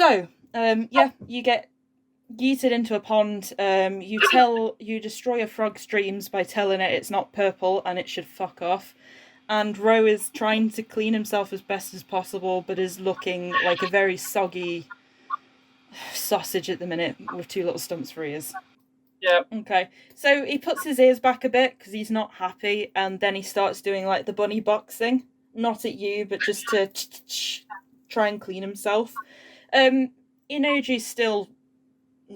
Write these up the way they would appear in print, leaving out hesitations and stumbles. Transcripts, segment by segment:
So, you get yeeted into a pond. You destroy a frog's dreams by telling it it's not purple and it should fuck off. And Ro is trying to clean himself as best as possible, but is looking like a very soggy sausage at the minute with two little stumps for ears. Yeah. Okay. So he puts his ears back a bit because he's not happy, and then he starts doing like the bunny boxing. Not at you, but just to try and clean himself. Inoji's still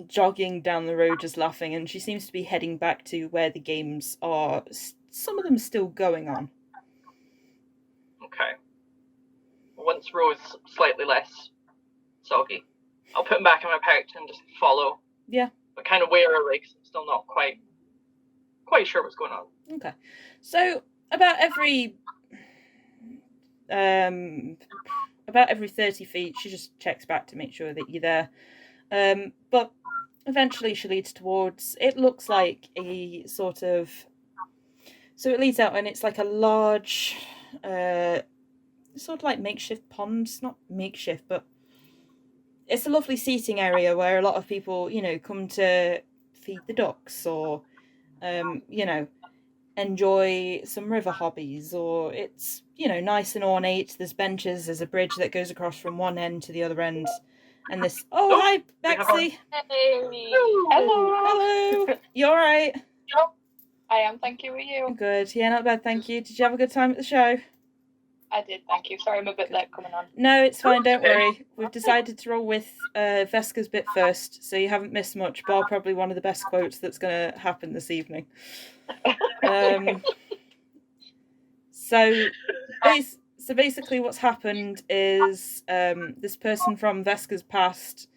jogging down the road just laughing, and she seems to be heading back to where the games are. Some of them still going on. Okay. Once Ro's slightly less soggy, I'll put him back in my pouch and just follow. Yeah. But kind of warily, because I'm still not quite sure what's going on. Okay. So about every 30 feet, she just checks back to make sure that you're there. But eventually she leads towards, it looks like a sort of, so it leads out and it's like a large, sort of like makeshift pond. Not makeshift, but it's a lovely seating area where a lot of people, come to feed the ducks or, enjoy some river hobbies, or it's, nice and ornate. There's benches, there's a bridge that goes across from one end to the other end. And this, hi, Bexy. Hey. Hello. You alright? Yep. I am, thank you. Are you? Good, yeah, not bad, thank you. Did you have a good time at the show? I did, thank you. Sorry I'm a bit late coming on. No, it's fine, don't worry. We've decided to roll with Veska's bit first, so you haven't missed much, bar probably one of the best quotes that's going to happen this evening. So basically what's happened is this person from Veska's past,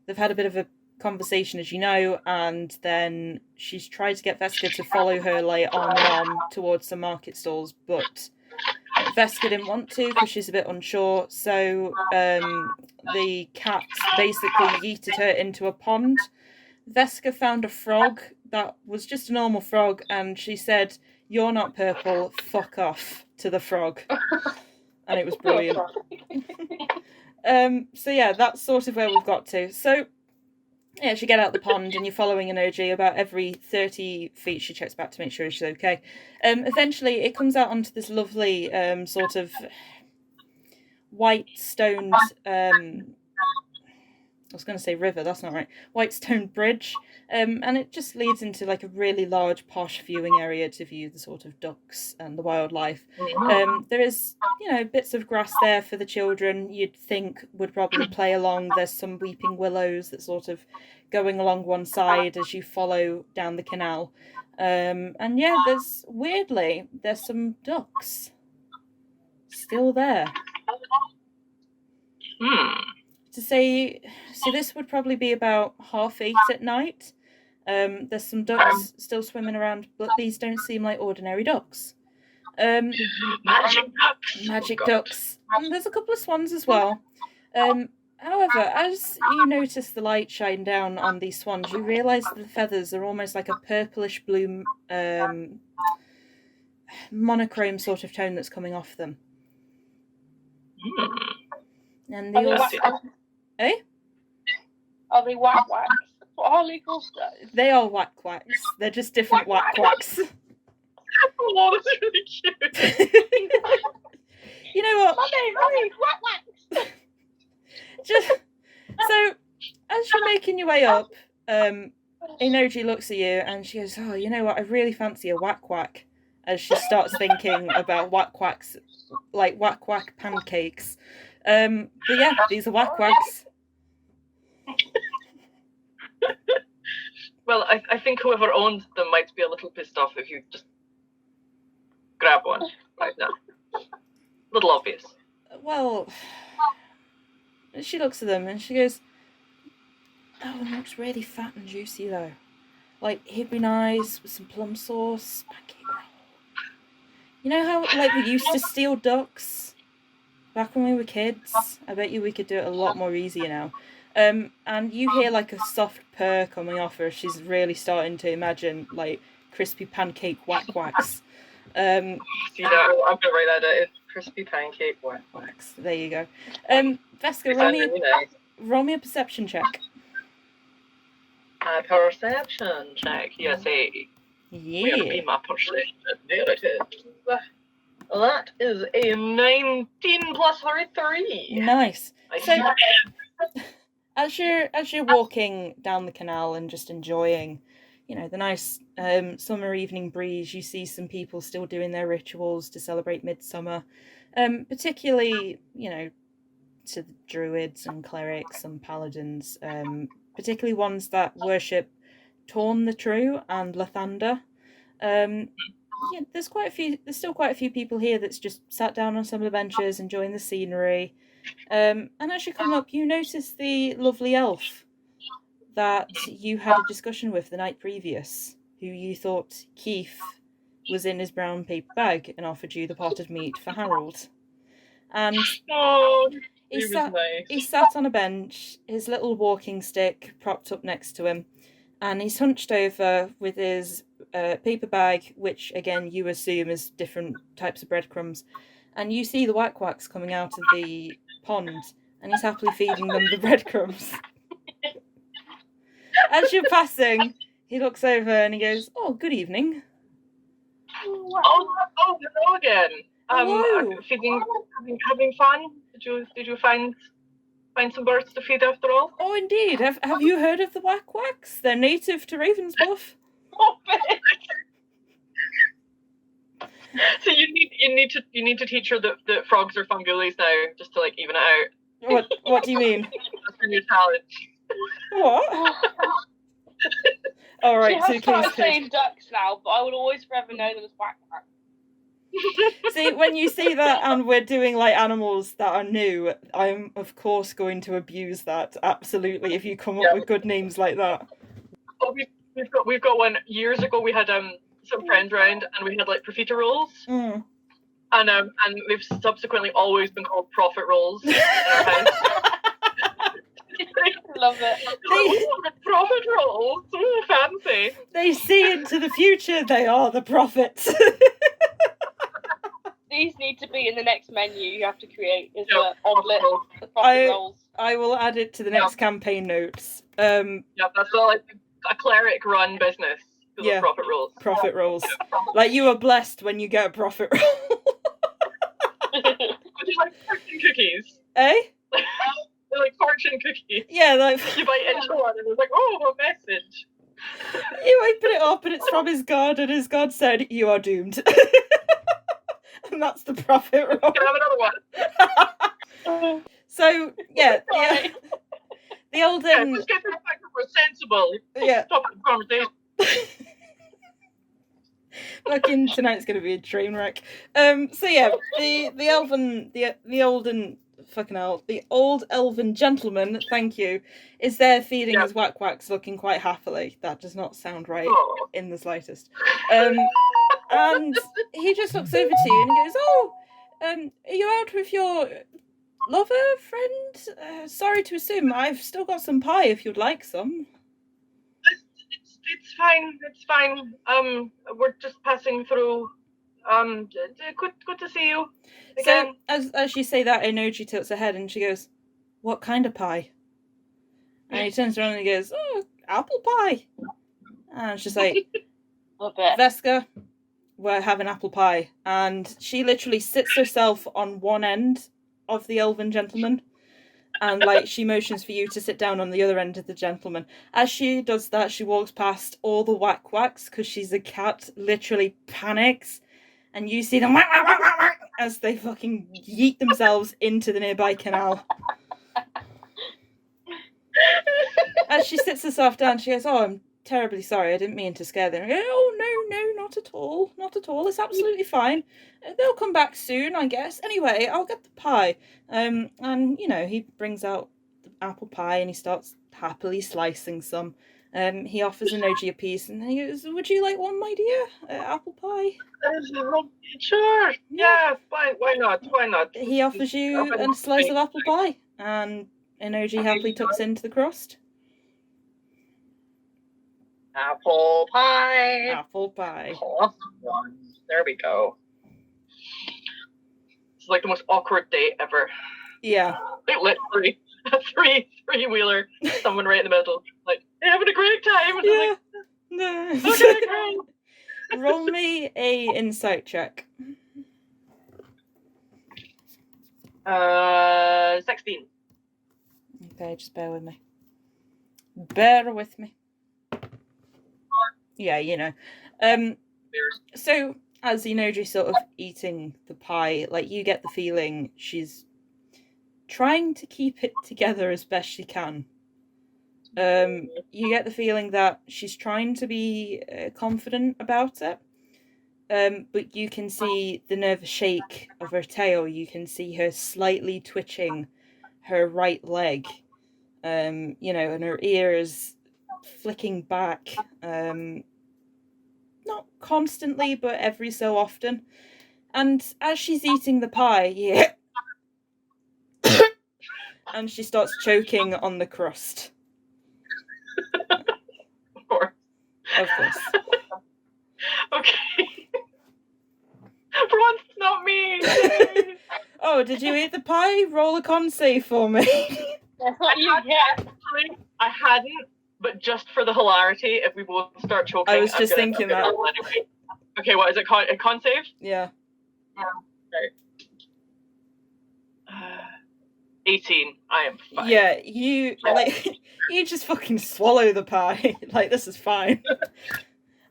they've had a bit of a conversation, as you know, and then she's tried to get Veska to follow her like arm in arm towards some market stalls, but Veska didn't want to because she's a bit unsure, so the cat basically yeeted her into a pond. Veska found a frog that was just a normal frog, and she said, "You're not purple, fuck off," to the frog. And it was brilliant. So yeah, that's sort of where we've got to. So yeah, she get out the pond and you're following Inoji. About every 30 feet she checks back to make sure she's okay. Eventually it comes out onto this lovely sort of white stoned I was going to say river, that's not right. White stone bridge. And it just leads into like a really large posh viewing area to view the sort of ducks and the wildlife. There is, bits of grass there for the children you'd think would probably play along. There's some weeping willows that sort of going along one side as you follow down the canal. And yeah, there's some ducks still there. To say, so this would probably be about 8:30 at night. There's some ducks still swimming around, but these don't seem like ordinary ducks. Magic ducks. And there's a couple of swans as well. However, as you notice the light shine down on these swans, you realise that the feathers are almost like a purplish blue monochrome sort of tone that's coming off them. And they also... Eh? Are they whack whacks? What are legal stuff? They are whack quacks. They're just different whack quacks. Oh, that's really cute. You know what? Mommy, whack whacks. Just so as you're making your way up, Inoji looks at you and she goes, "Oh, you know what? I really fancy a whack whack." As she starts thinking about whack quacks, like whack whack pancakes. But yeah, these are whack quacks. Well, I think whoever owns them might be a little pissed off if you just grab one right now. Little obvious. Well, she looks at them and she goes, "That one looks really fat and juicy though. Like, it'd be nice with some plum sauce, pancake roll. You know how, like, we used to steal ducks back when we were kids? I bet you we could do it a lot more easier now." And you hear like a soft purr coming off her. She's really starting to imagine like crispy pancake whack whacks. I'm gonna write that in. Crispy pancake whack whacks. There you go. Veska, roll me a perception check. A perception check, yes, Where Yeah. be my perception? There it is. That is a 19 plus 3. Nice. So, Yeah. as you're walking down the canal and just enjoying, the nice summer evening breeze, you see some people still doing their rituals to celebrate midsummer. Particularly, to the druids and clerics and paladins, particularly ones that worship Torn the True and Lathander. There's still quite a few people here that's just sat down on some of the benches enjoying the scenery. And as you come up, you notice the lovely elf that you had a discussion with the night previous, who you thought Keith was in his brown paper bag and offered you the pot of meat for Harold. And he sat on a bench, his little walking stick propped up next to him, and he's hunched over with his paper bag, which again you assume is different types of breadcrumbs, and you see the whack-whacks coming out of the pond, and he's happily feeding them the breadcrumbs. As you're passing, he looks over and he goes, "Oh, good evening." Hello again. Hello. Having fun? Did you find some birds to feed after all? Oh, indeed. Have you heard of the whack-whacks? They're native to Ravensbluff. So you need to teach her that frogs are fungulis now, just to even it out. What do you mean? That's her new talent. What? All right. She has started saying ducks now, but I will always forever know them as whack-whack. See, when you see that and we're doing animals that are new, I'm of course going to abuse that, absolutely, if you come up with good names like that. Oh, we've got one. Years ago we had some friends round and we had profita rolls. Mm. And they've subsequently always been called profit rolls in our house. Love it. Profit rolls, so fancy. They see into the future, they are the prophets. These need to be in the next menu you have to create is the omelette, the profit rolls. I will add it to the next campaign notes. Yeah, that's a cleric run business. Yeah, profit rolls. Profit rolls. You are blessed when you get a profit roll. Would you like fortune cookies? Eh? They're like fortune cookies. Yeah, you bite into one and it's a message. You open it up and it's from his god, and his god said, "You are doomed." And that's the profit roll. Can I have another one? So, yeah. The olden... Just get to the fact that we're sensible. Yeah. Stop the conversation. Fucking tonight's going to be a train wreck. So yeah, the old elven gentleman, thank you, is there feeding his whack-whacks, looking quite happily. That does not sound right in the slightest. And he just looks over to you and he goes, "Oh, are you out with your lover, friend? Sorry to assume, I've still got some pie if you'd like some." It's fine. We're just passing through. Good to see you again. So, as you say that, Inoji tilts her head and she goes, "What kind of pie?" And he turns around and he goes, "Oh, apple pie." And she's like, "Veska, we're having apple pie." And she literally sits herself on one end of the elven gentleman. And she motions for you to sit down on the other end of the gentleman. As she does that, she walks past all the whack-whacks, because she's a cat, literally panics. And you see them whack, whack, whack, whack, as they fucking yeet themselves into the nearby canal. As she sits herself down, she goes, "Oh, I'm terribly sorry, I didn't mean to scare them." I go, "Oh, no, not at all. Not at all. It's absolutely fine. They'll come back soon, I guess. Anyway, I'll get the pie." And, he brings out the apple pie and he starts happily slicing some. He offers Inoji a piece and he goes, "Would you like one, my dear? Apple pie?" Sure. Yeah, why not? He offers you a slice of apple pie, and Inoji happily tucks into the crust. Apple pie. Apple pie. Plus one. There we go. It's the most awkward date ever. Yeah. Literally. a three-wheeler, someone right in the middle, like, they're having a great time. And Yeah. I'm No. like, okay, great. Roll me a insight check. 16. Okay, just bear with me. Bear with me. Yeah, you know. So as Inoji sort of eating the pie, like, you get the feeling she's trying to keep it together as best she can. You get the feeling that she's trying to be confident about it. But you can see the nervous shake of her tail. You can see her slightly twitching her right leg. You know, and her ear is flicking back. Not constantly, but every so often. And as she's eating the pie, yeah, and she starts choking on the crust. Of course. Of course. Okay. For once, it's not me. Oh, did you eat the pie? Roll a con save for me. That's what you get. Actually, I hadn't, but just for the hilarity, if we both start choking, I was just thinking that. Anyway. Okay, what is it? A con save? Yeah. Okay. 18. I am fine. Yeah, you you just fucking swallow the pie. Like, this is fine.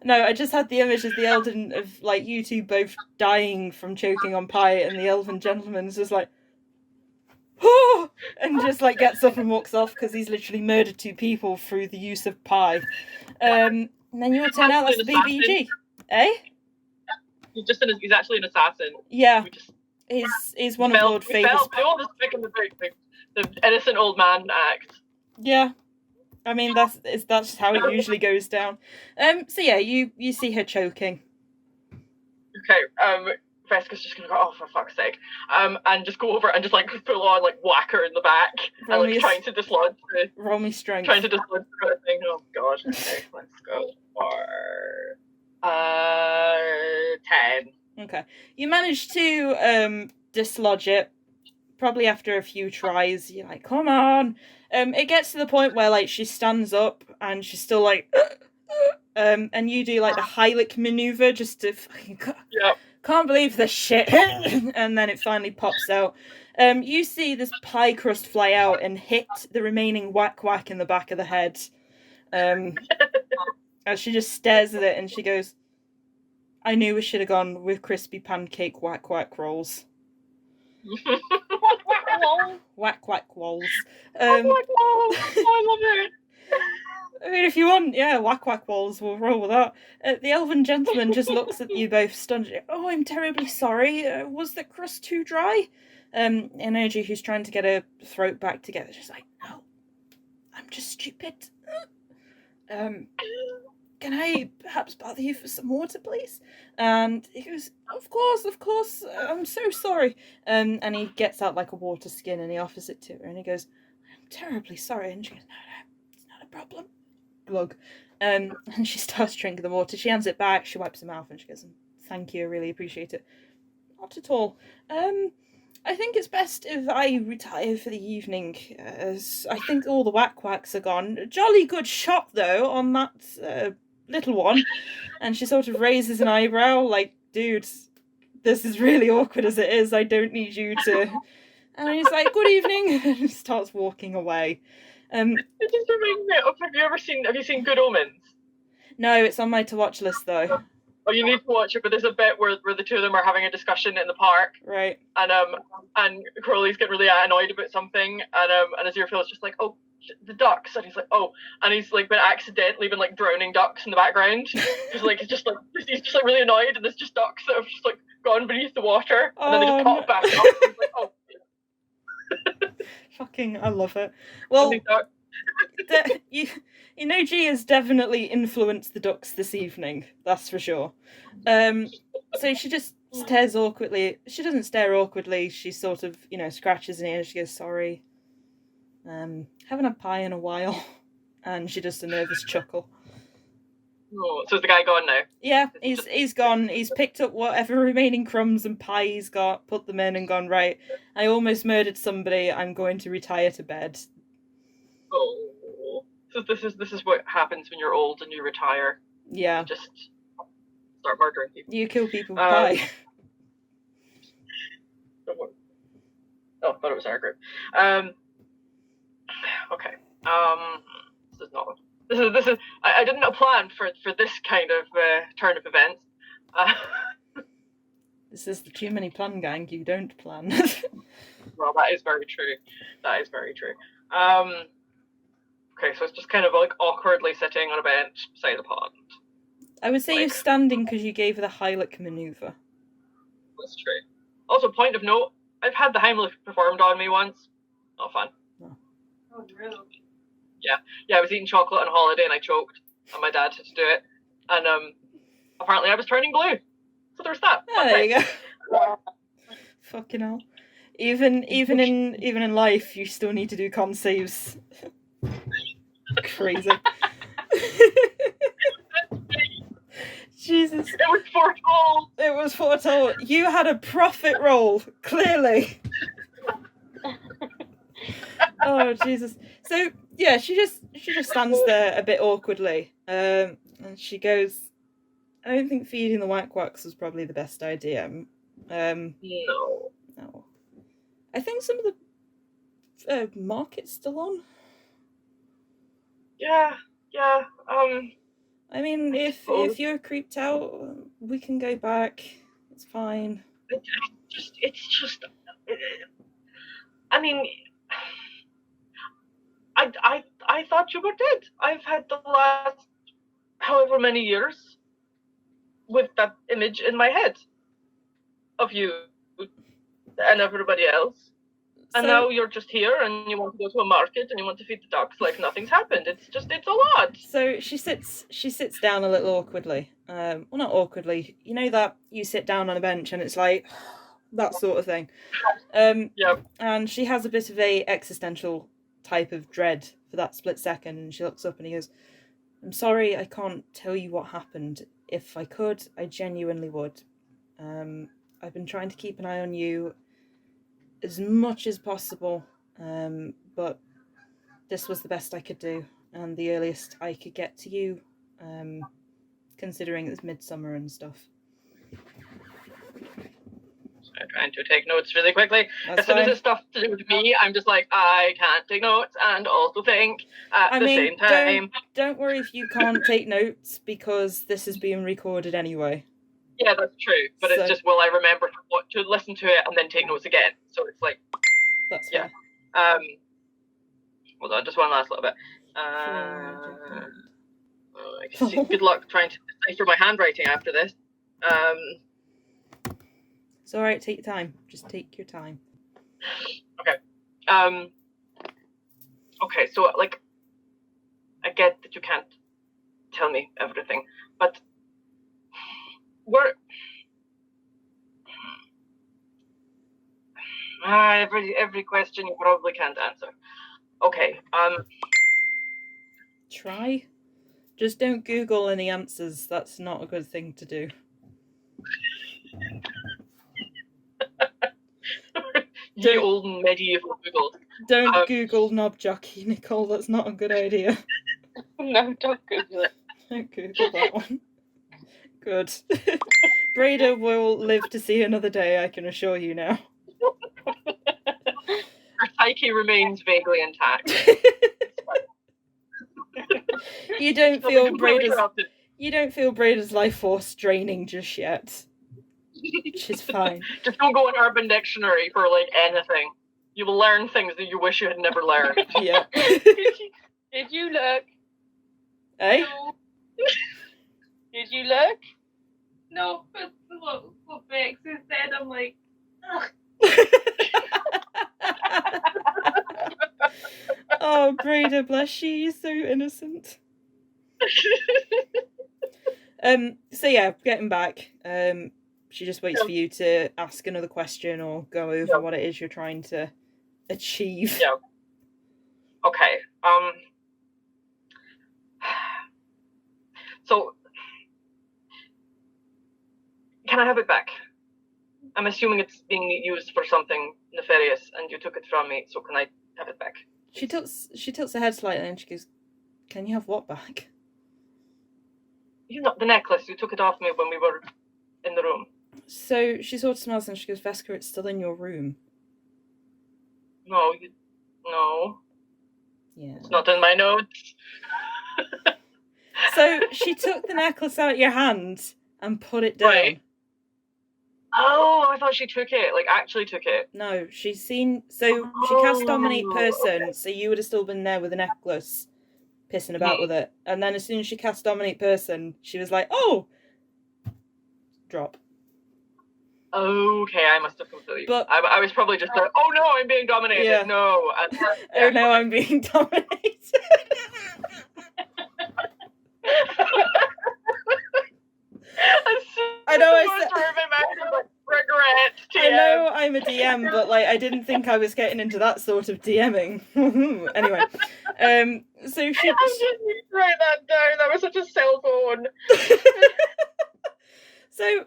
No, I just had the image of the elven, of like you two both dying from choking on pie, and the elven gentleman's just like, oh, and just like gets up and walks off because he's literally murdered 2 people through the use of pie. And then your turn out, that's the BBG. Eh? He's actually an assassin. Yeah. We just He's one of Lord Faber's. The innocent old man act. Yeah. I mean, that's how it usually goes down. So yeah, you see her choking. Okay, Veska's just gonna go, oh, for fuck's sake. And just go over and just like full on like whack her in the back and like trying to dislodge the roll me strength. Trying to dislodge the thing. Oh god. Okay, let's go for 10. Okay. You manage to dislodge it. Probably after a few tries, you're like, come on. It gets to the point where like she stands up and she's still like and you do like the Heilig maneuver just to fucking can't believe this shit. And then it finally pops out. You see this pie crust fly out and hit the remaining whack in the back of the head. As she just stares at it and she goes, I knew we should have gone with crispy pancake whack rolls. Whack walls. I love it. I mean, if you want, yeah, whack walls, we'll roll with that. The elven gentleman just looks at you both stunned. Oh, I'm terribly sorry. Was the crust too dry? Inoji, who's trying to get her throat back together, just like, no, I'm just stupid. Can I perhaps bother you for some water, please? And he goes, of course, I'm so sorry. And he gets out like a water skin and he offers it to her and he goes, I'm terribly sorry. And she goes, no, it's not a problem. Glug. And she starts drinking the water. She hands it back, she wipes her mouth and she goes, thank you, I really appreciate it. Not at all. I think it's best if I retire for the evening, as I think all the whacks are gone. Jolly good shot, though, on that little one. And she sort of raises an eyebrow, like, dude, this is really awkward as it is. I don't need you to... And he's like, good evening, and starts walking away. It just reminds me of, have you seen Good Omens? No, it's on my to-watch list, though. Oh, you need to watch it, but there's a bit where the two of them are having a discussion in the park. Right. And Crowley's getting really annoyed about something, and Aziraphale's just like, oh, the ducks, and he's like, oh, and he's like accidentally been like drowning ducks in the background. He's just really annoyed, and there's just ducks that have just like gone beneath the water, and then they just pop back up. He's like, oh. Fucking, I love it. Well, Inoji has definitely influenced the ducks this evening, that's for sure. So she just stares awkwardly. She doesn't stare awkwardly, she sort of, scratches an ear, she goes, sorry. Haven't had pie in a while. And she does a nervous chuckle. Oh, so is the guy gone now? Yeah, he's gone. He's picked up whatever remaining crumbs and pie he's got, put them in, and gone, right, I almost murdered somebody, I'm going to retire to bed. Oh. So this is what happens when you're old and you retire. Yeah. You just start murdering people. You kill people with pie. Oh, I thought it was our group. Okay. This is not. This is. I didn't have a plan for this kind of turn of events. This is the too many plan gang. You don't plan. Well, that is very true. That is very true. Okay, so it's just kind of like awkwardly sitting on a bench beside the pond. I would say you're standing because you gave her the Heimlich maneuver. That's true. Also, point of note, I've had the Heimlich performed on me once. Not fun. No. Oh, really? Yeah, I was eating chocolate on holiday and I choked, and my dad had to do it. And apparently I was turning blue. So there's that. Oh, there you go. Fucking hell. Even in life, you still need to do con saves. Crazy. Jesus. It was foretold. It was foretold. You had a profit roll, clearly. Oh Jesus. So yeah, she just stands there a bit awkwardly, and she goes, "I don't think feeding the whack-whacks was probably the best idea." No. I think some of the market's still on. Yeah. I mean, if you're creeped out, we can go back. It's fine. It's just. I mean, I thought you were dead. I've had the last however many years with that image in my head of you and everybody else. And now you're just here and you want to go to a market and you want to feed the ducks like nothing's happened. It's a lot. So she sits down a little awkwardly. Well, not awkwardly. You know that you sit down on a bench and it's like that sort of thing. Yeah. And she has a bit of a existential type of dread for that split second, and she looks up and he goes, "I'm sorry, I can't tell you what happened. If I could, I genuinely would. I've been trying to keep an eye on you as much as possible, but this was the best I could do, and the earliest I could get to you, considering it's midsummer and stuff." I'm trying to take notes really quickly. That's as soon as fine. it's stuff to do with me, I'm just like, I can't take notes and also think at the same time. Don't worry if you can't take notes, because this is being recorded anyway. Yeah, that's true. But it's just, will I remember to listen to it and then take notes again? So it's like, that's yeah. Fair. Hold on, just one last little bit. Good luck trying to decipher my handwriting after this. It's all right. Take your time. Just take your time. Okay. Okay. So, like, I get that you can't tell me everything, but every question you probably can't answer. Okay. Try. Just don't Google any answers. That's not a good thing to do. The old medieval Google. Don't Google knob jockey, Nicole. That's not a good idea. No, don't Google it. Don't Google that one. Good. Braeda will live to see another day, I can assure you now. Her psyche remains vaguely intact. You don't feel Braeda's life force draining just yet. Which is fine. Just don't go on Urban Dictionary for like anything. You will learn things that you wish you had never learned. Yeah. Did you look? Eh? No. Did you look? No, but what Bexy said, I'm like, ugh. Oh, Braeda, bless you. You're so innocent. So yeah, getting back. She just waits for you to ask another question or go over what it is you're trying to achieve. Yeah. Okay. So can I have it back? I'm assuming it's being used for something nefarious, and you took it from me. So can I have it back? She tilts her head slightly, and she goes, "Can you have what back?" You know, the necklace. You took it off me when we were in the room. So she sort of smiles and she goes, "Veska, it's still in your room." No, no. Yeah. It's not in my notes. So she took the necklace out of your hand and put it down. Right. Oh, I thought she took it. Like, actually took it. No, she's seen... So she cast Dominate Person, okay. So you would have still been there with the necklace, pissing about with it. And then as soon as she cast Dominate Person, she was like, oh! Drop. Okay, I must have completely... But I was probably just like, oh no, I'm being dominated. Yeah. No. Oh no, I'm being dominated. I know I know I'm a DM, but like I didn't think I was getting into that sort of DMing. Anyway, so she. I didn't need to write that down. That was such a cell phone. So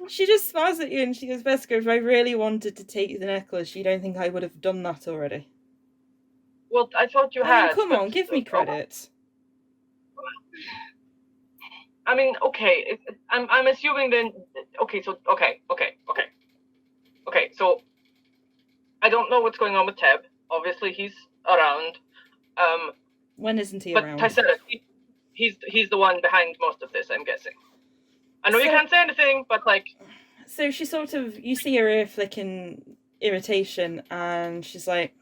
she just smiles at you and she goes, "Veska, if I really wanted to take the necklace, you don't think I would have done that already?" Well, I thought you had. Come on, give me credit. I mean, okay. I'm assuming then. Okay, so okay. So I don't know what's going on with Teb. Obviously, he's around. When isn't he but around? Trysariph, he's the one behind most of this. I'm guessing. I know you can't say anything, but like. So she sort of, you see her ear flicking irritation, and she's like,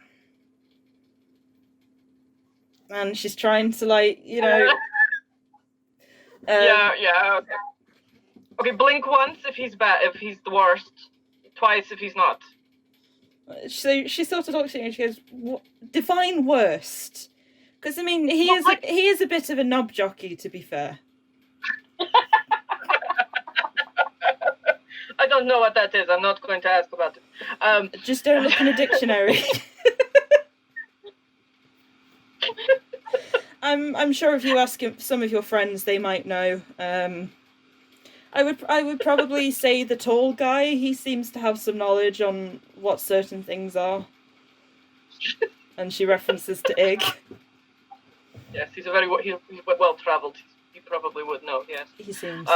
and she's trying to like, you know. Yeah. Okay, blink once if he's bad, if he's the worst. Twice if he's not. So she sort of looks at you and she goes, "What? Define worst?" Because I mean, he is a bit of a knob jockey, to be fair. I don't know what that is. I'm not going to ask about it. Just don't look in a dictionary. I'm sure if you ask some of your friends, they might know. I would probably say the tall guy. He seems to have some knowledge on what certain things are. And she references to Ig. Yes, he's well travelled. He probably would know. Yes, he seems.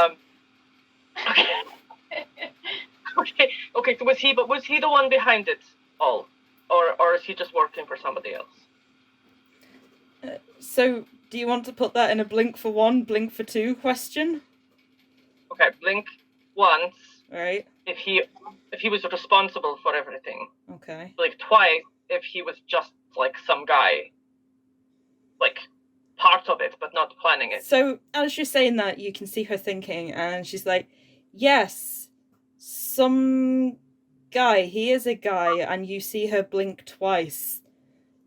Okay. Okay. So was he the one behind it all, or is he just working for somebody else? So, do you want to put that in a blink for one, blink for two question? Okay, blink once. Right. If he was responsible for everything. Okay. Blink twice if he was just like some guy, like part of it but not planning it. So as you're saying that, you can see her thinking, and she's like, "Yes, some guy. He is a guy," and you see her blink twice.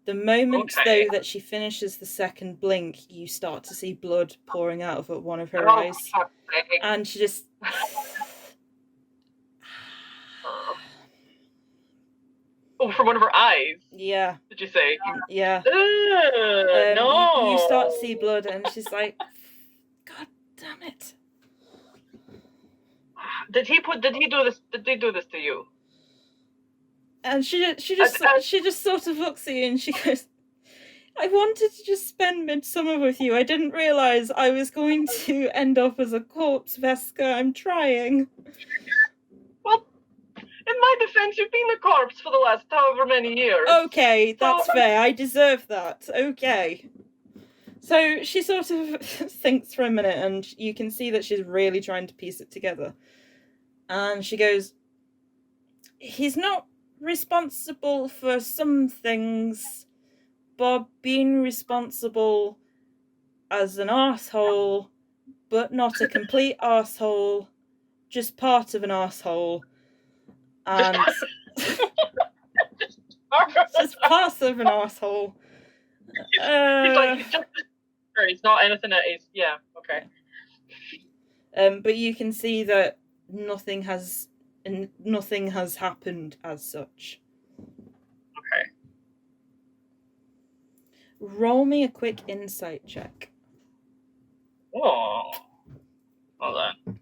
The moment, though, that she finishes the second blink, you start to see blood pouring out of one of her eyes. Okay. And she just... Oh, from one of her eyes? Yeah. Did you say? Yeah. No! You start to see blood, and she's like, "God damn it." Did he do this to you? And she just sort of looks at you and she goes, "I wanted to just spend midsummer with you. I didn't realise I was going to end up as a corpse, Veska. I'm trying." Well, in my defense, you've been a corpse for the last however many years. Okay, that's fair. I deserve that. Okay. So she sort of thinks for a minute, and you can see that she's really trying to piece it together. And she goes, "He's not responsible for some things, but being responsible as an arsehole, but not a complete arsehole, just part of an arsehole, and just part of an arsehole." He's not anything that is, yeah, okay. But you can see that nothing has happened as such. Okay. Roll me a quick insight check. Oh. Hold on.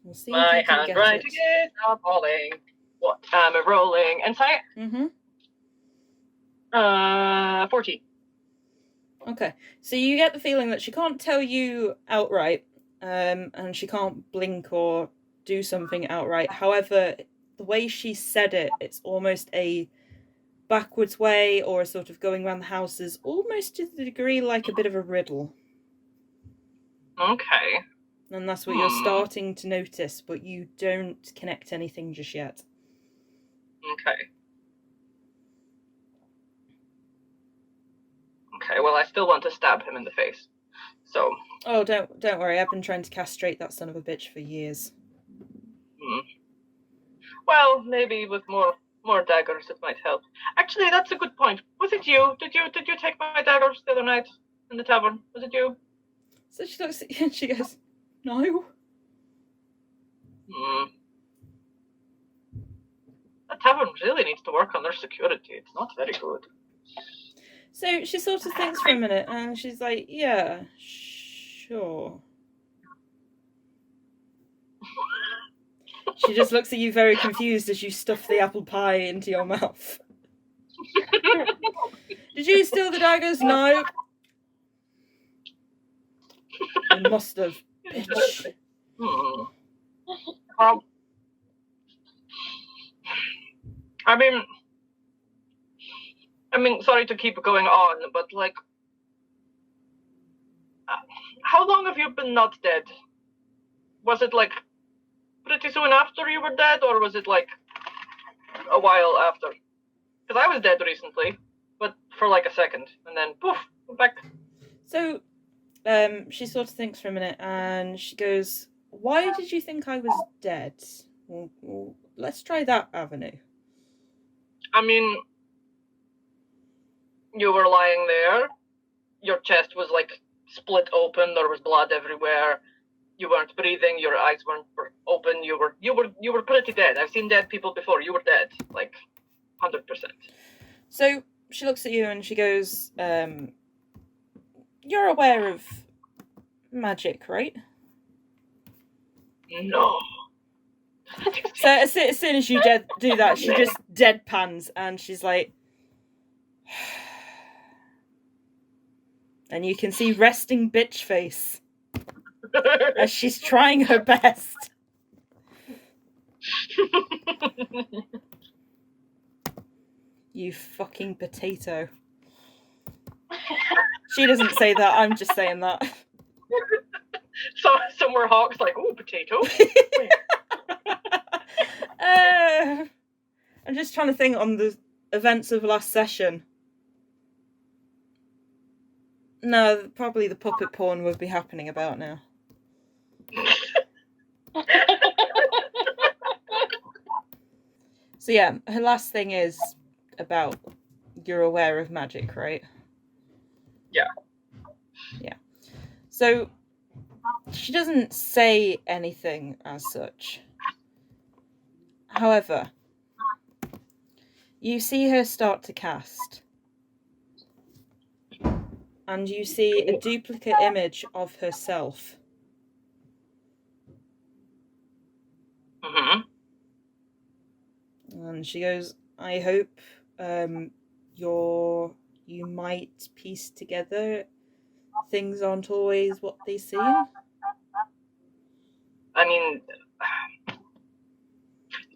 We'll see My if you can get handwriting it. is appalling. What am I rolling? Insight? 14. Okay, so you get the feeling that she can't tell you outright, and she can't blink or do something outright. However, the way she said it, it's almost a backwards way, or a sort of going around the houses, almost to the degree like a bit of a riddle. Okay. And that's what you're starting to notice, but you don't connect anything just yet. Okay. Okay, well, I still want to stab him in the face. So. Oh, don't worry. I've been trying to castrate that son of a bitch for years. Well, maybe with more daggers it might help. Actually, that's a good point. Was it you? Did you take my daggers the other night in the tavern? Was it you? So she looks at you and she goes, "No." That tavern really needs to work on their security. It's not very good. So she sort of thinks for a minute and she's like, "Yeah, sure." She just looks at you very confused as you stuff the apple pie into your mouth. Did you steal the daggers? No. You must have, bitch. I mean, sorry to keep going on, but like, how long have you been not dead? Was it like pretty soon after you were dead, or was it like a while after? Because I was dead recently, but for like a second, and then poof, I'm back. So, she sort of thinks for a minute, and she goes, "Why did you think I was dead? Well, let's try that avenue." I mean, you were lying there. Your chest was like split open. There was blood everywhere. You weren't breathing. Your eyes weren't open. You were pretty dead. I've seen dead people before. You were dead, like 100%. So she looks at you and she goes, "You're aware of magic, right?" No. So as soon as you do that, she just deadpans and she's like, and you can see resting bitch face as she's trying her best. You fucking potato. She doesn't say that, I'm just saying that. So somewhere Hawk's like, "Oh, potato." I'm just trying to think on the events of last session. No, probably the puppet porn would be happening about now. So yeah, her last thing is about you're aware of magic, right? Yeah. Yeah. So she doesn't say anything as such. However, you see her start to cast. And you see a duplicate image of herself. Mm-hmm. And she goes, "I hope you might piece together. Things aren't always what they seem." I mean,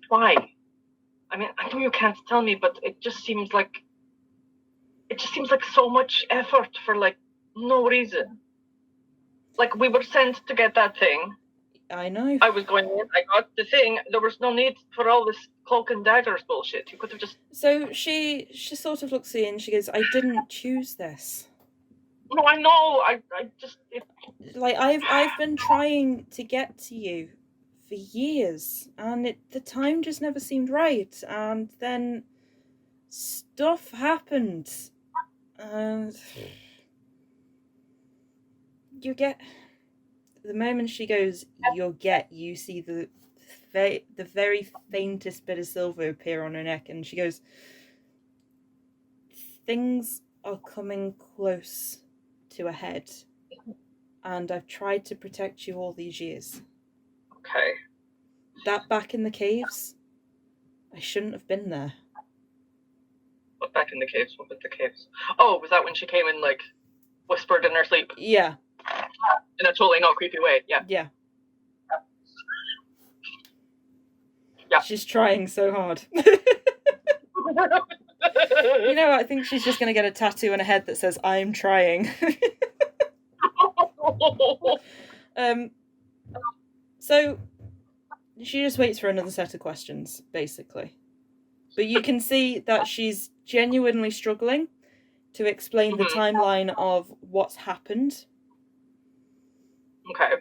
why? I mean, I know you can't tell me, but it just seems like so much effort for like no reason. Like, we were sent to get that thing. I know. I was going in, I got the thing. There was no need for all this cloak and daggers bullshit. You could have just... So she sort of looks at you and she goes, "I didn't choose this." No, I know. I just... Like, I've been trying to get to you for years, and the time just never seemed right, and then stuff happened, and you get... The moment she goes, you see the very faintest bit of silver appear on her neck, and she goes, "Things are coming close to a head, and I've tried to protect you all these years." Okay. that back in the caves, I shouldn't have been there. What back in the caves? What with the caves? Oh, was that when she came in, like, whispered in her sleep? Yeah. In a totally not creepy way, yeah. Yeah. Yeah. She's trying so hard. You know what? I think she's just going to get a tattoo on her head that says, I'm trying. So, she just waits for another set of questions, basically. But you can see that she's genuinely struggling to explain the timeline of what's happened. Okay.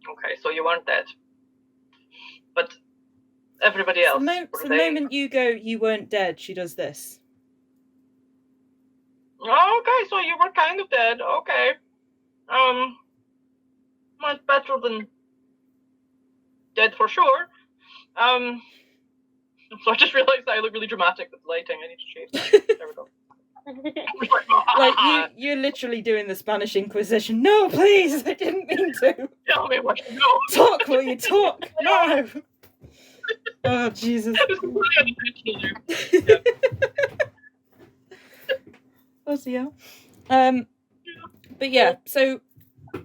Okay, so you weren't dead. But everybody else. So the moment you go, you weren't dead, she does this. Okay, so you were kind of dead. Okay. Much better than dead for sure. So I just realized that I look really dramatic with lighting. I need to shave that. There we go. Like, you're literally doing the Spanish Inquisition. No, please, I didn't mean to. Tell me what you know. Talk, will you talk? No. Oh, Jesus. Oh, yeah. But yeah, so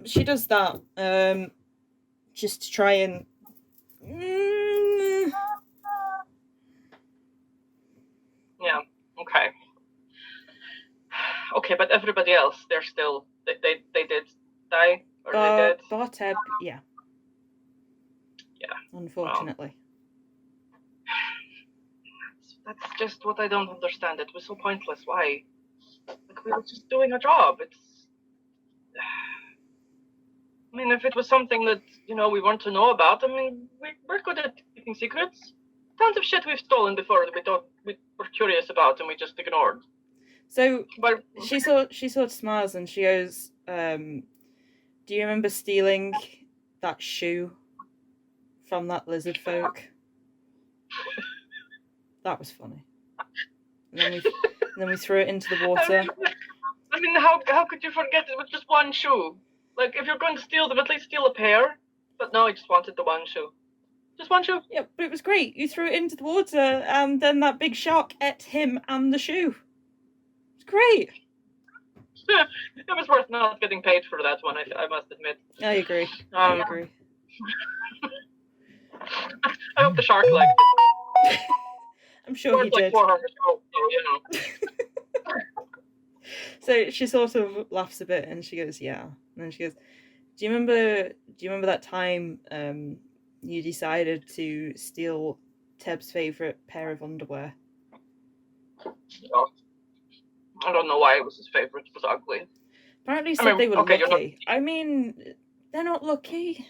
she does that, just to try and... Yeah, okay. Okay, but everybody else, they're still... They did die? Or they did? Barteb, yeah. Yeah. Unfortunately. That's just what I don't understand. It was so pointless. Why? Like, we were just doing a job. It's... I mean, if it was something that, you know, we weren't to know about, I mean, we're good at keeping secrets. Tons of shit we've stolen before that we were curious about and we just ignored. So, she sort of smiles and she goes, do you remember stealing that shoe from that lizard folk? That was funny. And then we threw it into the water. I mean, how could you forget it with just one shoe? Like, if you're going to steal them, at least steal a pair. But no, I just wanted the one shoe. Just one shoe. Yeah, but it was great. You threw it into the water, and then that big shark ate him and the shoe. It's great. It was worth not getting paid for that one, I must admit. I agree. I agree. I hope the shark liked it. I'm sure he did. So, you know. So she sort of laughs a bit and she goes, yeah. And then she goes, do you remember that time you decided to steal Teb's favourite pair of underwear? Oh. I don't know why it was his favourite. It was ugly. Apparently he said they were lucky. I mean, they're not lucky.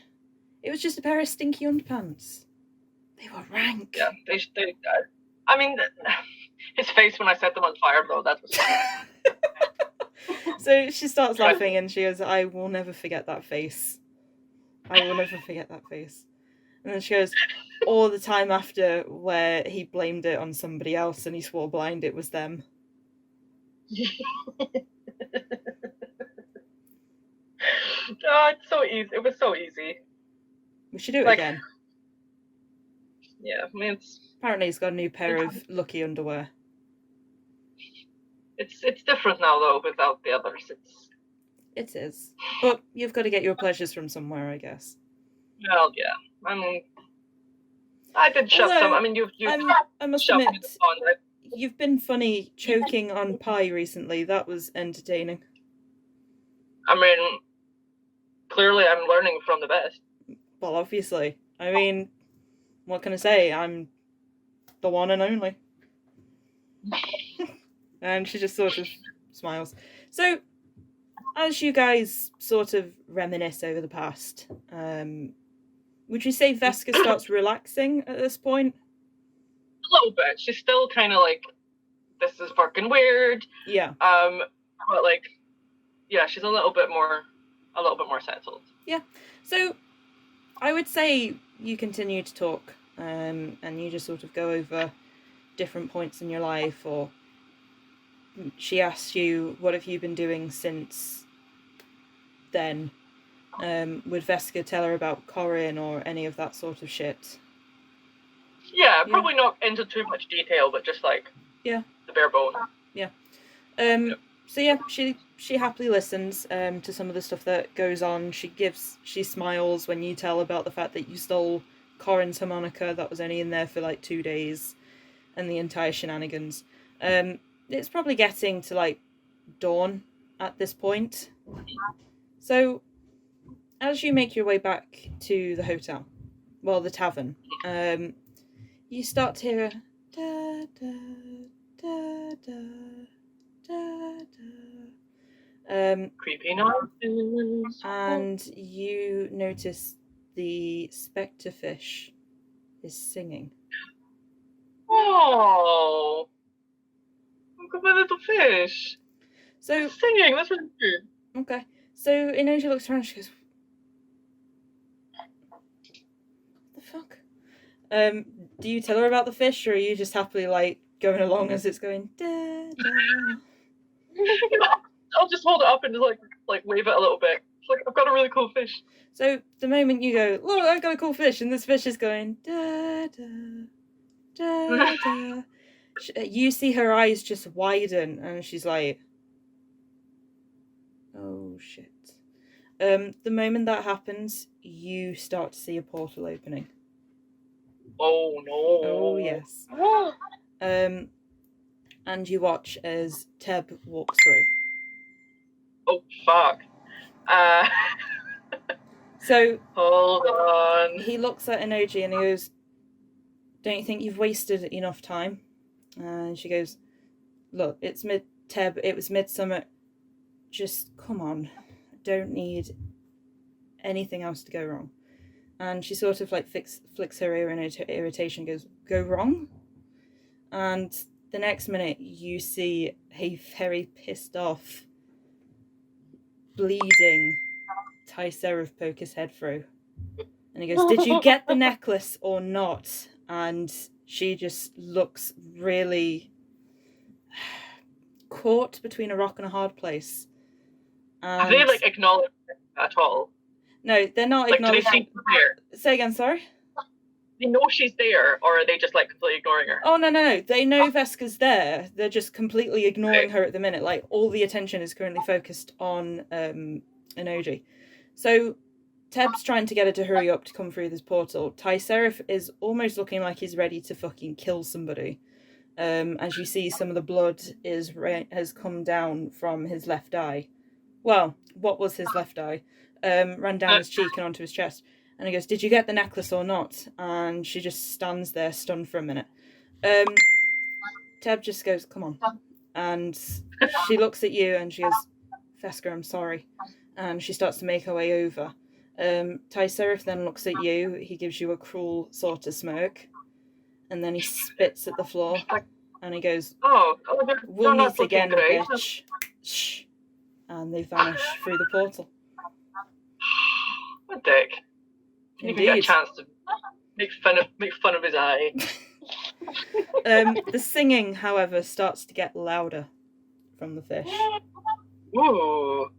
It was just a pair of stinky underpants. They were rank. Yeah, they I mean, his face when I set them on fire, though, that was So she starts laughing and she goes, I will never forget that face. I will never forget that face. And then she goes, all the time after where he blamed it on somebody else and he swore blind it was them. Oh, it's so easy. It was so easy. We should do it again. Yeah, I mean, apparently he's got a new pair of lucky underwear. It's different now, though, without the others. It is. But you've got to get your pleasures from somewhere, I guess. Well, yeah. I mean, I did shove some. I mean, I must admit, you've been funny choking on pie recently. That was entertaining. I mean, clearly I'm learning from the best. Well, obviously. I mean, what can I say? I'm the one and only. And she just sort of smiles. So, as you guys sort of reminisce over the past, would you say Veska starts relaxing at this point? A little bit. She's still kind of like, this is fucking weird. Yeah. But like, yeah, she's a little bit more settled. Yeah. So, I would say you continue to talk, and you just sort of go over different points in your life, or she asks you, what have you been doing since then? Would Veska tell her about Corin or any of that sort of shit? Yeah, probably not into too much detail, but just like the bare bones. So yeah, she happily listens to some of the stuff that goes on. She smiles when you tell about the fact that you stole Corin's harmonica that was only in there for like 2 days, and the entire shenanigans. It's probably getting to like dawn at this point. So as you make your way back to the hotel, well, the tavern, you start to hear a da da da da da da. Creepy noises. And you notice the spectre fish is singing. Oh, look at my little fish. So it's singing. That's really good. Okay. So Inoji looks around and she goes, "What the fuck?" Do you tell her about the fish, or are you just happily like going along as it's going? Da, da. I'll just hold it up and just like wave it a little bit. It's like, I've got a really cool fish. So the moment you go, "Look, I've got a cool fish," and this fish is going da da da da, you see her eyes just widen, and she's like, "Oh shit." The moment that happens, you start to see a portal opening. Oh no. Oh yes. And you watch as Teb walks through. Oh fuck. So hold on. He looks at Inoji and he goes, "Don't you think you've wasted enough time?" And she goes, "Look, it's Teb, it was midsummer. Just come on. Don't need anything else to go wrong." And she sort of like flicks her ear in irritation, goes, "Go wrong?" And the next minute you see a very pissed off, bleeding Trysariph poke his head through. And he goes, "Did you get the necklace or not?" And she just looks really caught between a rock and a hard place. Have they like acknowledged it at all? No, they're not like, acknowledging. Do they see her? Say again, sorry? They know she's there, or are they just like completely ignoring her? Oh, no. They know Veska's there. They're just completely ignoring her at the minute. Like, all the attention is currently focused on Inoji. So Teb's trying to get her to hurry up to come through this portal. Trysariph is almost looking like he's ready to fucking kill somebody. As you see, some of the blood has come down from his left eye. Well, what was his left eye? Ran down his cheek and onto his chest. And he goes, "Did you get the necklace or not?" And she just stands there stunned for a minute. Teb just goes, "Come on." And she looks at you and she goes, "Veska, I'm sorry." And she starts to make her way over. Trysariph then looks at you. He gives you a cruel sort of smirk. And then he spits at the floor. And he goes, "We'll meet again, bitch." Shh. And they vanish through the portal. What a dick. Didn't even get a chance to make fun of his eye. The singing, however, starts to get louder from the fish. Ooh.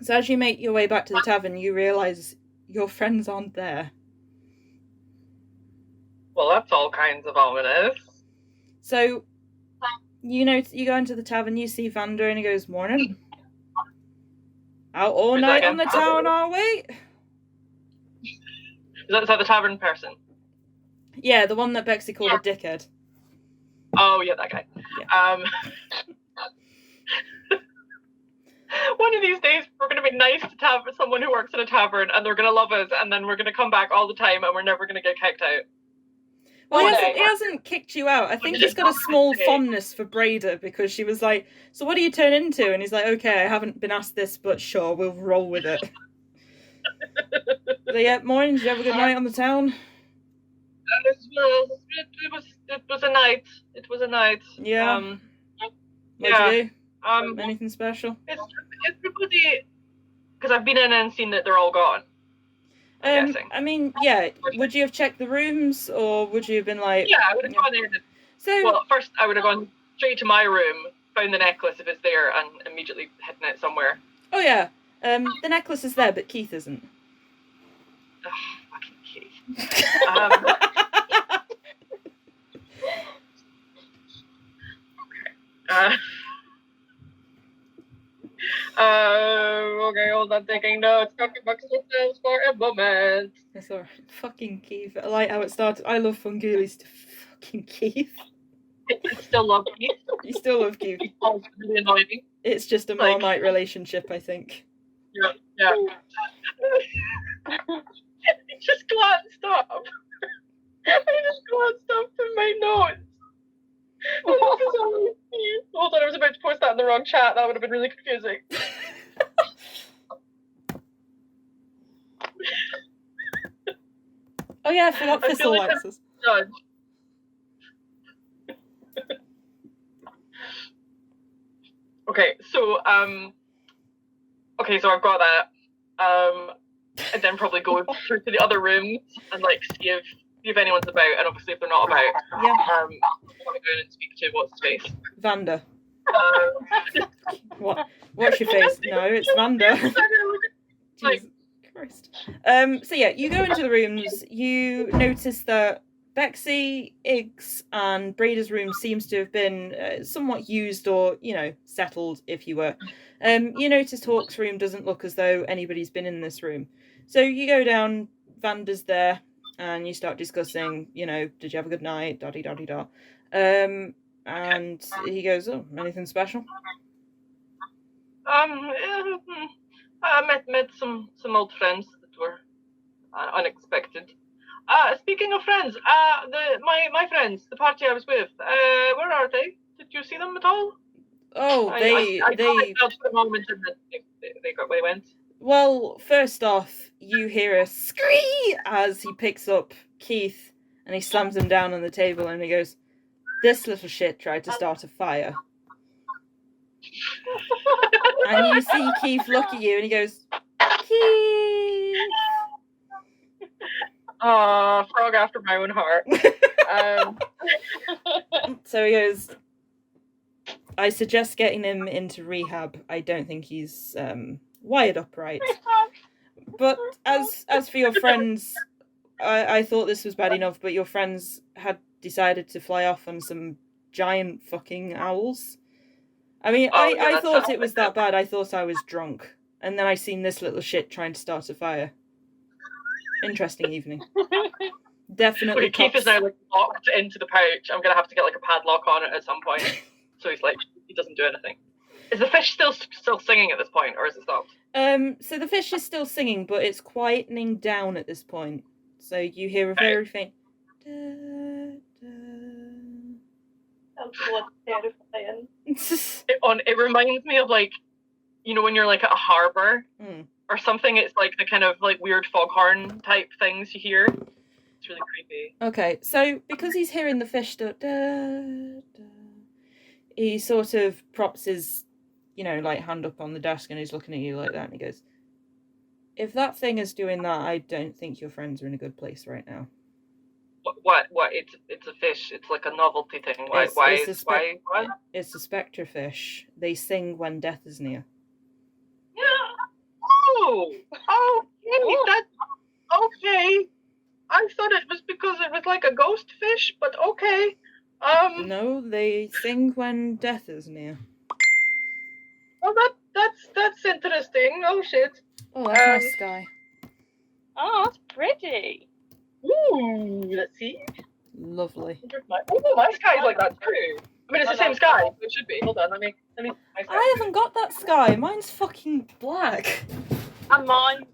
So as you make your way back to the tavern, you realise your friends aren't there. Well, that's all kinds of ominous. So, you go into the tavern, you see Vander, and he goes, "Morning. Out all night on the town, are we?" Is that the tavern person? Yeah, the one that Bexy called a dickhead. Oh, yeah, that guy. Yeah. One of these days, we're going to be nice to someone who works in a tavern, and they're going to love us, and then we're going to come back all the time, and we're never going to get kicked out. Well, he hasn't kicked you out. I think he's got a small fondness for Braeda, because she was like, "So what do you turn into?" And he's like, "Okay, I haven't been asked this, but sure, we'll roll with it." So yeah, morning, did you have a good night on the town? It was a night. It was a night. Yeah. What'd you do? Anything special? It's pretty, because I've been in and seen that they're all gone. I mean, yeah. Would you have checked the rooms, or would you have been like? Yeah, I would have gone there. Well, first I would have gone straight to my room, found the necklace if it's there, and immediately hidden it somewhere. Oh yeah. The necklace is there, but Keith isn't. Ugh, fucking Keith. Okay, hold on, taking notes. Talking about ourselves for a moment. That's alright. Fucking Keith. I like how it started. I love Fungoolies to fucking Keith. I still love Keith. You still love Keith. He's always really annoying. It's just a Like- Marmite relationship, I think. Yeah. He just glanced up. I just glanced up to my notes. Hold on, I was about to post that in the wrong chat. That would have been really confusing. Oh yeah, I forgot I Thistle feel like likes us. Judge. Okay, so so I've got that. And then probably go through to the other rooms and like see if anyone's about, and obviously if they're not about, Yeah. I'll go in and speak to what's his face. Vanda. What? What's your face? No, it's Vanda. Like- Jesus Christ. So yeah, you go into the rooms. You notice that Bexy, Iggs, and Braeda's room seems to have been somewhat used or, settled, if you were. You notice Hawk's room doesn't look as though anybody's been in this room. So you go down, Vanda's there, and you start discussing, did you have a good night? Da-dee-da-dee-da. And he goes, oh, anything special? I met some old friends that were unexpected. Speaking of friends, my friends, the party I was with, where are they? Did you see them at all? Oh, I felt for a moment and then they went. Well, first off, you hear a scream as he picks up Keith and he slams him down on the table and he goes, this little shit tried to start a fire. And you see Keith look at you and he goes, Keith! Frog after my own heart. So he goes, I suggest getting him into rehab. I don't think he's wired up right. But as for your friends, I thought this was bad enough, but your friends had decided to fly off on some giant fucking owls. I mean, I thought it was that bad. I thought I was drunk. And then I seen this little shit trying to start a fire. Interesting evening. Definitely. Okay, Keith is now like locked into the pouch. I'm gonna have to get like a padlock on it at some point. So he's like, he doesn't do anything. Is the fish still singing at this point, or is it stopped? So the fish is still singing, but it's quietening down at this point. So you hear a very faint. Da, da. That's what's terrifying. It reminds me of like, when you're like at a harbour or something. It's like the kind of like weird foghorn type things you hear. It's really creepy. Okay, so because he's hearing the fish da, da, he sort of props his, hand up on the desk and he's looking at you like that and he goes, if that thing is doing that, I don't think your friends are in a good place right now. What? It's a fish. It's like a novelty thing. Why? It's a spectre fish. They sing when death is near. Oh, that's okay. I thought it was because it was like a ghost fish, but okay. No, they sing when death is near. Well, that's interesting. Oh shit. Oh, that's my sky. Oh, that's pretty. Ooh, let's see. Lovely. My sky's like that too. I mean, it's the same sky. So it should be. Hold on, let me. I haven't got that sky. Mine's fucking black. And mine.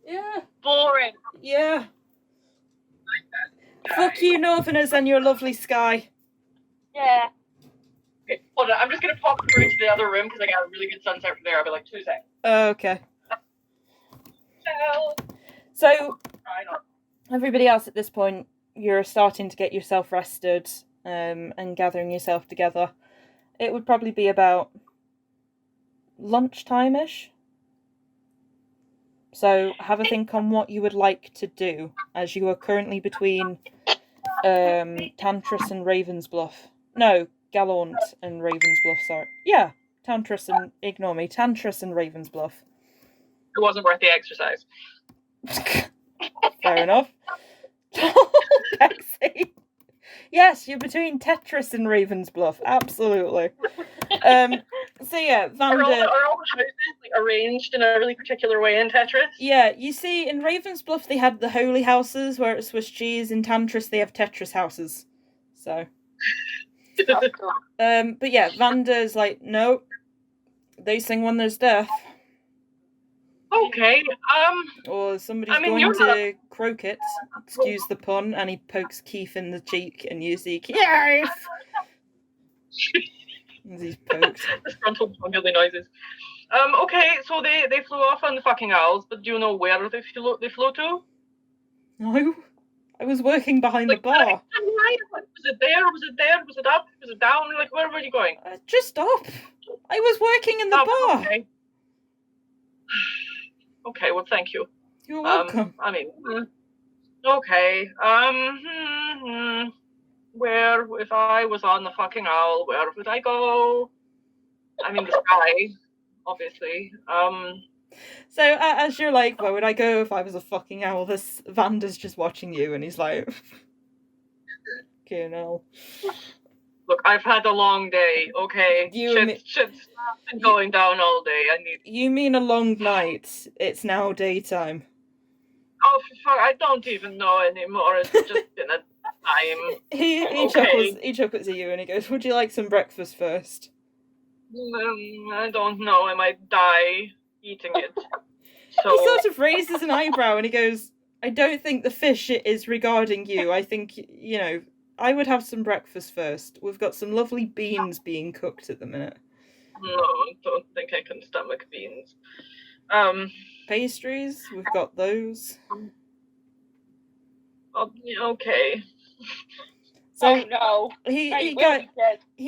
Yeah. Boring. Yeah. Fuck you, Northerners, and your lovely sky. Yeah. Okay, hold on. I'm just gonna pop through to the other room because I got a really good sunset from there. I'll be like 2 seconds. Okay. So, everybody else at this point, you're starting to get yourself rested and gathering yourself together. It would probably be about lunchtime-ish. So, have a think on what you would like to do, as you are currently between Tantris and Ravensbluff. No, Gallant and Ravensbluff, sorry. Yeah, Tantris and... Ignore me. Tantris and Ravensbluff. it wasn't worth the exercise. Fair enough. Bexy. Yes, you're between Tetris and Ravensbluff. Absolutely. So yeah, Vanda. Are all the houses like, arranged in a really particular way in Tetris? Yeah, you see, in Ravensbluff they had the holy houses where it's Swiss cheese. In Tantris they have Tetris houses. So. That's cool. But yeah, Vanda's like, no, they sing when there's death. Okay. Or somebody's I mean, going you're to croquet, excuse the pun, and he pokes Keith in the cheek, and you see Keith as he's poked. Disgruntled ugly noises. Okay, so they flew off on the fucking owls, but do you know where they flew to? No, I was working behind Like, the bar. was it there? Was it there? Was it up? Was it down? Like, where were you going? Just up. I was working in the bar. Okay. Okay, well, thank you. You're welcome. I mean, okay. Where, if I was on the fucking owl, where would I go? I mean, the sky, obviously. So as you're like, where would I go if I was a fucking owl? This Vanda's just watching you, and he's like, okay, no. Look, I've had a long day. Okay, shit's been going down all day. You mean a long night? It's now daytime. Oh, fuck! I don't even know anymore. It's just been a time. He chuckles at you, and he goes, "Would you like some breakfast first?" I don't know. I might die eating it. So He sort of raises an eyebrow, and he goes, "I don't think the fish is regarding you. I think I would have some breakfast first. We've got some lovely beans being cooked at the minute." No, I don't think I can stomach beans. Pastries, we've got those. Okay. So no. he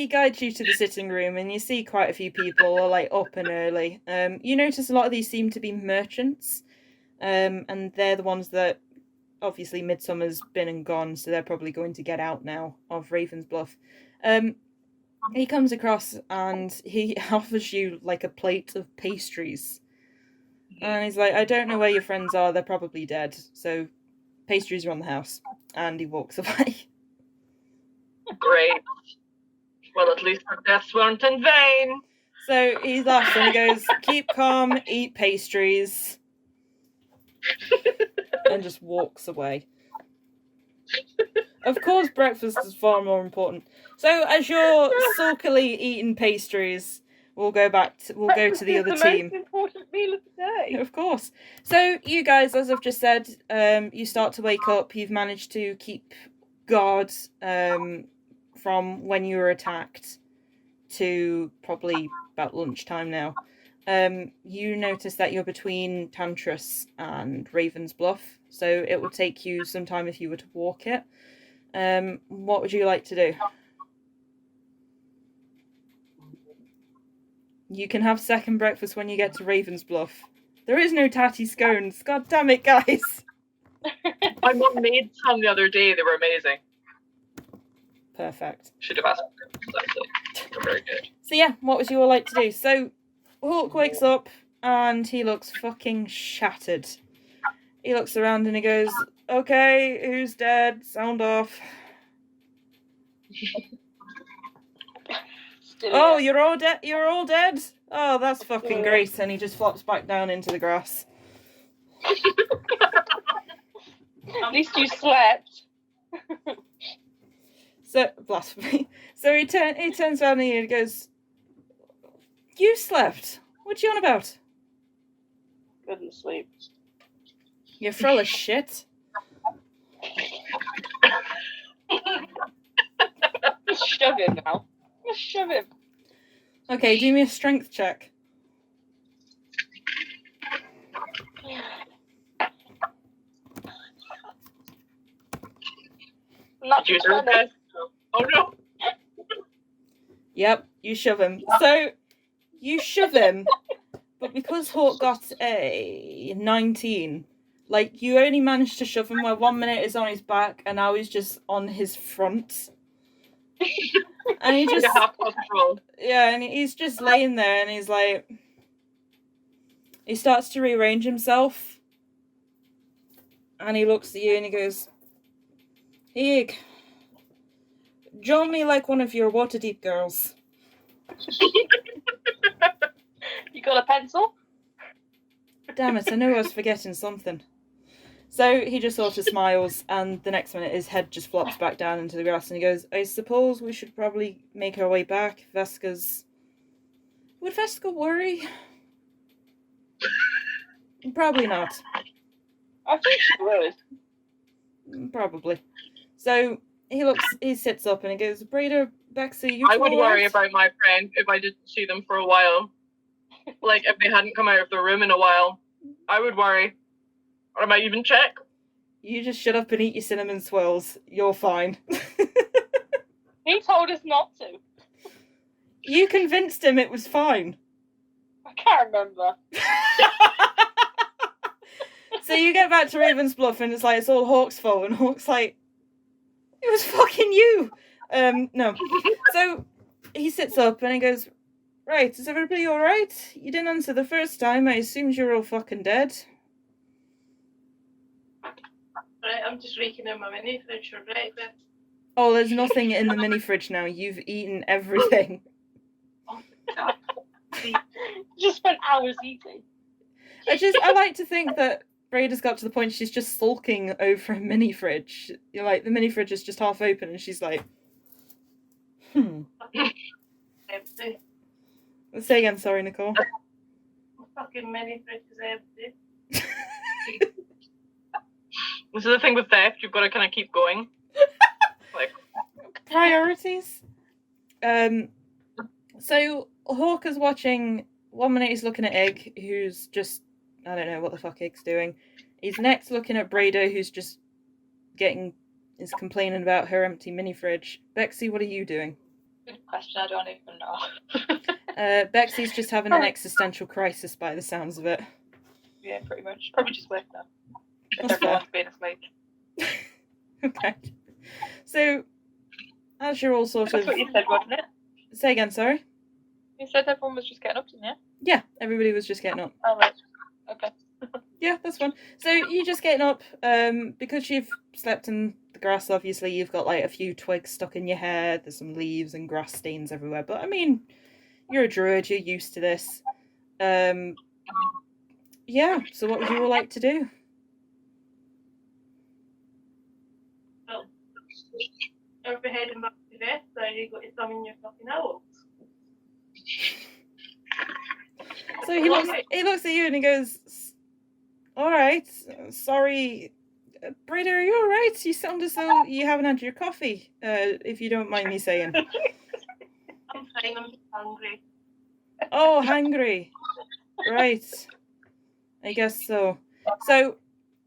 guides you to the sitting room, and you see quite a few people are like up and early. You notice a lot of these seem to be merchants, and they're the ones that obviously Midsummer's been and gone, so they're probably going to get out now of Ravensbluff. He comes across and he offers you like a plate of pastries. And he's like, I don't know where your friends are, they're probably dead, so pastries are on the house. And he walks away. Great. Well, at least our deaths weren't in vain. So he laughs and he goes, keep calm, eat pastries. And just walks away. Of course, breakfast is far more important. So as you're sulkily eating pastries, we'll go to the other team. Most important meal of the day. Of course. So you guys, as I've just said, you start to wake up. You've managed to keep guard from when you were attacked to probably about lunchtime now. You notice that you're between Tantris and Ravensbluff, so it would take you some time if you were to walk it. What would you like to do? You can have second breakfast when you get to Ravensbluff. There is no tatty scones. God damn it, guys. My mum made some the other day. They were amazing. Perfect. Should have asked them, actually. They're very good. So yeah, what would you all like to do? So Hawk wakes up and he looks fucking shattered. He looks around and he goes, okay, who's dead? Sound off. Oh, you're all dead? You're all dead? Oh, that's fucking great. And he just flops back down into the grass. At least you slept. So, blasphemy. So he turns around and he goes, you slept? What you on about? Couldn't sleep. You're full of shit. Just shove him now. Just shove him. Okay, do me a strength check. Not Did you do that? Oh no! Yep, you shove him. So, you shove him, but because Hawk got a 19, like, you only managed to shove him where 1 minute is on his back, and now he's just on his front. And he just... half control. Yeah, and he's just laying there, and he's like... He starts to rearrange himself. And he looks at you and he goes, Eek, draw me like one of your Waterdeep girls. You got a pencil? Damn it, I knew I was forgetting something. So he just sort of smiles, and the next minute his head just flops back down into the grass, and he goes, I suppose we should probably make our way back. Veska's... Would Veska worry? Probably not. I think she would. Probably. So he sits up and he goes, Braeda, Bexy, you I would all worry right? about my friend if I didn't see them for a while. Like, if they hadn't come out of the room in a while, I would worry. Or I might even check. You just shut up and eat your cinnamon swirls. You're fine. He told us not to. You convinced him it was fine. I can't remember. So you get back to Ravensbluff and it's like, it's all Hawk's fault, and Hawk's like, it was fucking you. No. So he sits up and he goes, right, is everybody alright? You didn't answer the first time, I assumed you were all fucking dead. Right, I'm just raking in my mini fridge for breakfast. Oh, there's nothing in the mini fridge now, you've eaten everything. Oh, God. Just spent hours eating. I like to think that Braeda's got to the point she's just sulking over a mini fridge. You're like, the mini fridge is just half open and she's like, Empty. Say again, sorry, Nicole. My fucking mini fridge is empty. This is the thing with theft, you've got to kind of keep going. Like, Priorities. So Hawk is watching. 1 minute he's looking at Egg, who's just, I don't know what the fuck Egg's doing. He's next looking at Braeda, who's just is complaining about her empty mini fridge. Bexy, what are you doing? Good question, I don't even know. Bexy's just having an existential crisis by the sounds of it. Yeah, pretty much. Probably just wake up. If That's everyone's been asleep. Okay. So, as you're all sort That's of... what you said, wasn't it? Say again, sorry? You said everyone was just getting up, didn't you? Yeah, everybody was just getting up. Oh, right. Okay. Yeah, that's fine. So you're just getting up, because you've slept in the grass, obviously, you've got like a few twigs stuck in your hair, there's some leaves and grass stains everywhere, but I mean, you're a druid, you're used to this. Yeah, so what would you all like to do? Well, are we heading back to Veska, or are you going to summon your fucking owls? So he looks at you and he goes, alright, sorry, Braeda, are you alright? You sound as though you haven't had your coffee, if you don't mind me saying. I'm fine, I'm just hungry. Oh, hangry. Right. I guess so. So,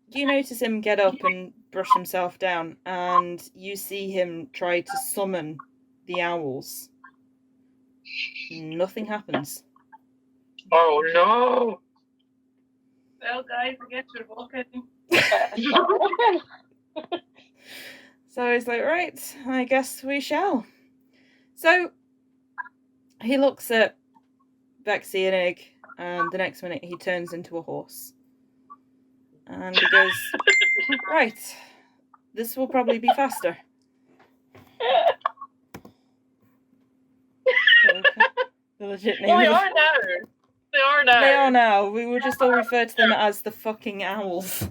you notice him get up and brush himself down, and you see him try to summon the owls. Nothing happens. oh no! Well, guys, I guess we're walking. So he's like, right, I guess we shall. So, he looks at Bexy and Egg, and the next minute he turns into a horse. And he goes, right, this will probably be faster. The legit name Well, they of- are now. They are now. They are now. We will just all refer to them as the fucking owls.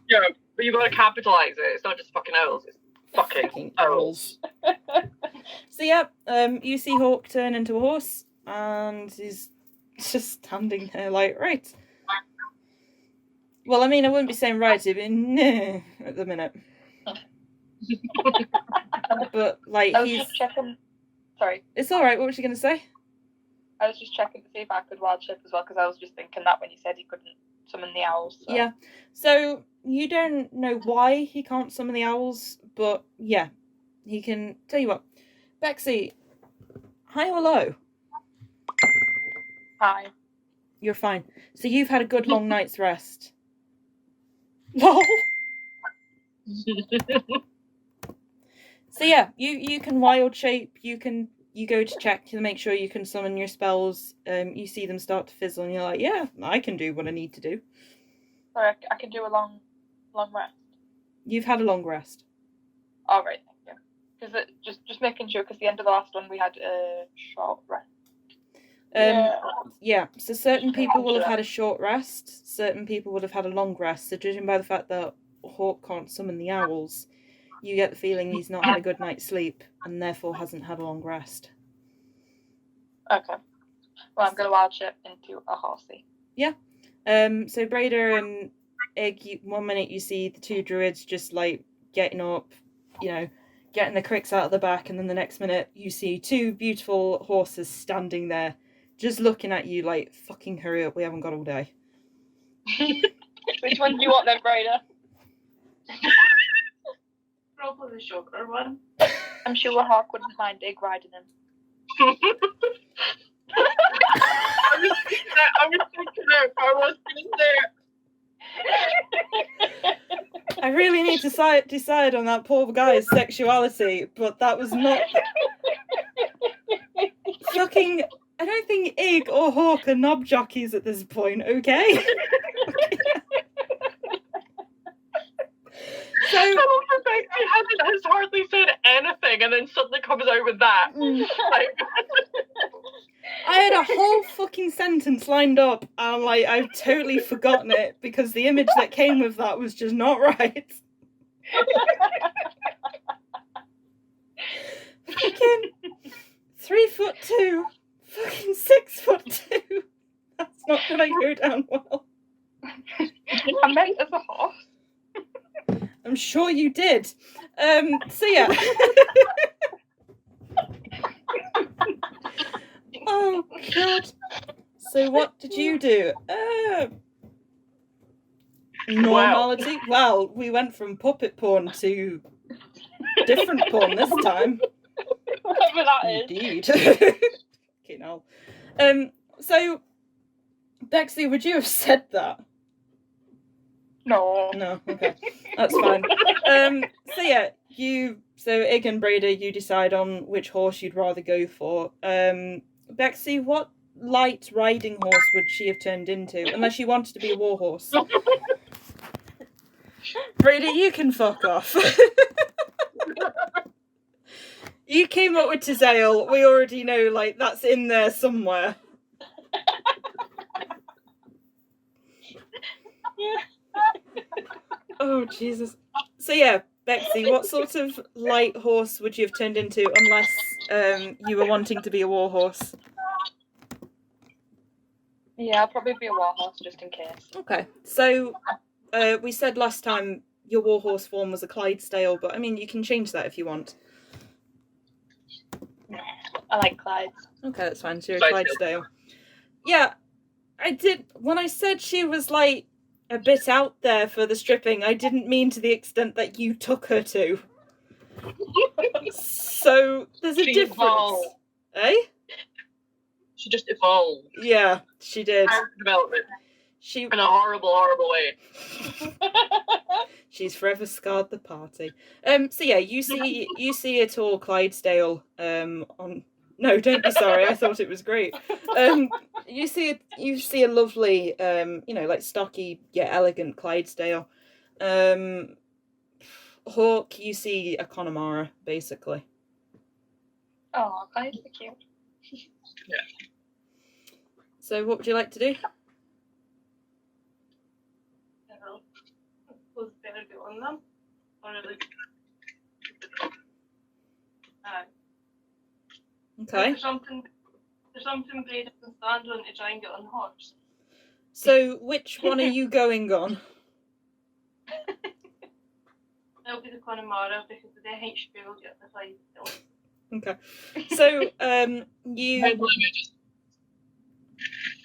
Yeah, but you've got to capitalise it. It's not just fucking owls. It's fucking owls. So yeah, you see Hawk turn into a horse, and he's just standing there like, right. Well, I mean, I wouldn't be saying right, it'd be nah at the minute. But like, I was he's. just checking. Sorry. It's all right. What was you gonna say? I was just checking to see if I could wild shape as well, because I was just thinking that when you said he couldn't summon the owls. So. Yeah. So you don't know why he can't summon the owls, but yeah, he can. Tell you what, Bexy, high or low? Hi. You're fine. So you've had a good long night's rest. Lol. So yeah, you can wild shape. You can you go to check to make sure you can summon your spells. You see them start to fizzle, and you're like, yeah, I can do what I need to do. Sorry, I can do a long rest. You've had a long rest. All right, thank you. Because just making sure, because the end of the last one we had a short rest. Yeah, so certain people will have had a short rest, certain people would have had a long rest. So judging by the fact that Hawk can't summon the owls, you get the feeling he's not had a good night's sleep and therefore hasn't had a long rest. Okay. Well, I'm going to wild shape into a horsey. Yeah. So Braeda and Egg, one minute you see the two druids just like getting up, getting the cricks out of the back, and then the next minute you see two beautiful horses standing there just looking at you like, fucking hurry up, we haven't got all day. Which one do you want then, Braeda? Probably the shorter one. I'm sure Hawk wouldn't mind Egg riding him. I was thinking that if I was there. I really need to decide on that poor guy's sexuality, but that was not... Fucking... I don't think Ig or Hawk are knob jockeys at this point, okay? So... I has hardly said anything and then suddenly comes out with that. Like... I had a whole fucking sentence lined up and I've totally forgotten it because the image that came with that was just not right. Fucking 3'2", fucking 6'2". That's not gonna go down well. I meant as a horse. I'm sure you did. So yeah. Oh god. So what did you do? Normality? Well, we went from puppet porn to different porn this time. Whatever that is. Indeed. Okay, now. So Bexy, would you have said that? No. No, okay. That's fine. So yeah, so Ig and Braeda, you decide on which horse you'd rather go for. Bexy, what light riding horse would she have turned into? Unless you wanted to be a war horse. Braeda, you can fuck off. You came up with Tazale. We already know, that's in there somewhere. Oh, Jesus. So yeah, Bexy, what sort of light horse would you have turned into unless you were wanting to be a war horse? Yeah, I'll probably be a war horse just in case. Okay, so we said last time your war horse form was a Clydesdale, but I mean, you can change that if you want. I like Clydes. Okay, that's fine. So you're a Clydesdale. Yeah, I did. When I said she was a bit out there for the stripping, I didn't mean to the extent that you took her to. So there's a difference. Evolved. Eh? She just evolved. Yeah, she did. Character development. She in a horrible, horrible way. She's forever scarred the party. So yeah, you see a tall Clydesdale on. No, don't be sorry. I thought it was great. You see a lovely, stocky yet elegant Clydesdale. Hawk, you see a Connemara, basically. Oh, Clyde's so cute. Yeah. So, what would you like to do? I suppose better go on them, or Okay. There's something Braeda can stand on to try and get on the horse. So, which one are you going on? That'll be the Connemara because the HP will get the side still. Okay. So, you... Mental image.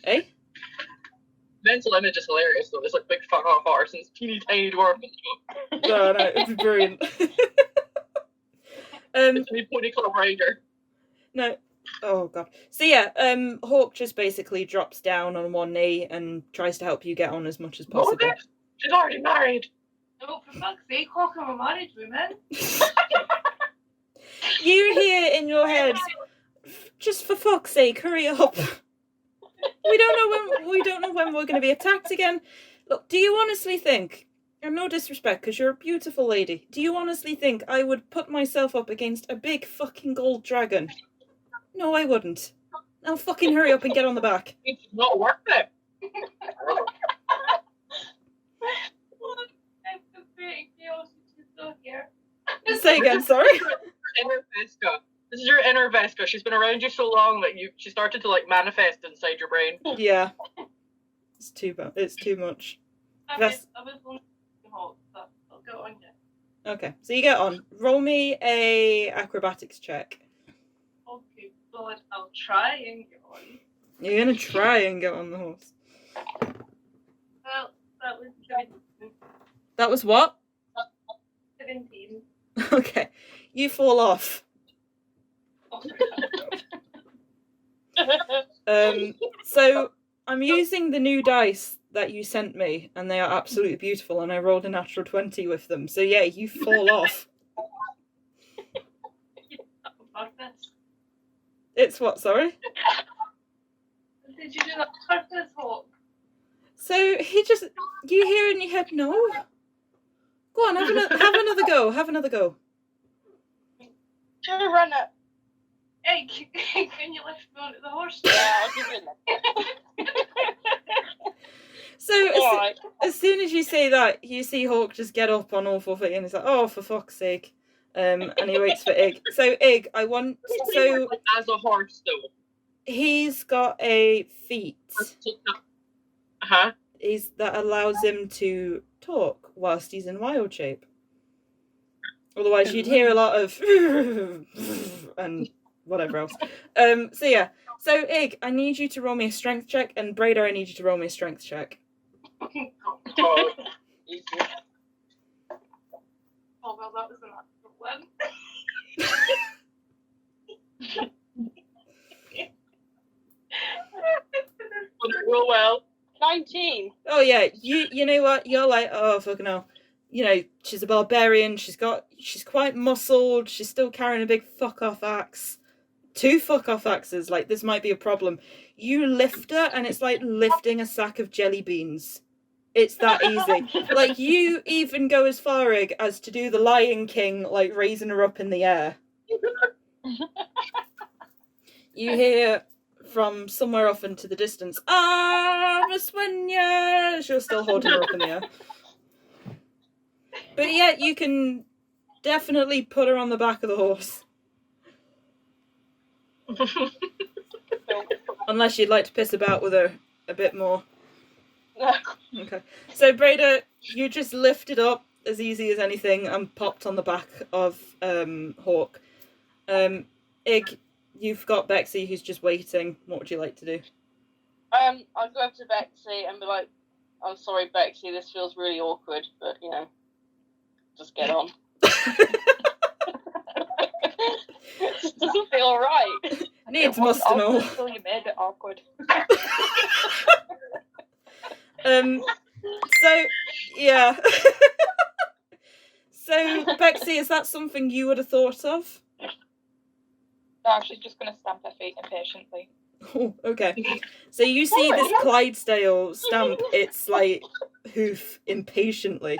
Eh? Mental image is hilarious though. It's big fuck off horse and it's teeny tiny dwarf. No, it'd be brilliant. It's a pony club rider. No. Oh god. So yeah, Hawk just basically drops down on one knee and tries to help you get on as much as possible. Oh, she's already married. No, for fuck's sake, Hawk, I'm a married woman. You hear in your head, Just for fuck's sake, hurry up. We don't know when we're going to be attacked again. Look, do you honestly think, and no disrespect, because you're a beautiful lady, do you honestly think I would put myself up against a big fucking gold dragon? No, I wouldn't. Now fucking hurry up and get on the back. It's not worth it. Say again, sorry? Inner Veska. This is your inner Veska. She's been around you so long that she started to like manifest inside your brain. Yeah. It's too much. I was going to hold, but I'll go on now. Okay, so you get on. Roll me a acrobatics check. Okay, but I'll try and get on. You're gonna try and get on the horse. Well, that was 17. That was what? 17. Okay, you fall off. So I'm using the new dice that you sent me, and they are absolutely beautiful, and I rolled a natural 20 with them. So yeah, you fall off. It's what, sorry? Did you do that on purpose, Hawk? So you hear in your head, no? Go on, have another go. Have another go. Should we run it? Hey, can you lift me onto the horse? Yeah, I'll give you that. So as soon as you say that, you see Hawk just get up on all four feet, and he's like, "Oh, for fuck's sake!" And he waits for Ig. So Ig, as a horse though. He's got a feat. Uh-huh. That allows him to talk whilst he's in wild shape. Otherwise, you'd hear a lot of and whatever else. So yeah. So Ig, I need you to roll me a strength check, and Braeda, I need you to roll me a strength check. Oh, easy. Oh well, that was an actual one. Real well. 19. Oh yeah, you know what? You're like, oh fucking hell. You know, she's a barbarian. She's quite muscled. She's still carrying a big fuck off axe. 2 fuck off axes. Like, this might be a problem. You lift her, and it's like lifting a sack of jelly beans. It's that easy. Like, you even go as far, Ig, as to do the Lion King, like raising her up in the air. You hear from somewhere off into the distance, Miss Winya! She'll still hold her up in the air. But yeah, you can definitely put her on the back of the horse. Unless you'd like to piss about with her a bit more. Okay. So Braeda, you just lifted up as easy as anything and popped on the back of Hawk. Ig, you've got Bexy who's just waiting. What would you like to do? I'll go up to Bexy and be like, I'm sorry, Bexy, this feels really awkward, but, you know, just get on. It just doesn't feel right. Needs must and all. Until you made it awkward. So, yeah. So, Bexy, is that something you would have thought of? No, she's just going to stamp her feet impatiently. Oh, okay. So you see this Clydesdale stamp its, like, hoof impatiently.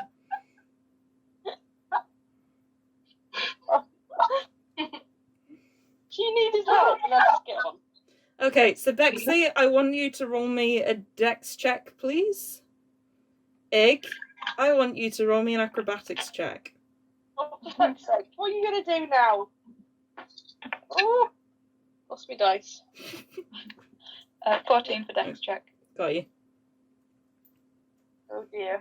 She needed help. Let's get on. Okay, so Bexy, I want you to roll me a dex check, please. Ig, I want you to roll me an acrobatics check. Oh, for fuck's sake. What are you going to do now? Oh, lost me dice. 14 for dex check. Got you. Oh dear.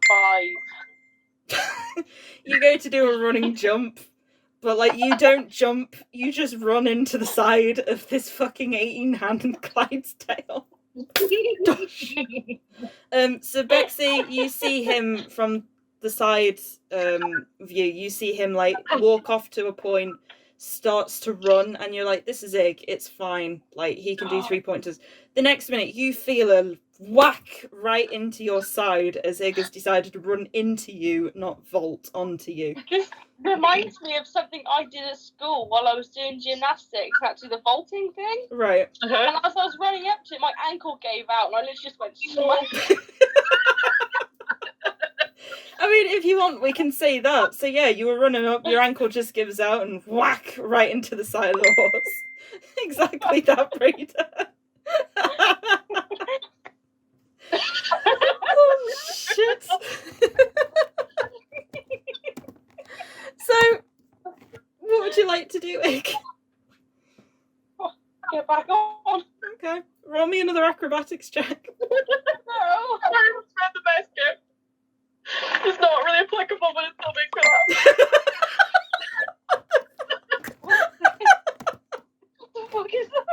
5. You go to do a running jump, but, like, you don't jump, you just run into the side of this fucking 18-hand Clydesdale. So Bexy, you see him from the side view. You see him, like, walk off to a point, starts to run, and you're like, this is Ig, it's fine. Like, he can do 3-pointers. The next minute, you feel a whack right into your side as Ig has decided to run into you, not vault onto you. This reminds me of something I did at school while I was doing gymnastics, actually the vaulting thing. Right. Uh-huh. And as I was running up to it, my ankle gave out, and I literally just went smack. I mean, if you want, we can say that. So yeah, you were running up, your ankle just gives out and whack right into the side of the horse. Exactly that, Braeda. Oh, shit. So, what would you like to do, Ig? Get back on. Okay, roll me another acrobatics check. No. Sorry, it's not the best gift. It's not really applicable, but it still makes me laugh. What the fuck is that?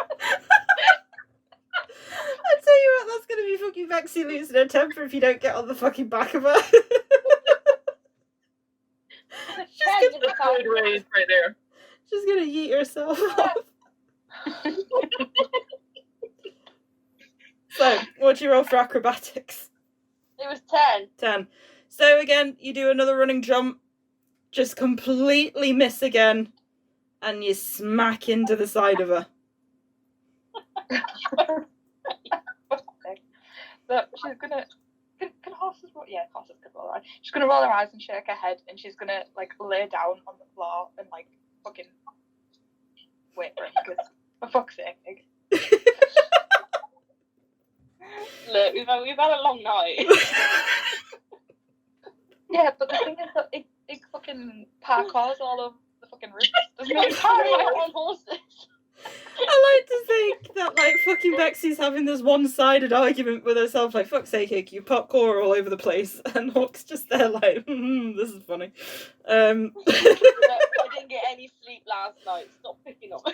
I tell you what, that's gonna be fucking Bexy losing her temper if you don't get on the fucking back of her. Ten in the Good raise right there. She's gonna yeet herself off. So, what'd you roll for acrobatics? It was 10. 10. So again, you do another running jump, just completely miss again, and you smack into the side of her. But she's gonna. Can horses roll? Yeah, horses can roll around. She's gonna roll her eyes and shake her head, and she's gonna like lay down on the floor and like fucking wait for it because for fuck's sake. Look, we've had a long night. Yeah, but the thing is that it fucking parkours all over the fucking roof. There's no time on horses. I like to think that, like, fucking Bexy's having this one-sided argument with herself, like, fuck's sake, Ig, you pop core all over the place, and Hawk's just there like, this is funny. I didn't get any sleep last night. Stop picking up.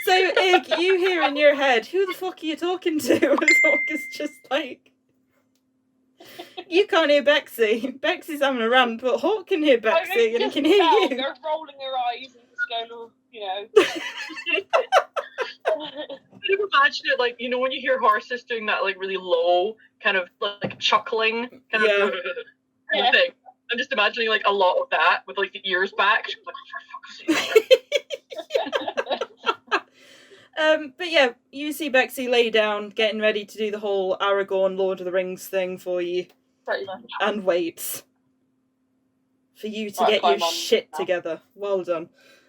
So, Ig, you hear in your head, who the fuck are you talking to? And Hawk is just like... You can't hear Bexy. Bexy's having a rant, but Hawk can hear Bexy, and he can hear you. They're rolling her eyes and just going, oh, you know. Can you imagine it, like, you know, when you hear horses doing that, like, really low, kind of, like, chuckling, kind of, kind of thing. I'm just imagining, like, a lot of that with, like, the ears back. She's like, for fuck's sake. But yeah, you see Bexy lay down, getting ready to do the whole Aragorn Lord of the Rings thing for you. Pretty much. And waits for you to Right, get your climb on shit now. together. Well done.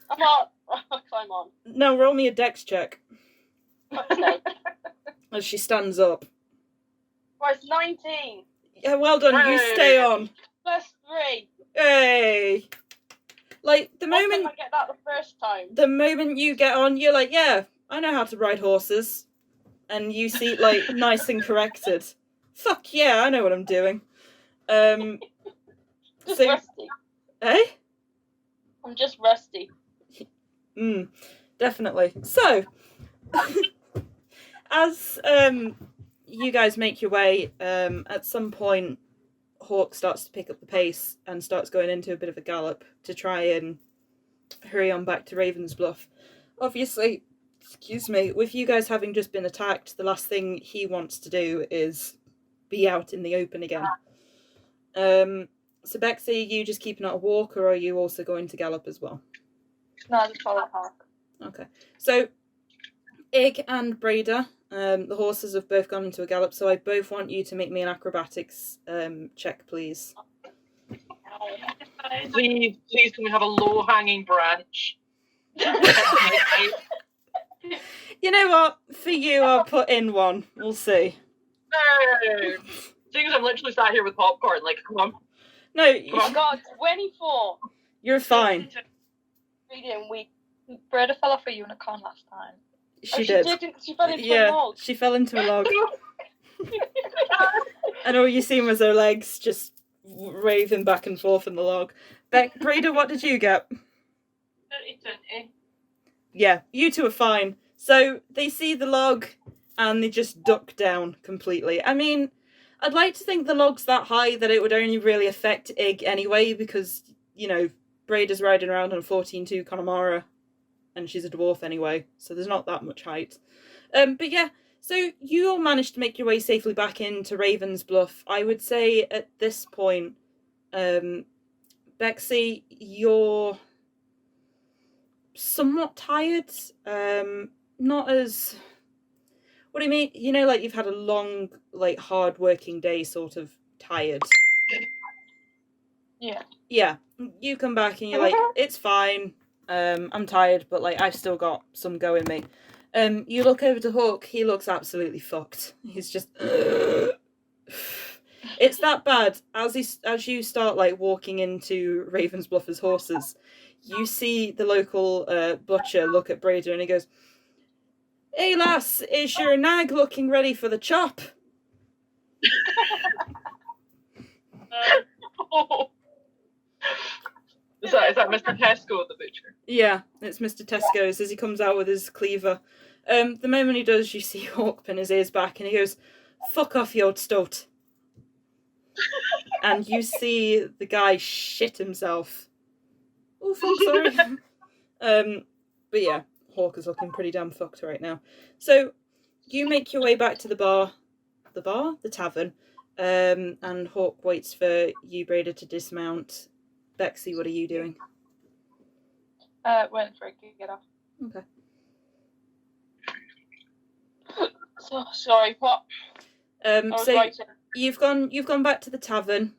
I'm not. I'll climb on. Now roll me a dex check Okay. as she stands up. Right, it's 19. Yeah, well done. You Hey. stay on. Plus 3. Hey. Like the Why moment didn't I get that the first time? the moment you get on, you're like, yeah, I know how to ride horses. And you see, like, nice and corrected. Fuck yeah, I know what I'm doing. Just so- rusty. Eh? I'm just rusty. Definitely. So, as you guys make your way, at some point, Hawk starts to pick up the pace and starts going into a bit of a gallop to try and hurry on back to Ravensbluff. Obviously, excuse me, with you guys having just been attacked, the last thing he wants to do is be out in the open again. So Bexy, you just keeping out a walk, or are you also going to gallop as well? No, I just follow the park. Okay. So, Ig and Braeda, the horses have both gone into a gallop, so I both want you to make me an acrobatics check, please. Please, can we have a low-hanging branch? You know what? For you, I'll put in one. We'll see. No! Seeing as I'm literally sat here with popcorn, like, come on. No, Oh god, 24. you're fine. Reading week. Braeda fell off a unicorn last time. She did. She fell into a Yeah, log. she fell into a log. And all you seen was her legs just raving back and forth in the log. Braeda, what did you get? 20. Yeah, you two are fine. So they see the log and they just duck down completely. I mean, I'd like to think the log's that high that it would only really affect Ig anyway, because, you know, Braeda's riding around on a 14-2 Connemara and she's a dwarf anyway, so there's not that much height. But yeah, So you all managed to make your way safely back into Raven's Bluff. I would say at this point, Bexy, you're somewhat tired. Not as... What do you mean? You know, like you've had a long, like hard working day, sort of tired. Yeah. Yeah. You come back and you're like, it's fine. I'm tired, but like I've still got some go in me. You look over to Hawk. He looks absolutely fucked. He's just. It's that bad. As you start like walking into Raven's Bluff's horses, you see the local butcher look at Braeda and he goes, "Hey lass, is your nag looking ready for the chop?" Is that Mr. Tesco, the butcher? Yeah, it's Mr. Tesco's as he comes out with his cleaver. The moment he does, you see Hawk pin his ears back and he goes, "Fuck off, you old stoat." And you see the guy shit himself. Oh, fuck, sorry. But yeah, Hawk is looking pretty damn fucked right now. So, you make your way back to the tavern, and Hawk waits for you, Braeda, to dismount. Bexy, what are you doing? Waiting for it to get off. Okay. So, sorry, what? So Writing. you've gone back to the tavern,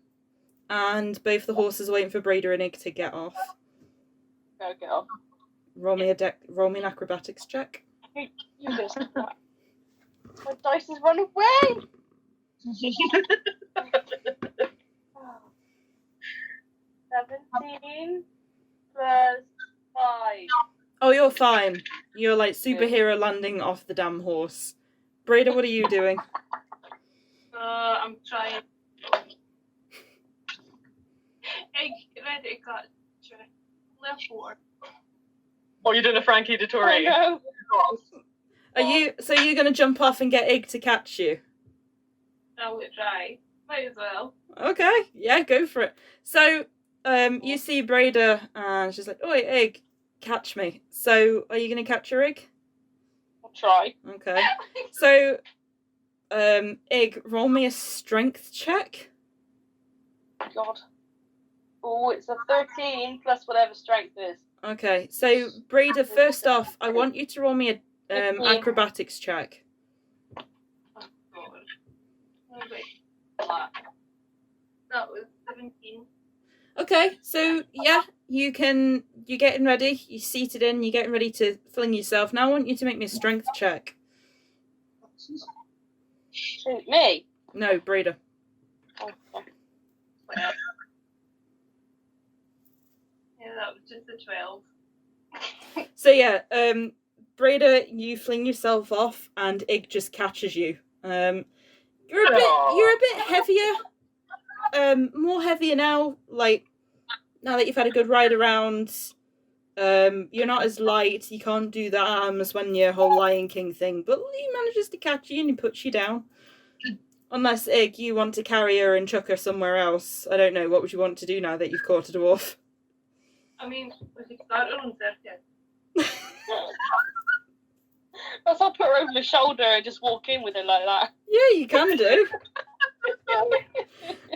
and both the horses are waiting for Braeda and Ig to get off. Go get off. Roll me an acrobatics check. You just. My dice has run away! 17 plus 5. Oh, you're fine. You're like superhero landing off the damn horse. Braeda, what are you doing? I'm trying. Egg ready to cut. Left 4. Oh, you're doing a Frankie Dettori. Oh, no. You're gonna jump off and get Ig to catch you? I would try. Might as well. Okay, yeah, go for it. So, you see Braeda, and she's like, "Oi, Ig, catch me." So, are you gonna catch your Ig? I'll try. Okay. So, Ig, roll me a strength check. God. Oh, it's a 13 plus whatever strength is. Okay, so Braeda, first off, I want you to roll me a 15. acrobatics check. Oh, God. Oh, wait. That was 17. Okay, so yeah, you're getting ready, you're seated in, you're getting ready to fling yourself. Now I want you to make me a strength check. Shoot me? No, Braeda. Oh, okay. Well. Yeah, that was just a 12. So yeah, Braeda, you fling yourself off, and Ig just catches you. You're a bit heavier, more heavier now. Like now that you've had a good ride around, you're not as light. You can't do the arms when your whole Lion King thing, but he manages to catch you and he puts you down. Unless Ig, you want to carry her and chuck her somewhere else. I don't know. What would you want to do now that you've caught a dwarf? I mean, we could start her on circuit. I'll put her over the shoulder and just walk in with her like that. Yeah, you can do.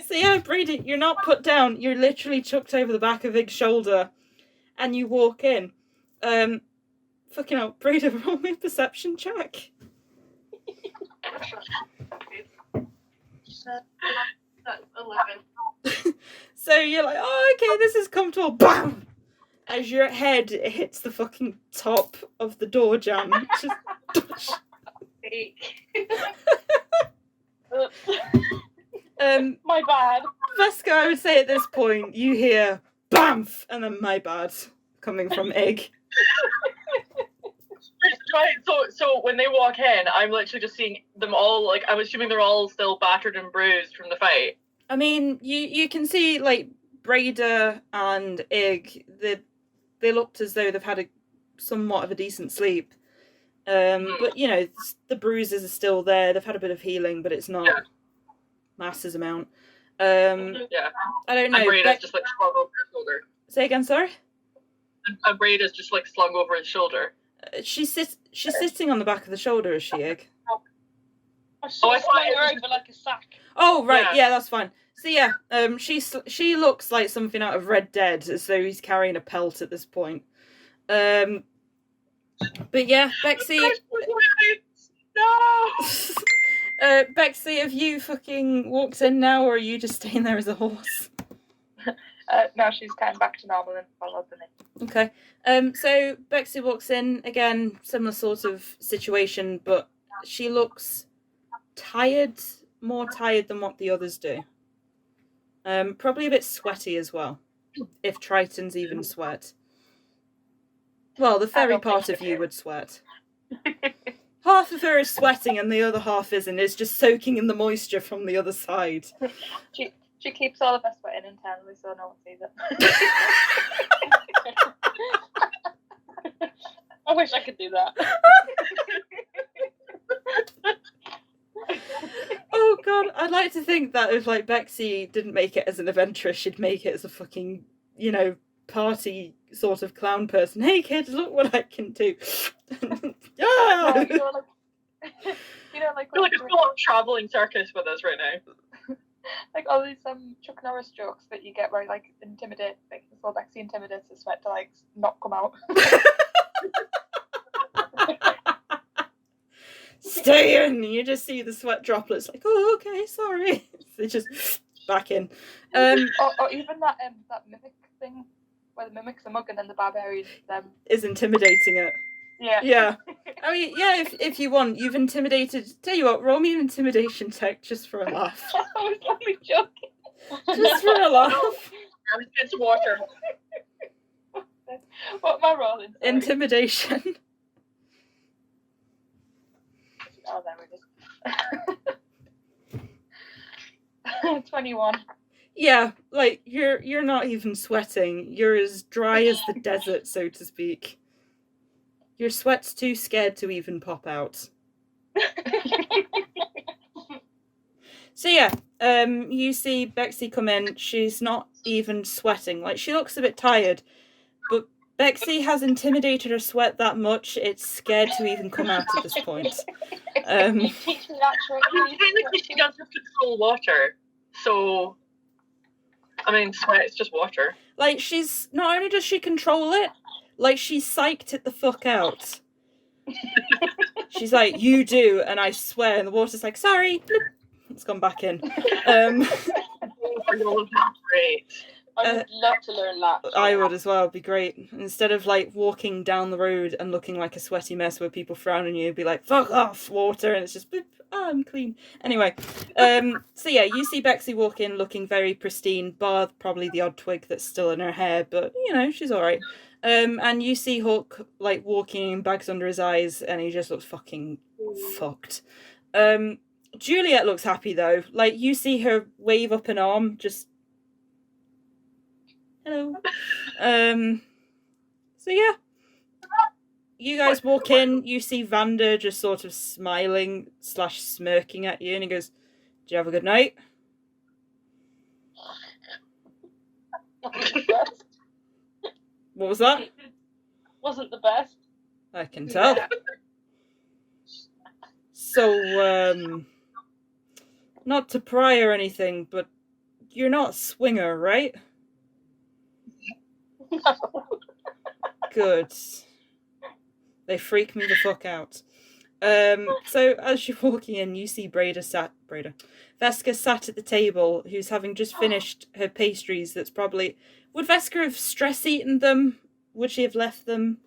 So yeah, Braeda, you're not put down. You're literally chucked over the back of Ig's shoulder, and you walk in. Fucking hell, Braeda, roll me a perception check. That's 11. So you're like, oh, okay, this is comfortable. BAM! As your head hits the fucking top of the door jamb. Just... My bad. Veska, I would say at this point, you hear BAMF! And then my bad coming from Ig. So when they walk in, I'm literally just seeing them all, like, I'm assuming they're all still battered and bruised from the fight. I mean, you can see, like, Braeda and Ig, they looked as though they've had somewhat of a decent sleep. But, you know, the bruises are still there. They've had a bit of healing, but it's not masses amount. I don't know. And Braeda's just, like, slung over his shoulder. Say again, sorry? And Braeda's just, like, slung over his shoulder. She's sitting on the back of the shoulder, is she, Ig? I sort of I thought flung it her was- over like a sack. Oh, right, Yeah. yeah, that's fine. So yeah, she looks like something out of Red Dead, as though he's carrying a pelt at this point. But yeah, Bexy. No. Bexy, have you fucking walked in now, or are you just staying there as a horse? No, she's kind of back to normal and followed the me. Okay. So Bexy walks in again, similar sort of situation, but she looks tired, more tired than what the others do. Probably a bit sweaty as well, if Tritons even sweat. Well, the fairy don't think part so. of you would sweat. Half of her is sweating and the other half isn't. It's just soaking in the moisture from the other side. She keeps all of her sweating internally so no one sees it. I wish I could do that. Oh god, I'd like to think that if like Bexy didn't make it as an adventuress, she'd make it as a fucking, party sort of clown person. Hey kids, look what I can do. No, Yeah! like You're like a full traveling circus with us right now. like all these Chuck Norris jokes that you get where like intimidate, like before Bexy intimidates the sweat to like not come out. Stay in. You just see the sweat droplets. Like, oh, okay, sorry. They just back in. Or even that mimic thing where the mimic's a mug and then the barbarian Is intimidating it. yeah. Yeah. I mean, yeah. If you want, you've intimidated. Tell you what, roll me an intimidation check just for a laugh. I was only joking. Just for a laugh. I'm get some water. What am I rolling? Sorry. Intimidation. Oh, there it is. 21. Yeah, like you're not even sweating. You're as dry as the desert, so to speak. Your sweat's too scared to even pop out. So yeah, you see Bexy come in. She's not even sweating. Like, she looks a bit tired, but Bexy has intimidated her sweat that much it's scared to even come out at this point. You teach me that trick. Technically, she doesn't control water, so I mean, sweat's just water. Like, she's not only does she control it, like, she's psyched it the fuck out. She's like, you do, and I swear, and the water's like, sorry, bloop. It's gone back in. Great. I would love to learn that. I would as well, it'd be great. Instead of like walking down the road and looking like a sweaty mess where people frown on you, it'd be like, fuck off, water, and it's just, boop, I'm clean. Anyway, so yeah, you see Bexy walk in looking very pristine, bar probably the odd twig that's still in her hair, but she's alright. And you see Hulk like walking, bags under his eyes, and he just looks fucking fucked. Juliet looks happy though. Like, you see her wave up an arm, just hello. So yeah, you guys walk in. You see Vander just sort of smiling / smirking at you, and he goes, "Did you have a good night?" What was that? Wasn't the best. I can tell. So, not to pry or anything, but you're not a swinger, right? Good. They freak me the fuck out. So as you're walking in, you see Veska sat at the table, who's having just finished her pastries. That's probably... Would Veska have stress eaten them? Would she have left them?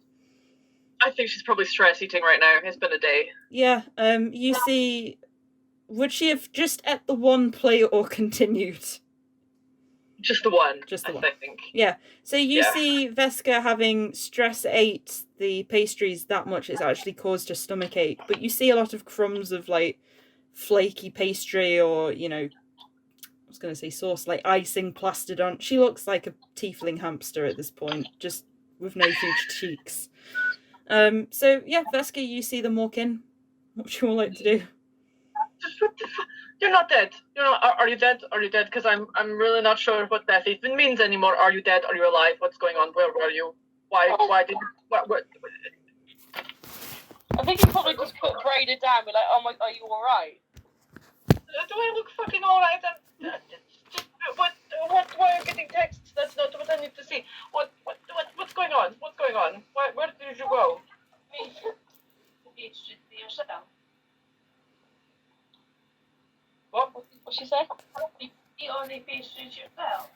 I think she's probably stress eating right now. It's been a day. Yeah, you see... Would she have just ate the one plate or continued? Just the one. Just the one. I think. Yeah. So you Yeah. see Veska having stress ate the pastries that much it's actually caused her stomach ache. But you see a lot of crumbs of like flaky pastry or, I was going to say sauce, like icing plastered on. She looks like a tiefling hamster at this point, just with no huge cheeks. So yeah, Veska, you see them walk in. What would you all like to do? What the fuck? You're not dead. Are you dead? Are you dead? Because I'm really not sure what death even means anymore. Are you dead? Are you alive? What's going on? Where were you? Why did what? I think you probably just put Braeda down and be like, oh my, are you alright? Do I look fucking alright? Why are you getting texts? That's not what I need to see. What's going on? What's going on? Where did you go? It's just for yourself. What's she say? You only pastries yourself.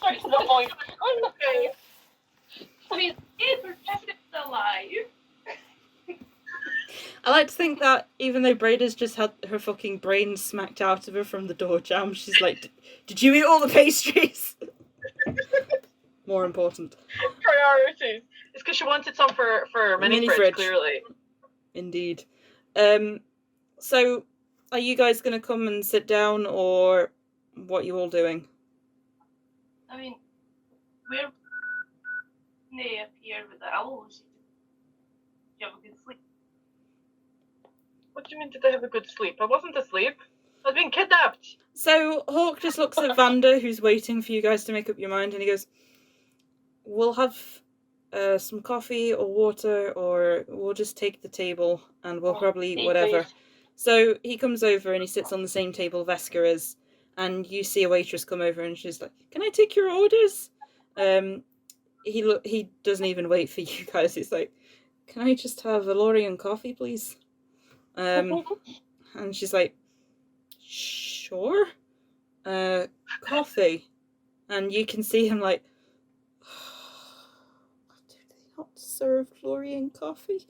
Sorry to the voice. I'm not Okay. I mean, if it's alive. I like to think that even though Braeda's just had her fucking brain smacked out of her from the door jam, she's like, did you eat all the pastries? More important. Priorities. It's because she wanted some for mini fridge, clearly. Indeed. So, are you guys going to come and sit down, or what are you all doing? I mean, we're near up here with the owls. You have a good sleep. What do you mean, did I have a good sleep? I wasn't asleep. I was being kidnapped. So, Hawk just looks at Vander, who's waiting for you guys to make up your mind, and he goes, we'll have some coffee or water, or we'll just take the table, and we'll probably eat whatever. Please. So, he comes over and he sits on the same table Veska is, and you see a waitress come over and she's like, can I take your orders? He doesn't even wait for you guys. He's like, can I just have a Lorien coffee, please? And she's like, sure. Coffee. And you can see him like, do they not serve Lorien coffee?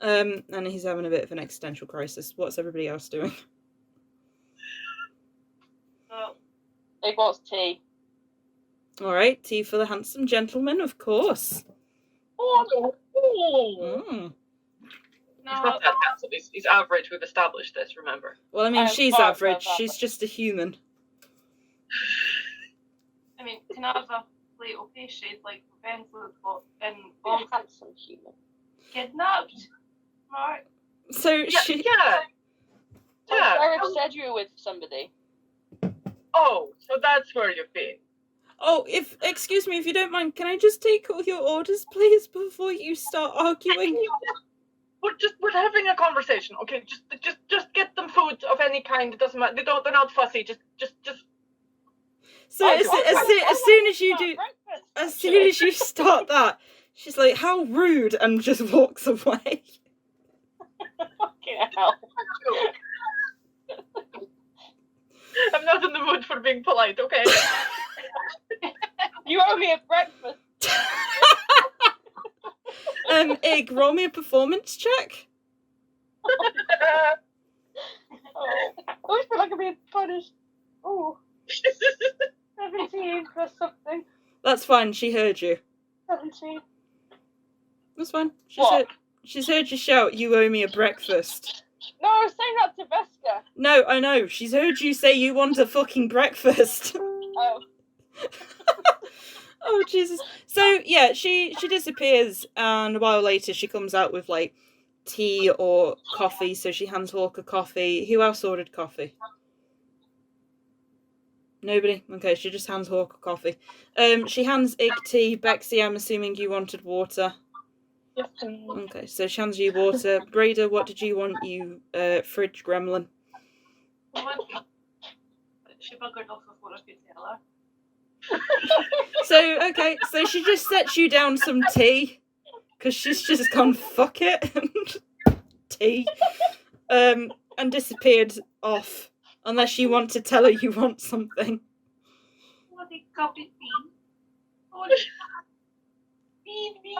And he's having a bit of an existential crisis. What's everybody else doing? They bought tea. Alright, tea for the handsome gentleman, of course. Oh, Mm. He's not that handsome. He's average. We've established this, remember? Well, I mean, I'm she's far average. above She's average. just a human. I mean, can I have a plate of pastries like Bensley got and you're a handsome human. kidnapped? Right. So Yeah. she... Yeah. Cleric said you were with somebody. Oh, so that's where you've been. Oh, excuse me, if you don't mind, can I just take all your orders, please, before you start arguing? We're having a conversation, okay? Just get them food of any kind. It doesn't matter. They're not fussy. Just. So as soon as you do, as soon as you start that, she's like, "How rude," and just walks away. Fucking hell. I'm not in the mood for being polite, okay? You owe me a breakfast. Ig, roll me a performance check. Oh, I always feel like I'm being punished. Oh, 17 plus something. That's fine. She heard you. 17. That's fine. What? She's heard you shout, "You owe me a breakfast." No, I was saying that to Veska. No, I know. She's heard you say you want a fucking breakfast. Oh. Oh, Jesus. So, yeah, she disappears, and a while later she comes out with, like, tea or coffee, so she hands Hawk a coffee. Who else ordered coffee? Nobody? Okay, she just hands Hawk a coffee. She hands Ig tea. Bexy, I'm assuming you wanted water. Yes, please. Okay, so she hands you water. Braeda, what did you want, you fridge gremlin? She buggered off before I could tell her. So, okay, so she just sets you down some tea, because she's just gone, fuck it, and tea, and disappeared off, unless you want to tell her you want something. What a cup of tea. Feed me.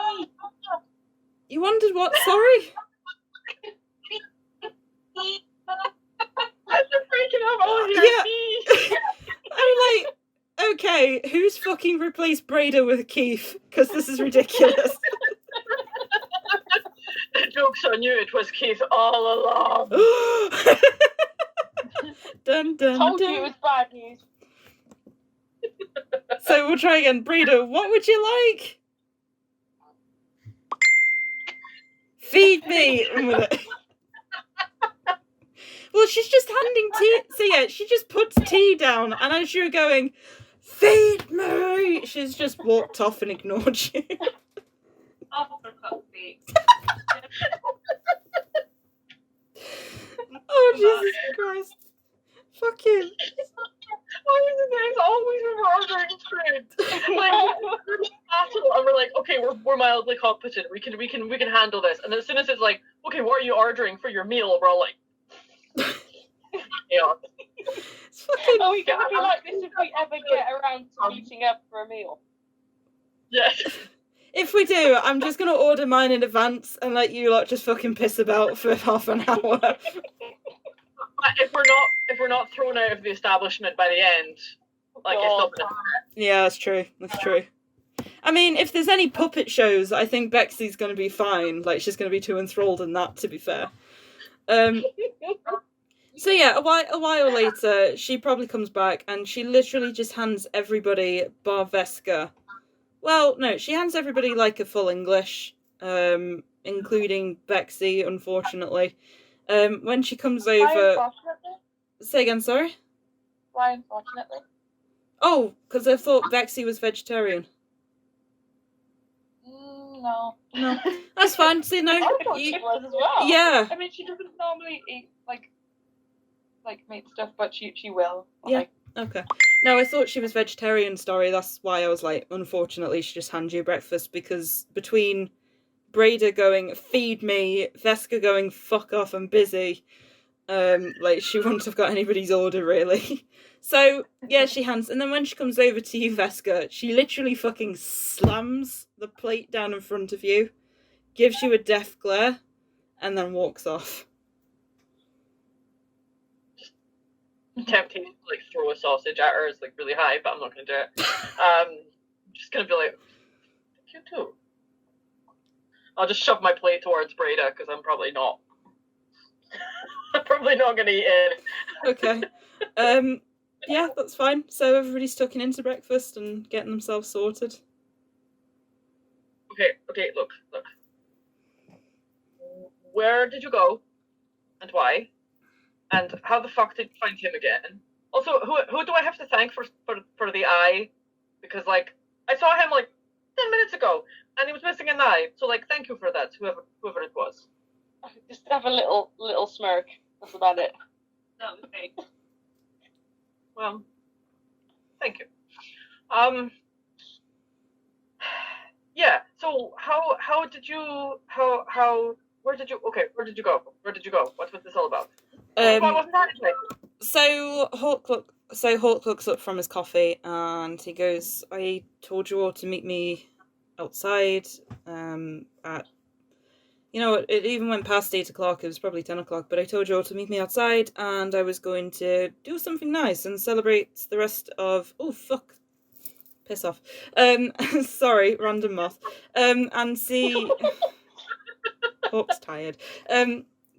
You wondered what, sorry? I'm freaking out all here. Yeah. I'm like, okay, who's fucking replaced Braeda with Keith? Because this is ridiculous. Joke's on you, it was Keith all along. Dun, dun, Told dun. you it was bad news. So we'll try again. Braeda, what would you like? Feed me! Well, she's just handing tea. So yeah, she just puts tea down, and as you're going, feed me, she's just walked off and ignored you. Oh, for fuck's sake. Oh, Jesus Christ. Fuck him. Why is it that it's always when we're ordering food? Like, we're in battle and we're like, okay, we're mildly competent. We can handle this. And as soon as it's like, okay, what are you ordering for your meal? We're all like, yeah. It's fucking... Are we gonna be like this if we ever get around to meeting up for a meal? Yes. If we do, I'm just gonna order mine in advance and let you lot just fucking piss about for half an hour. But if we're not thrown out of the establishment by the end, like it's not gonna. Yeah, that's true. That's true. I mean, if there's any puppet shows, I think Bexy's gonna be fine. Like, she's gonna be too enthralled in that, to be fair. So yeah, a while later, she probably comes back and she literally just hands everybody bar Veska. Well, no, she hands everybody like a full English, including Bexy, unfortunately. When she comes Why, over... unfortunately? Say again, sorry? Why, unfortunately? Oh, because I thought Bexy was vegetarian. No. No, that's fine. See, no, I thought she was as well. yeah, I mean, she doesn't normally eat, like meat stuff, but she will. Yeah. Like, okay. No, I thought she was vegetarian, sorry, that's why I was like, unfortunately, she just hands you breakfast, because between Braeda going, feed me, Veska going, fuck off, I'm busy, like, she wouldn't have got anybody's order, really. So, yeah, she hands, and then when she comes over to you, Veska, she literally fucking slams the plate down in front of you, gives you a death glare, and then walks off. Tempting to like throw a sausage at her is like really high, but I'm not gonna do it. I'm just gonna be like, you too. I'll just shove my plate towards Braeda because I'm probably not. I'm probably not gonna eat it. Okay. Yeah, that's fine. So everybody's tucking into breakfast and getting themselves sorted. Okay, look. Where did you go? And why? And how the fuck did you find him again? Also, who do I have to thank for the eye? Because, like, I saw him, like, 10 minutes ago, and he was missing an eye. So, like, thank you for that, whoever it was. Just have a little smirk. That's about it. That was great. Well, thank you. Yeah, so where did you go? Where did you go? What was this all about? Why wasn't that anything? So Hawk looks up from his coffee and he goes, I told you all to meet me outside at, you know, it even went past 8 o'clock, it was probably 10 o'clock, but I told you all to meet me outside and I was going to do something nice and celebrate the rest of, oh fuck, piss off, sorry, random moth, and see, Hawk's tired,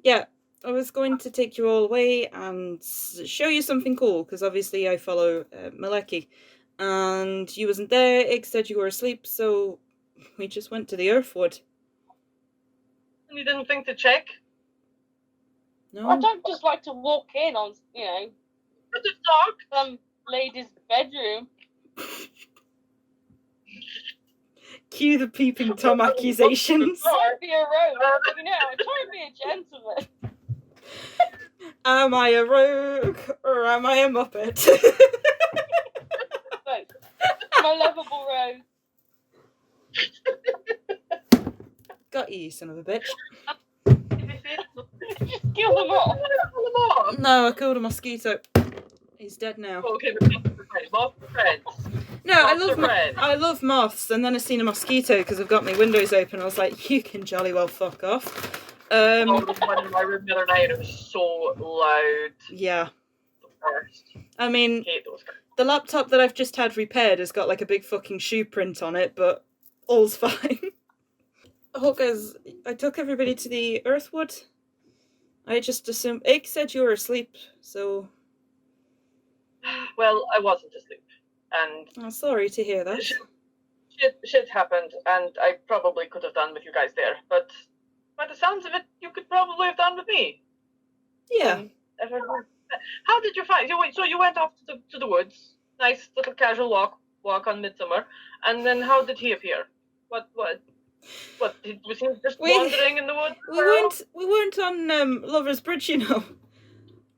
yeah, I was going to take you all away and show you something cool, because obviously I follow Maleki, and you wasn't there, Ig said you were asleep, so we just went to the Earthwood. And you didn't think to check? No? I don't just like to walk in on, you know, The dog? some lady's bedroom. Cue the peeping Tom accusations. Try and be a rogue, you know, try and be a gentleman. Am I a rogue or am I a muppet? Both. I'm a lovable rogue. Got you, son of a bitch. Just kill them all. No, I killed a mosquito. He's dead now. Okay, but moths are friends. No, I love moths, and then I seen a mosquito because I've got my windows open. I was like, you can jolly well fuck off. There was one in my room the other night, and it was so loud. Yeah. The worst. I mean, I hate those guys. the laptop that I've just had repaired has got like a big fucking shoe print on it, but all's fine. Hawkers, I took everybody to the Earthwood. I just assumed... Ig said you were asleep, so... Well, I wasn't asleep, and I'm sorry to hear that. shit happened, and I probably could have done with you guys there, but by the sounds of it, you could probably have done with me. Yeah. How did you find? So you went off to the woods, nice little casual walk on Midsummer, and then how did he appear? What? Was he just wandering in the woods? We weren't on Lover's Bridge, you know.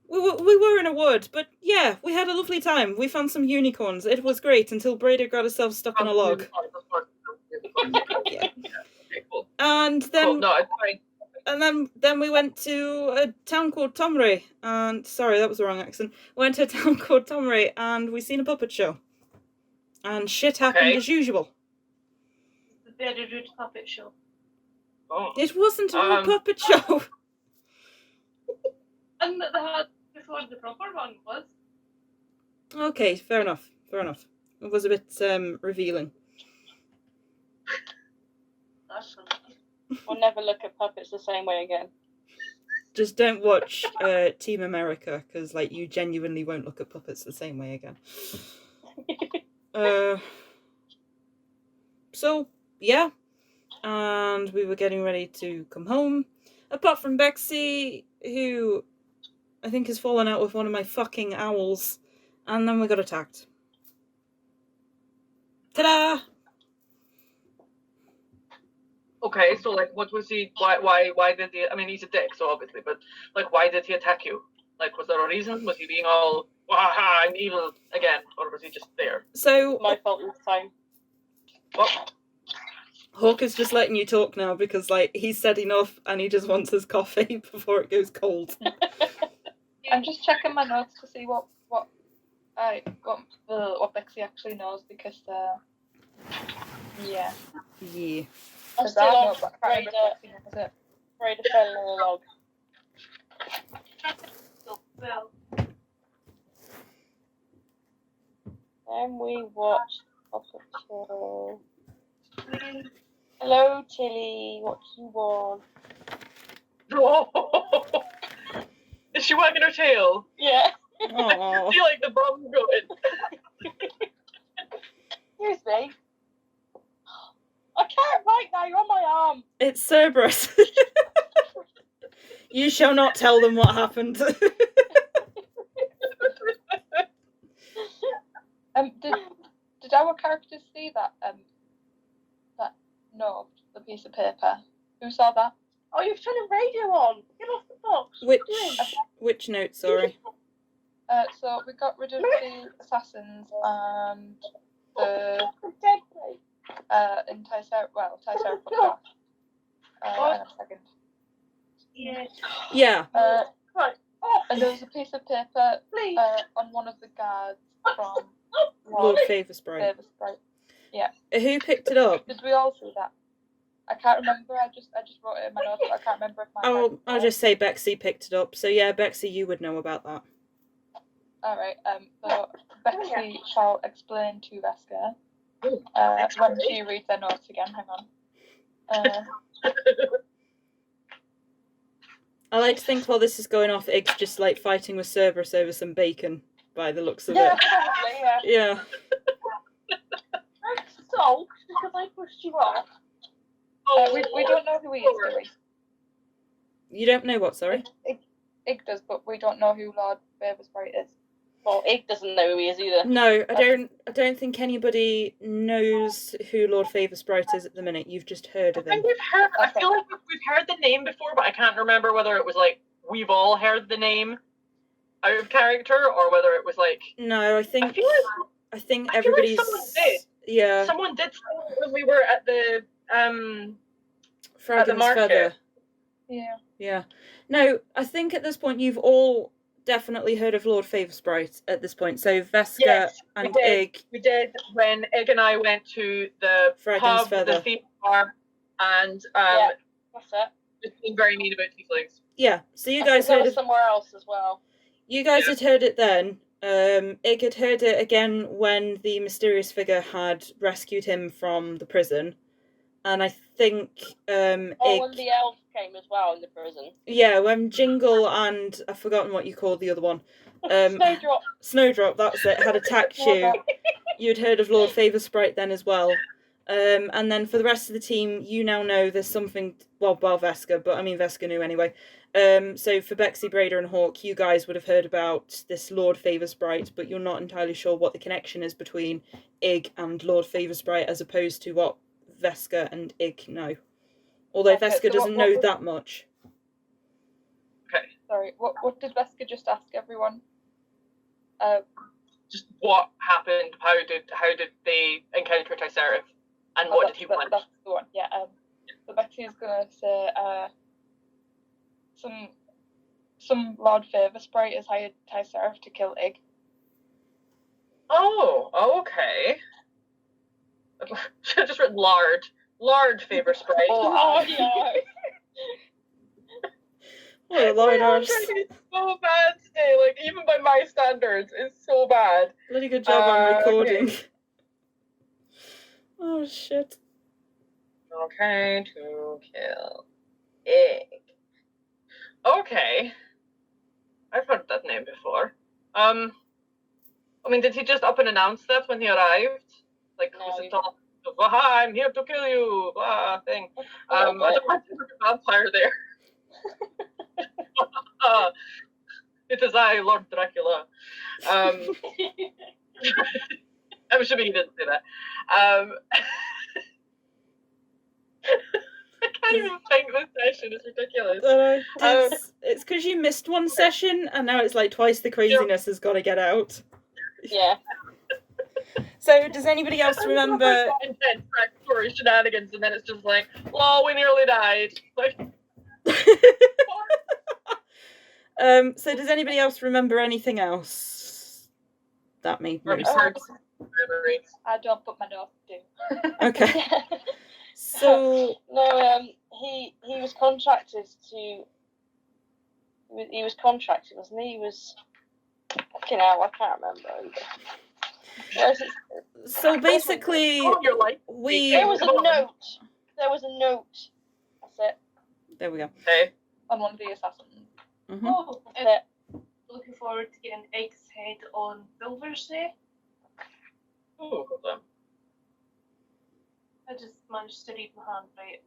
We were in a wood, but yeah, we had a lovely time. We found some unicorns. It was great until Braeda got herself stuck on a log. Yeah. Okay, cool. And then Cool. No, it's fine. And then we went to a town called Tomry, and sorry, that was the wrong accent. We went to a town called Tomry, and we seen a puppet show. And shit happened Okay. as usual. The very rude puppet show. Oh. It wasn't a puppet show. And that they had before the proper one was. Okay, fair enough. It was a bit revealing. That's funny. We'll never look at puppets the same way again. Just don't watch Team America, because like you genuinely won't look at puppets the same way again. So yeah, and we were getting ready to come home. Apart from Bexy, who I think has fallen out with one of my fucking owls, and then we got attacked. Ta-da! Okay, so like, what was he? Why did he? I mean, he's a dick, so obviously, but like, why did he attack you? Like, was there a reason? Was he being all, "Waha, I'm evil again," or was he just there? So My fault this time. What? Hawk is just letting you talk now because like he's said enough and he just wants his coffee before it goes cold. I'm just checking my notes to see what Bexy actually knows because yeah. Yeah. I'm Because still I know, on but I can't remember Braeda. if Bexy knows it. Braeda fell in a log. So, well, Then we watched Puppet Show. Hello, Tilly. What do you want? Is she wagging her tail? Yeah. I Aww. feel like the bomb's going. Excuse me. I can't right now. You're on my arm. It's Cerberus. You shall not tell them what happened. Did our characters see that note, the piece of paper? Who saw that? Oh, you've turned the radio on. Get off the box. Which note, sorry? So we got rid of the assassins and the in Trysariph put back. In a second. yes. Yeah. Right. Oh, And there was a piece of paper please. on one of the guards from Lord Favorsprite. Favorsprite. Who picked it up? Did we all see that? I can't remember. I just wrote it in my notes, but I can't remember if my. I'll just say Bexy picked it up. So yeah, Bexy, you would know about that. All right. So Bexy shall explain to Veska when she reads their notes again. Hang on. I like to think while this is going off, Ig's just like fighting with Cerberus over some bacon by the looks of Yeah, it. probably, yeah. Yeah. I'm sulked because I pushed you off. We don't know who he is, do we? You don't know what, sorry? Ig does, but we don't know who Lord Favorsprite is. Well, Ig doesn't know who he is either. No, I don't think anybody knows who Lord Favorsprite is at the minute. You've just heard of I think him. we've heard. I Okay. feel like we've heard the name before, but I can't remember whether it was like we've all heard the name out of character or whether it was like. No, I I think feel like everybody's someone did. yeah. Someone did say it when we were at the Fragon's market. Feather. Yeah. Yeah. No, I think at this point you've all definitely heard of Lord Favorsprite at this point. So Veska Yes, and we did. Ig. We did when Ig and I went to the Fragon's pub, Feather. the theme bar, and Yeah, that's it. just being very mean about tieflings. Yeah. So you I guys think that heard was of somewhere else as well. You guys had heard it then. Ig had heard it again when the mysterious figure had rescued him from the prison. And I think Oh, Ig... when the elf came as well in the prison. Yeah, when Jingle and... I've forgotten what you called the other one. Snowdrop. Snowdrop, that's it, had attacked you. You'd heard of Lord Favorsprite then as well. And then for the rest of the team, you now know there's something... Well, bar Veska, but I mean Veska knew anyway. So for Bexy, Braeda and Hawk, you guys would have heard about this Lord Favorsprite, but you're not entirely sure what the connection is between Ig and Lord Favorsprite as opposed to what Veska and Ig know. Although Okay, Veska so doesn't what know was- that much. Okay. Sorry, what did Veska just ask everyone? Just what happened? How did they encounter Trysariph? And what did he want? That's the one, yeah. So Bexy is gonna say, some Lord Favour Sprite has hired Trysariph to kill Ig. Oh, okay. Should have just written Lord Favour Sprite. Oh, yeah. Oh, Lord, My handwriting is so bad today. Like, even by my standards, it's so bad. bloody good job on recording. Okay. Oh, shit. Okay, to kill Ig. Okay. I've heard that name before. I mean, did he just up and announce that when he arrived? Like, No, was it all, "Aha, I'm here to kill you," thing? I don't want to put a vampire there. It is I, Lord Dracula. I'm assuming he didn't say that. I can't even think this session. It's ridiculous. It's because you missed one session, and now it's like twice the craziness has got to get out. Yeah. So, does anybody else remember? Intense backstory shenanigans, and then it's just like, "Oh, we nearly died." Like, So does anybody else remember anything else that made no sense? I don't put my nose to. Okay. So no, he was contracted to. He was contracted, wasn't he? He was. Fucking hell, I can't remember. so basically, we. There was a note. That's it. There we go. Okay. On one of the assassins. Mm-hmm. Oh, That's it. looking forward to getting Egg's head on Silver's Day. Oh, hold on. I just managed to read my handwriting.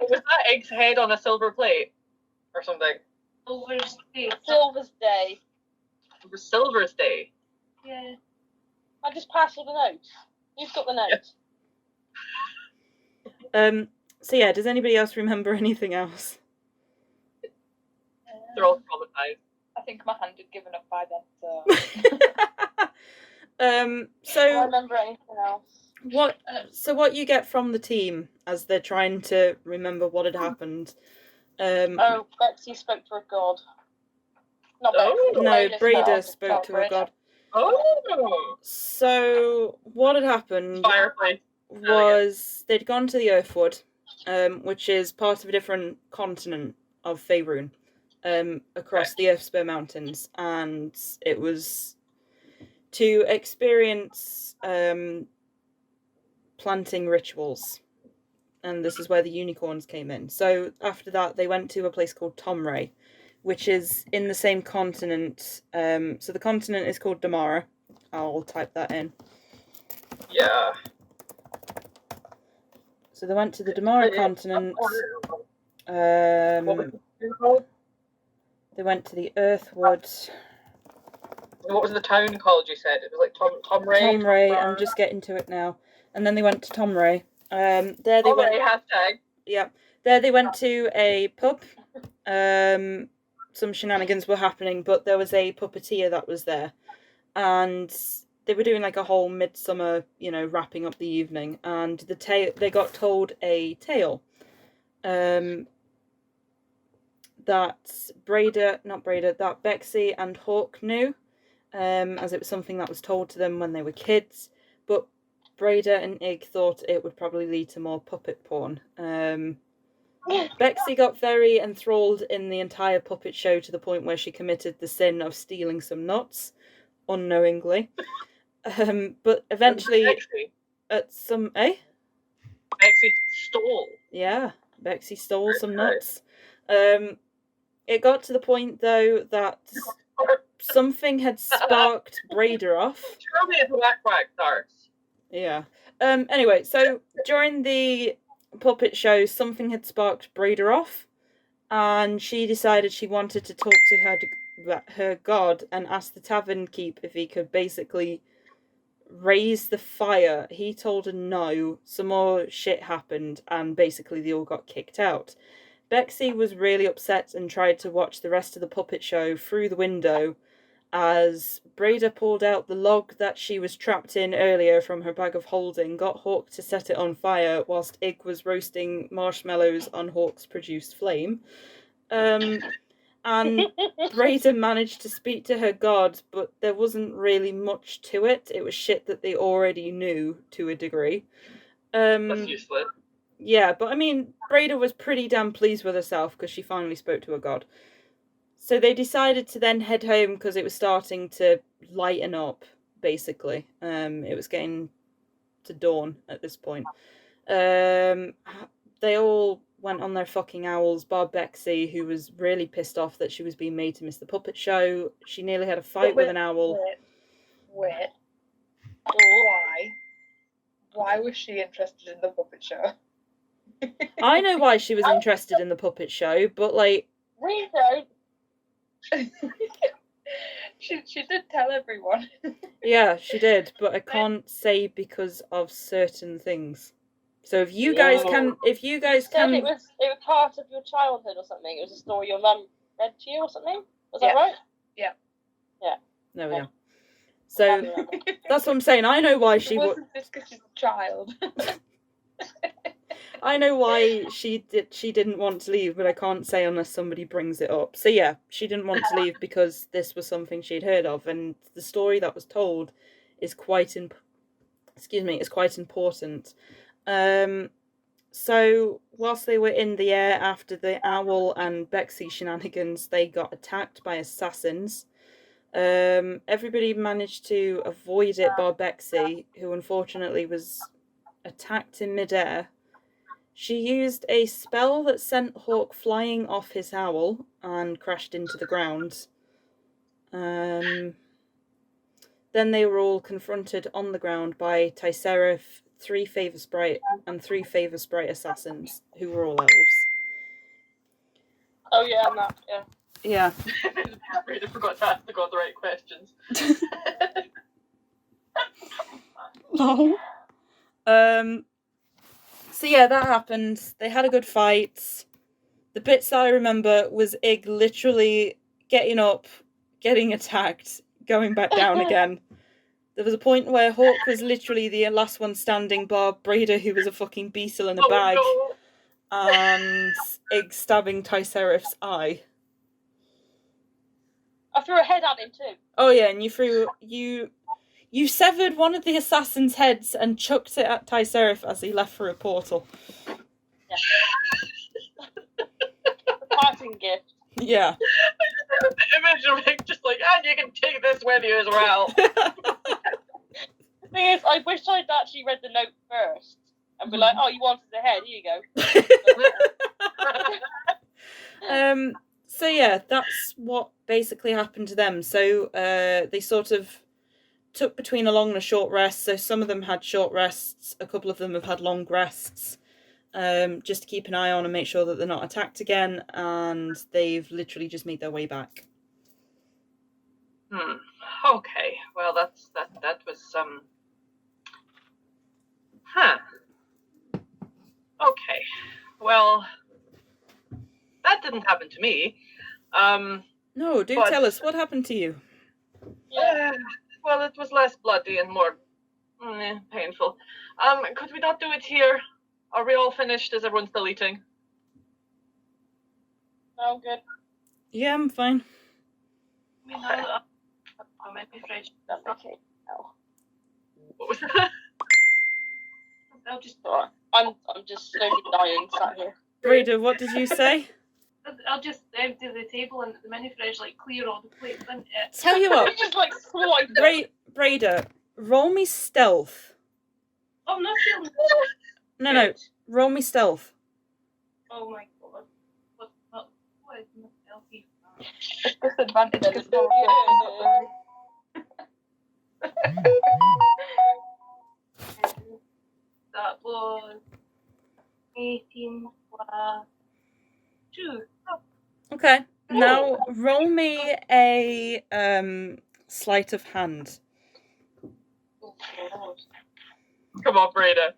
Was that Egg's head on a silver plate or something? Silver's Day. Silver's Day. It was Silver's Day. Yeah. I just passed you the note. You've got the note. So yeah, does anybody else remember anything else? They're all traumatized. I think my hand had given up by then, so... So I don't remember anything else. what you get from the team as they're trying to remember what had happened? Bexy spoke to a god. Not Oh. Bexy. No, Braeda spoke to a Braeda. god. Oh! So what had happened Fireplace. was they'd gone to the Earthwood, which is part of a different continent of Faerun, across the Earthspur Mountains, and it was to experience planting rituals, and this is where the unicorns came in. So after that, they went to a place called Tomray, which is in the same continent. So the continent is called Damara. I'll type that in. Yeah. So they went to the Damara continent. What was it called? They went to the Earthwood. What was the town called, you said? It was like Tomray? Tomray, I'm just getting to it now. And then they went to Tomray. There they went. Hashtag. Yeah, there they went to a pub. Some shenanigans were happening, but there was a puppeteer that was there, and they were doing like a whole midsummer, wrapping up the evening. And they got told a tale, that that Bexy and Hawk knew, as it was something that was told to them when they were kids, but Braeda and Ig thought it would probably lead to more puppet porn. Bexy got very enthralled in the entire puppet show to the point where she committed the sin of stealing some nuts, unknowingly. But eventually, at some... Bexy stole. Yeah, Bexy stole some nuts. It got to the point, though, that something had sparked Braeda off. Tell me it's whack starts. Yeah. Anyway, so during the puppet show, something had sparked Braeda off, and she decided she wanted to talk to her god and asked the tavern keep if he could basically raise the fire. He told her no. Some more shit happened, and basically they all got kicked out. Bexy was really upset and tried to watch the rest of the puppet show through the window as Braeda pulled out the log that she was trapped in earlier from her bag of holding, got Hawk to set it on fire whilst Ig was roasting marshmallows on Hawk's produced flame. And Braeda managed to speak to her god, but there wasn't really much to it. It was shit that they already knew to a degree. That's useless. Yeah, but I mean, Braeda was pretty damn pleased with herself because she finally spoke to her god. So they decided to then head home because it was starting to lighten up, basically. It was getting to dawn at this point. They all went on their fucking owls, bar Bexy, who was really pissed off that she was being made to miss the puppet show. She nearly had a fight with an owl. Wait. Why was she interested in the puppet show? I know why she was interested in the puppet show, but like... We don't. She did tell everyone. Yeah, she did, but I can't say because of certain things. So if you guys can, Said it was part of your childhood or something. It was a story your mum read to you or something. Was that right? Yeah. There we go. So that's what I'm saying. I know why she wasn't just because she's a child. I know why she didn't want to leave, but I can't say unless somebody brings it up. So yeah, she didn't want to leave because this was something she'd heard of, and the story that was told is quite important. So whilst they were in the air after the owl and Bexy shenanigans, they got attacked by assassins. Everybody managed to avoid it bar Bexy, who unfortunately was attacked in midair. She used a spell that sent Hawk flying off his owl and crashed into the ground. Then they were all confronted on the ground by Trysariph, 3 Favour Sprite, and 3 Favour Sprite assassins, who were all elves. Oh yeah, and that, yeah. Yeah. I forgot to ask the god the right questions. Lol. So yeah, that happened. They had a good fight. The bits that I remember was Ig literally getting up, getting attacked, going back down again. There was a point where Hawk was literally the last one standing, bar Braeda, who was a fucking beetle in a bag, no. and Ig stabbing Trysariph's eye. I threw a head at him too. Oh yeah, and you severed one of the assassin's heads and chucked it at Trysariph as he left for a portal. Yeah. Parting gift. Yeah. Imagine like, just like, and you can take this with you as well. The thing is, I wish I'd actually read the note first and be like, oh, you wanted the head, here you go. So yeah, that's what basically happened to them. So they sort of took between a long and a short rest. So some of them had short rests, a couple of them have had long rests, just to keep an eye on and make sure that they're not attacked again, and they've literally just made their way back. Okay, well that was Okay, well that didn't happen to me. No, tell us, what happened to you? Well, it was less bloody and more painful. Could we not do it here? Are we all finished? Is everyone still eating? No, I'm good. Yeah, I'm fine. I mean, I might be fresh. That's okay. No. What was that? I'll just I'm just slowly dying sat here. Braeda, what did you say? I'll just empty the table and the mini fridge, like clear all the plates and it. Tell you what, Just like swipe. Braeda, roll me stealth. Oh, I'm not feeling. No, roll me stealth. Oh my god. What is my healthy? It's disadvantage because That was 18 plus 2. Okay, now roll me a sleight of hand. Come on, Braeda.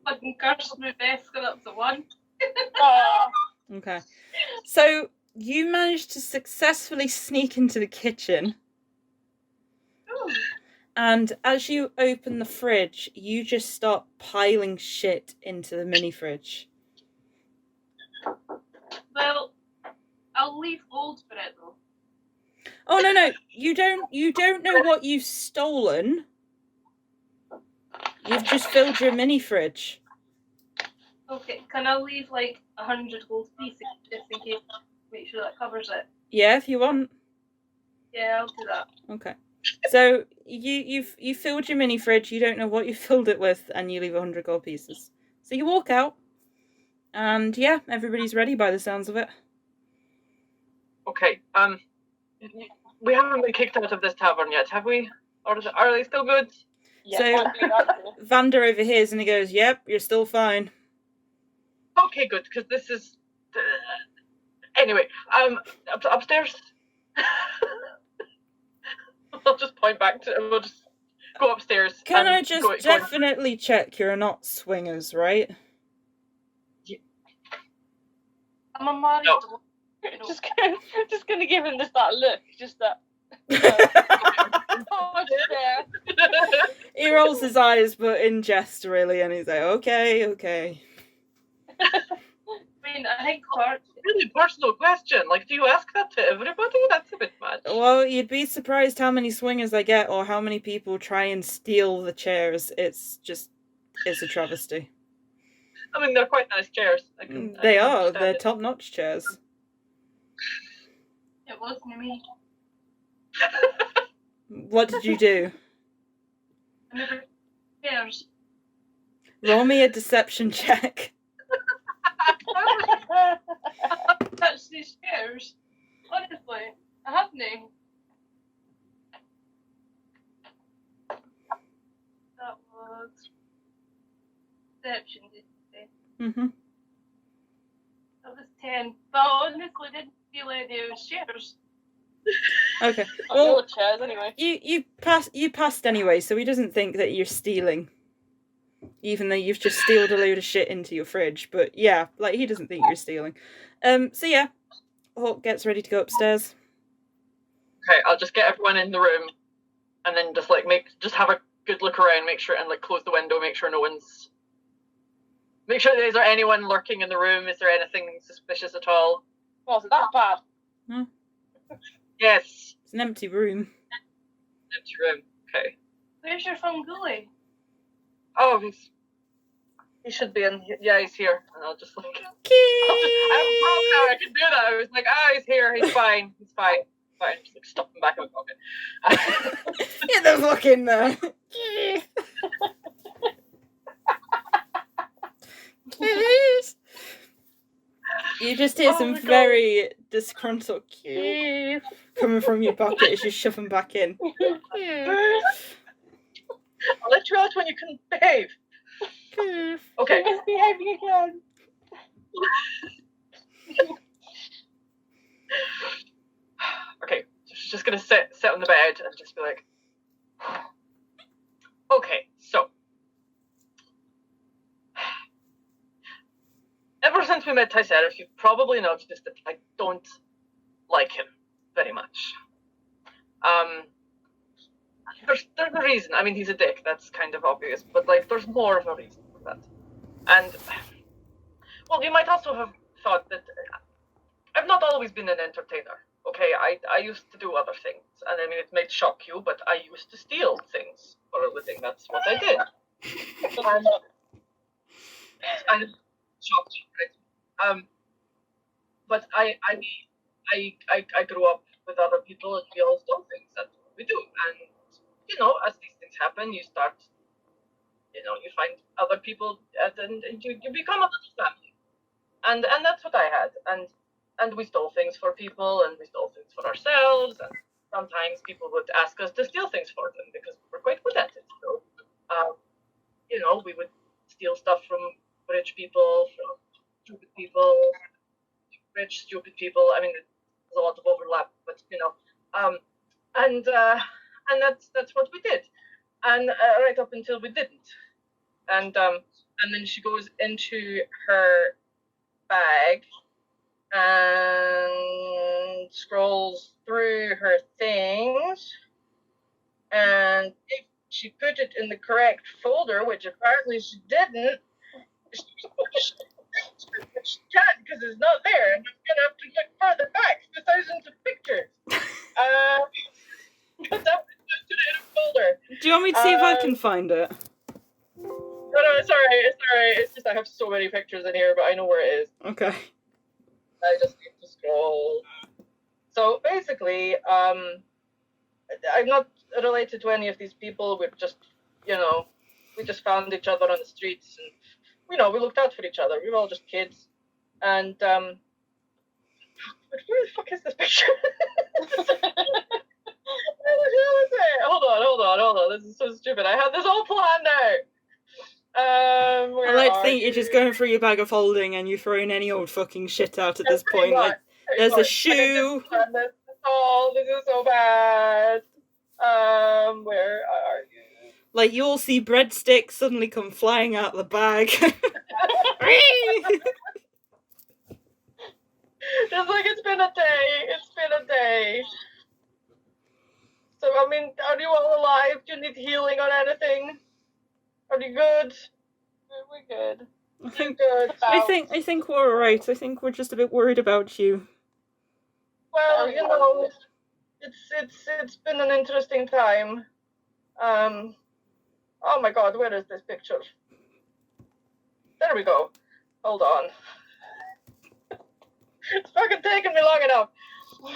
Fucking curse with Veska, that's a 1. Oh, Okay. So you managed to successfully sneak into the kitchen, and as you open the fridge, you just start piling shit into the mini fridge. Well, I'll leave gold for it though. Oh no, you don't know what you've stolen. You've just filled your mini fridge. Okay, can I leave like 100 gold pieces just in case? Make sure that covers it. Yeah, if you want. Yeah, I'll do that. Okay. So you've filled your mini fridge, you don't know what you filled it with, and you leave 100 gold pieces. So you walk out, and yeah, everybody's ready by the sounds of it. Okay. We haven't been kicked out of this tavern yet, have we? Or are they still good? yeah. So- hopefully that's it. Vander overhears and he goes, "Yep, you're still fine." Okay, good, because this is. Anyway, upstairs. I'll just point back to. We'll just go upstairs. Can and I just go- definitely check you're not swingers, right? I'm a married No. dwarf. Just gonna give him just that look, just that. Oh, there. He rolls his eyes, but in jest, really, and he's like, okay. I mean, I think Clark. Really personal question. Like, do you ask that to everybody? That's a bit much. Well, you'd be surprised how many swingers I get, or how many people try and steal the chairs. It's a travesty. I mean, they're quite nice chairs. I can They're understand it. top-notch chairs. It wasn't me. What did you do? I never cares. Roll me a deception check. Touch these chairs. Honestly, I haven't. That was deception, did you say? Mm-hmm. That was 10. But I honestly didn't feel any of those chairs. Okay. Well, Well, chairs anyway. you passed anyway, so he doesn't think that you're stealing. Even though you've just stealed a load of shit into your fridge. But yeah, like, he doesn't think you're stealing. So yeah, Hawk gets ready to go upstairs. Okay, I'll just get everyone in the room, and then just have a good look around, make sure, and like close the window, make sure is there anyone lurking in the room? Is there anything suspicious at all? Was it that bad? Yes. It's an empty room. Empty room. Okay. Where's your Funguli? Oh, he should be in. Yeah, he's here. And I'll just like. I have a problem now. I can do that. I was like, he's here. He's fine. He's fine. Fine. Just like stuff him back in my pocket. Yeah, there's look in there. You just hear some very disgruntled coming from your pocket as you shove them back in. I'll let you out when you can behave. Okay. You're misbehaving again. Okay. So she's just gonna sit on the bed and just be like, okay, so ever since we met Trysariph, you've probably noticed that I don't like him very much. There's a reason. I mean, he's a dick. That's kind of obvious, but like, there's more of a reason for that. And well, you might also have thought that I've not always been an entertainer. Okay, I used to do other things, and I mean, it may shock you, but I used to steal things for a living. That's what I did. And it's kind of shocked you, right? But I grew up with other people, and we all stole things. That's what we do. And you know, as these things happen, you start, you find other people, and you become a little family. And that's what I had. And we stole things for people, and we stole things for ourselves, and sometimes people would ask us to steal things for them because we were quite good at it. So, we would steal stuff from rich people, from stupid people, rich, stupid people. I mean, there's a lot of overlap, but and that's what we did, and right up until we didn't, and then she goes into her bag and scrolls through her things. And if she put it in the correct folder, which apparently she didn't, she can't because it's not there. And I'm going to have to look further back for thousands of pictures. But that was put it in a folder. Do you want me to see if I can find it? No, sorry. It's just I have so many pictures in here, but I know where it is. Okay. I just need to scroll. So basically, I'm not related to any of these people. We're just, we just found each other on the streets, and we looked out for each other. We were all just kids, and but where the fuck is this picture? Where the hell is it? Hold on. This is so stupid. I had this all planned out. I like to think you're just going through your bag of holding and you're throwing any old fucking shit out at this point. Like, there's a shoe. This is so bad. Where are you? Like, you all see breadsticks suddenly come flying out the bag. Just like it's been a day. So, I mean, are you all alive? Do you need healing on anything? Are you good? We're good. I think we're alright. I think we're just a bit worried about you. Well, it's been an interesting time. Oh my god, where is this picture? There we go. Hold on. It's fucking taking me long enough.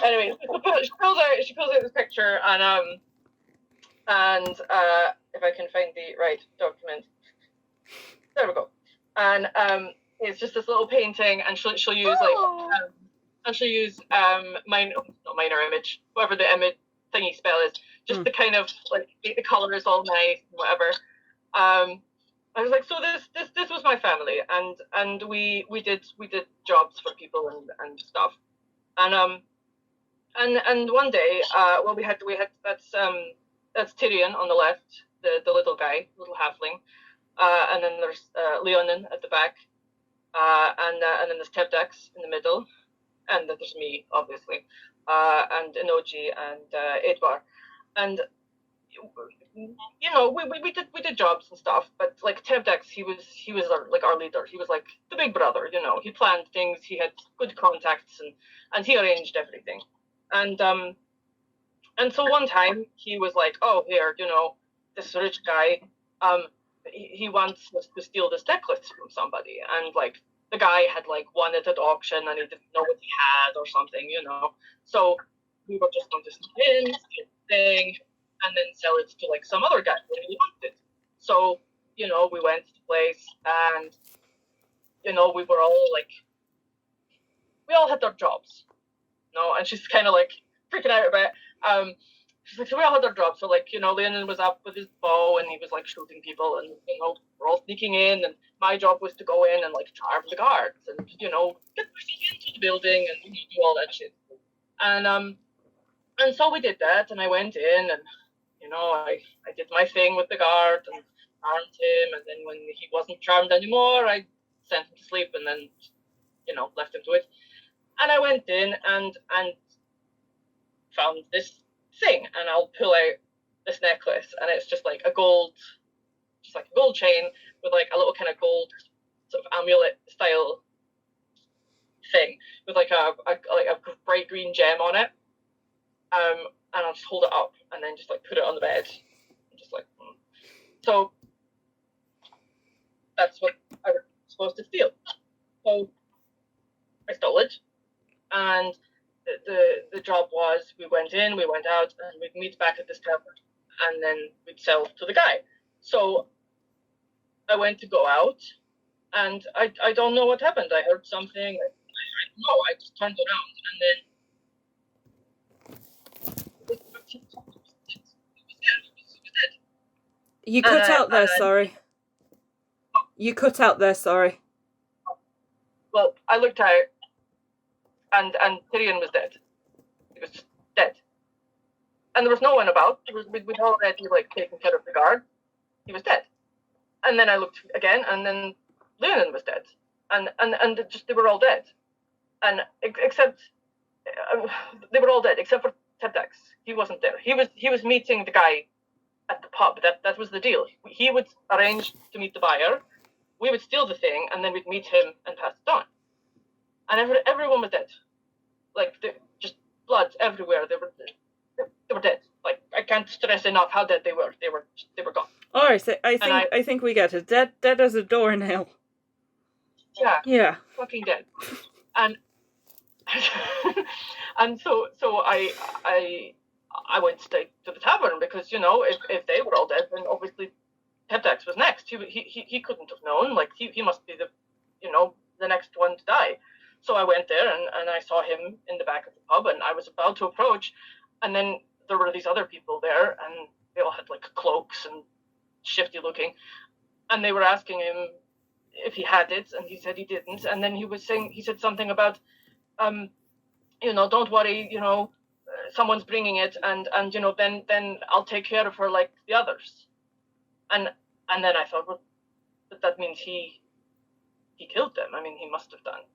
Anyway, she pulls out this picture, and if I can find the right document, there we go. And it's just this little painting, and she'll use minor image, whatever the image thingy spell is, just the kind of like the color is all nice and whatever. I was like, so this was my family, and we did jobs for people and stuff, and one day, we had that's Tyrion on the left, the little guy, little halfling, and then there's Leonin at the back, and then there's Tabaxi in the middle, and then there's me, obviously, and Inoji and Edward, and we did jobs and stuff, but like Tabaxi, he was our leader. He was like the big brother, He planned things. He had good contacts, and he arranged everything. And so one time he was like, oh, here, this rich guy, he wants us to steal this necklace from somebody, and like the guy had like won it at auction and he didn't know what he had or something, So we were just going to steal the thing and then sell it to like some other guy who really wanted it. So, we went to the place, and we were all like, we all had our jobs. And she's kind of like freaking out about it. She's like, so we all had our jobs. So like, Leonin was up with his bow and he was like shooting people, and we're all sneaking in, and my job was to go in and like charm the guards and get myself into the building and do all that shit. And so we did that, and I went in, and I did my thing with the guard and charmed him, and then when he wasn't charmed anymore, I sent him to sleep and then left him to it. And I went in and found this thing, and I'll pull out this necklace, and it's just like a gold chain with like a little kind of gold sort of amulet style thing with like a bright green gem on it. And I'll just hold it up and then just like put it on the bed. Just like So that's what I was supposed to steal. So I stole it. And the job was, we went in, we went out, and we'd meet back at this tavern, and then we'd sell to the guy. So I went to go out, and I don't know what happened. I heard something. I don't know. I just turned around, and then you cut out there. Sorry. You cut out there. Sorry. Well, I looked out. And Tyrion was dead. He was just dead. And there was no one about. We'd already like taken care of the guard. He was dead. And then I looked again, and then Leonin was dead. and just they were all dead, and except they were all dead except for Tabaxi. He wasn't there. He was meeting the guy at the pub. That was the deal. He would arrange to meet the buyer. We would steal the thing, and then we'd meet him and pass it on. And everyone was dead. Like, just blood everywhere. They were dead. Like, I can't stress enough how dead they were. They were gone. All right, so I think we get it. Dead as a doornail. Yeah. Yeah. Fucking dead. And and so I went straight to the tavern because, you know, if they were all dead, then obviously Tabaxi was next. He couldn't have known. Like, he must be the next one to die. So I went there and I saw him in the back of the pub, and I was about to approach, and then there were these other people there, and they all had like cloaks and shifty looking, and they were asking him if he had it, and he said he didn't. And then he said something about, don't worry, someone's bringing it, and then I'll take care of her like the others. And then I thought, well, but that means he killed them. I mean, he must have done.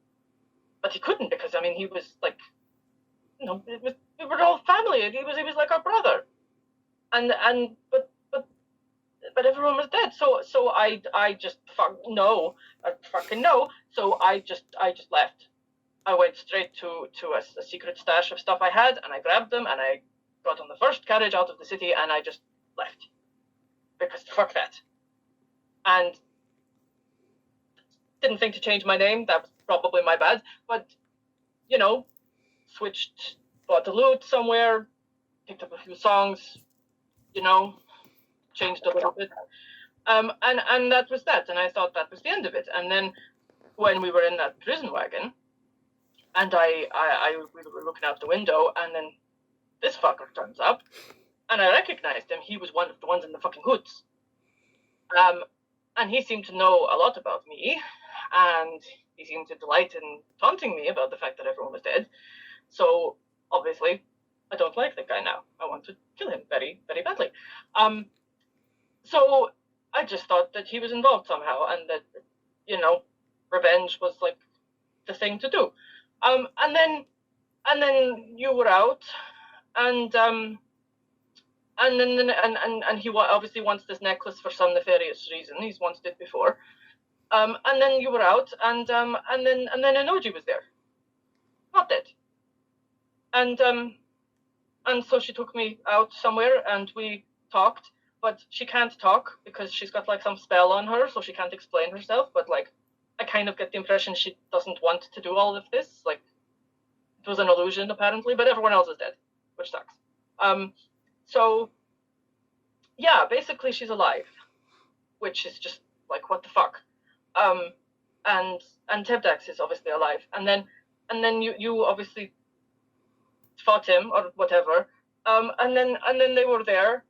But he couldn't, because, I mean, he was like, we were all family. He was like our brother. But everyone was dead. So I just fucking no. So I just left. I went straight to a secret stash of stuff I had, and I grabbed them, and I got on the first carriage out of the city, and I just left. Because fuck that. And didn't think to change my name. That was probably my bad. But, switched, bought a lute somewhere, picked up a few songs, changed a little bit. And that was that. And I thought that was the end of it. And then when we were in that prison wagon, and we were looking out the window, and then this fucker turns up, and I recognized him. He was one of the ones in the fucking hoods. And he seemed to know a lot about me, and he seemed to delight in taunting me about the fact that everyone was dead. So, obviously, I don't like the guy now. I want to kill him very, very badly. So I just thought that he was involved somehow, and that, revenge was like the thing to do. And then you were out, and he obviously wants this necklace for some nefarious reason. He's wanted it before. And then you were out, and then Inoji was there, not dead. And so she took me out somewhere, and we talked. But she can't talk because she's got like some spell on her, so she can't explain herself. But like, I kind of get the impression she doesn't want to do all of this. Like, it was an illusion apparently, but everyone else is dead, which sucks. So yeah, basically she's alive, which is just like, what the fuck. And Tabaxi is obviously alive, and then you obviously fought him or whatever. And then they were there.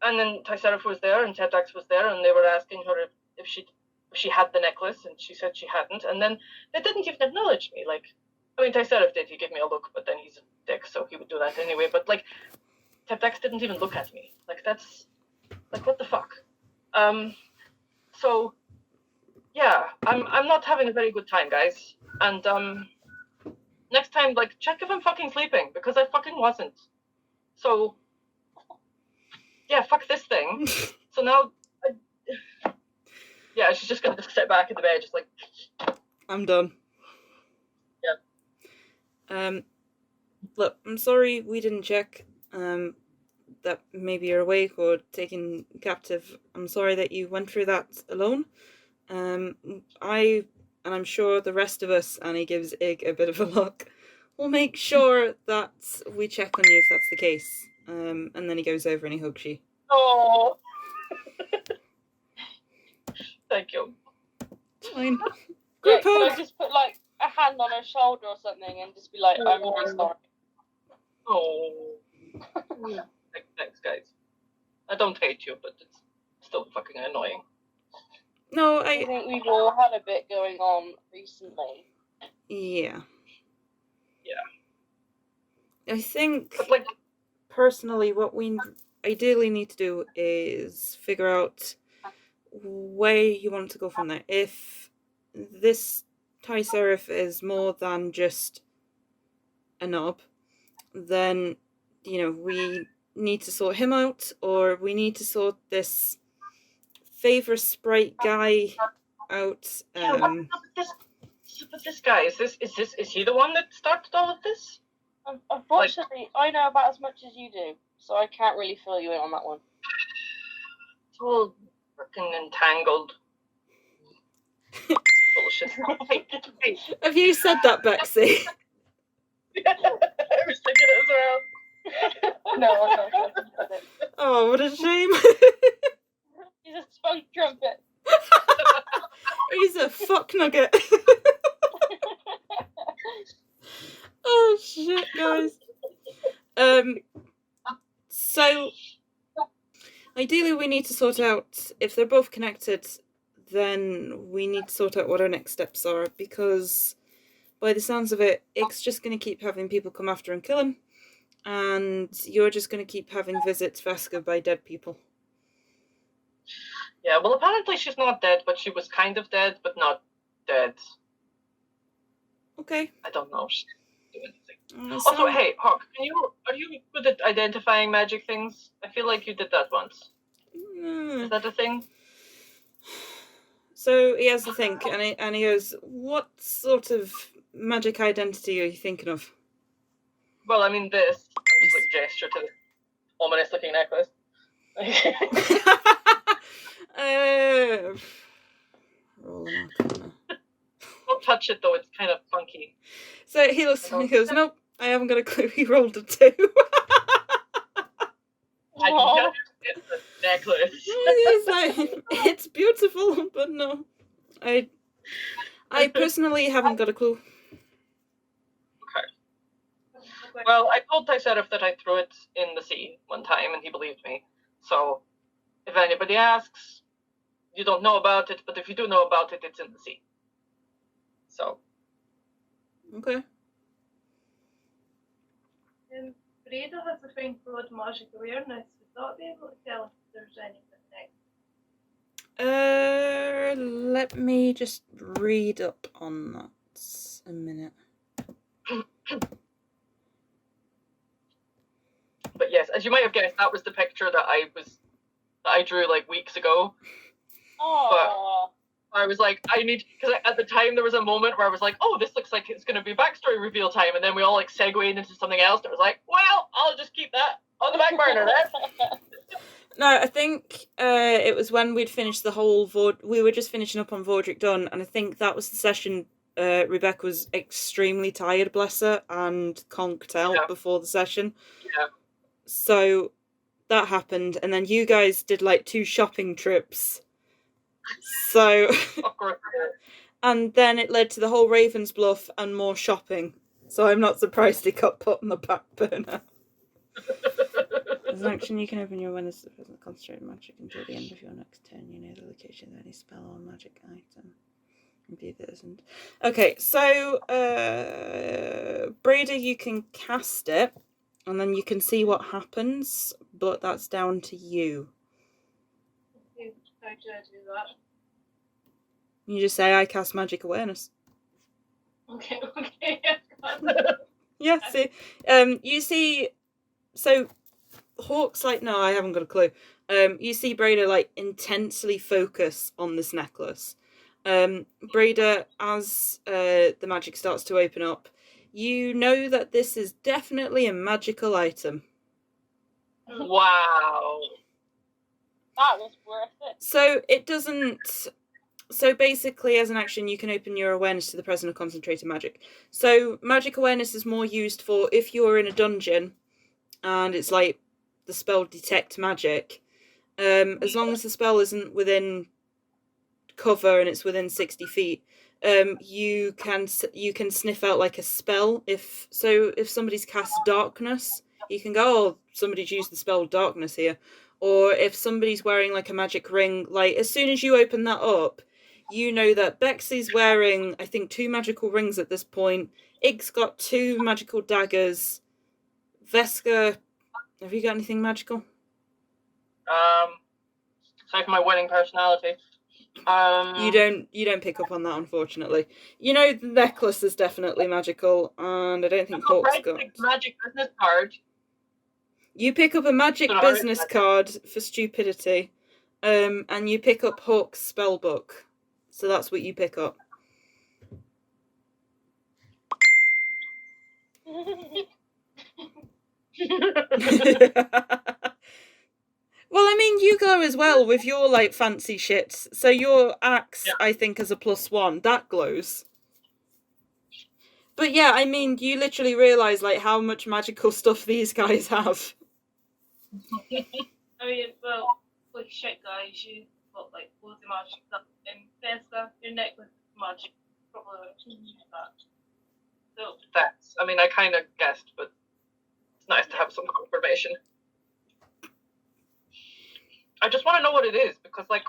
And then Trysariph was there, and Tabaxi was there, and they were asking her if she had the necklace, and she said she hadn't. And then they didn't even acknowledge me. Like, I mean, Trysariph did. He gave me a look, but then he's a dick, so he would do that anyway. But like, Tabaxi didn't even look at me. Like, that's like, what the fuck. So yeah, I'm not having a very good time, guys. And next time, like, check if I'm fucking sleeping, because I fucking wasn't. So yeah, fuck this thing. So now, yeah, she's just gonna just sit back in the bed, just like, I'm done. Yeah. Look, I'm sorry we didn't check. That maybe you're awake or taken captive. I'm sorry that you went through that alone. And I'm sure the rest of us, and he gives Ig a bit of a look, will make sure that we check on you if that's the case. And then he goes over and he hugs you. Oh, thank you. It's fine. Yeah, Good can I hug. just put like a hand on her shoulder or something and just be like, I'm really sorry. Oh, thanks, guys. I don't hate you, but it's still fucking annoying. No, I think we've all had a bit going on recently. Yeah. Yeah. I think, But like, personally, what we ideally need to do is figure out where you want to go from there. If this Trysariph is more than just a knob, then, we need to sort him out, or we need to sort this favor sprite guy out. But this guy, is he the one that started all of this? Unfortunately, I know about as much as you do, so I can't really fill you in on that one. It's all freaking entangled. Bullshit. Have you said that, Bexy? I was thinking it as well. No, I'm not sure I said it. Oh, what a shame. He's a spunk trumpet. He's a fuck nugget. Oh shit, guys. So ideally we need to sort out, if they're both connected, then we need to sort out what our next steps are, because by the sounds of it, Ig's just going to keep having people come after and kill him, and you're just going to keep having visits Veska by dead people. Yeah, well, apparently she's not dead, but she was kind of dead, but not dead. Okay. I don't know. She didn't do anything. Also, hey, Hawk, are you good at identifying magic things? I feel like you did that once. Is that a thing? So he has to think, and he goes, what sort of magic identity are you thinking of? Well, I mean this. I just gesture to the ominous looking necklace. Roll an arcana. Don't touch it though, it's kind of funky. So he looks and he goes, nope, I haven't got a clue. He rolled a 2. I can tell you it's a necklace. He's like, it's beautiful, but no. I personally haven't got a clue. Okay. Well, I told Trysariph that I threw it in the sea one time and he believed me. So, if anybody asks, you don't know about it, but if you do know about it, it's in the sea. So. Okay. Braeda has a thing called magic awareness. Would that be able to tell if there's anything next? Let me just read up on that a minute. But yes, as you might have guessed, that was the picture that I drew like weeks ago. Oh. I was like, because at the time there was a moment where I was like, oh, this looks like it's going to be backstory reveal time, and then we all like segued into something else, and it was like, well, I'll just keep that on the back burner then. No, I think it was when we'd finished the whole we were just finishing up on Vordric Done, and I think that was the session Rebecca was extremely tired, bless her, and conked out before the session. Yeah. So that happened, and then you guys did like 2 shopping trips. So, of course. And then it led to the whole Raven's Bluff and more shopping. So I'm not surprised it got put on the back burner. As an action, you can open your awareness to the present concentrated magic until the end of your next turn. You know the location of any spell or magic item. Indeed, it isn't. Okay, so Braeda, you can cast it, and then you can see what happens, but that's down to you. How do I do that? You just say, I cast magic awareness. Okay. Yeah, see. You see, so Hawk's like, no, I haven't got a clue. You see Braeda like intensely focus on this necklace. Braeda, as the magic starts to open up, you know that this is definitely a magical item. Wow. That was worth it. So it doesn't. So basically, as an action, you can open your awareness to the presence of concentrated magic. So magic awareness is more used for if you're in a dungeon and it's like the spell detect magic. As long as the spell isn't within cover and it's within 60 feet, you can sniff out like a spell. If somebody's cast darkness, you can go, oh, somebody's used the spell darkness here. Or if somebody's wearing like a magic ring, like as soon as you open that up, you know that Bexy's wearing, I think, 2 magical rings at this point. Ig's got 2 magical daggers. Veska, have you got anything magical? Aside from my winning personality. You don't pick up on that, unfortunately. You know, the necklace is definitely magical, and I don't think Hawk's got. Magic business card. You pick up a magic Sorry, business magic. card for stupidity, and you pick up Hawk's spell book. So that's what you pick up. Well, I mean, you glow as well with your, like, fancy shit. So your axe, Yeah. I think, is a +1. That glows. But yeah, I mean, you literally realise, like, how much magical stuff these guys have. I mean, well, like shit, guys, you got like loads of magic stuff in Veska. Your necklace is magic. Probably use that. So Thanks. I mean, I kind of guessed, but it's nice to have some confirmation. I just want to know what it is, because, like,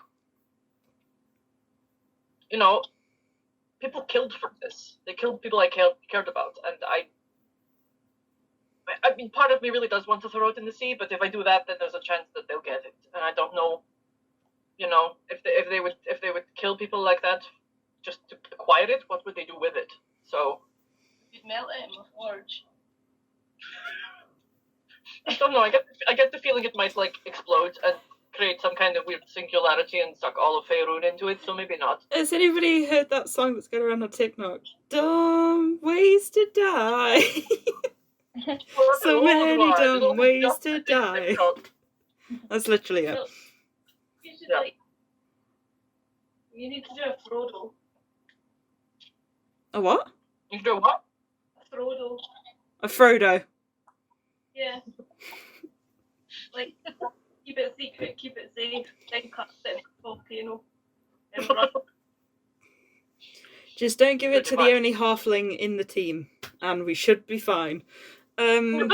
you know, people killed for this. They killed people I cared about, and I mean, part of me really does want to throw it in the sea, but if I do that, then there's a chance that they'll get it, and I don't know, you know, if they would kill people like that just to acquire it, what would they do with it? So you'd melt it in a forge. I don't know. I get the feeling it might, like, explode and create some kind of weird singularity and suck all of Faerun into it, so maybe not. Has anybody heard that song that's going around on TikTok? Dumb ways to die. So many dumb ways to die. That's literally it. You should like. You need to do a Frodo. A what? You should do what? A Frodo. A Frodo. Yeah. Like, keep it secret, keep it safe, then cut the volcano. And run. Just don't give it to the only halfling in the team, and we should be fine. So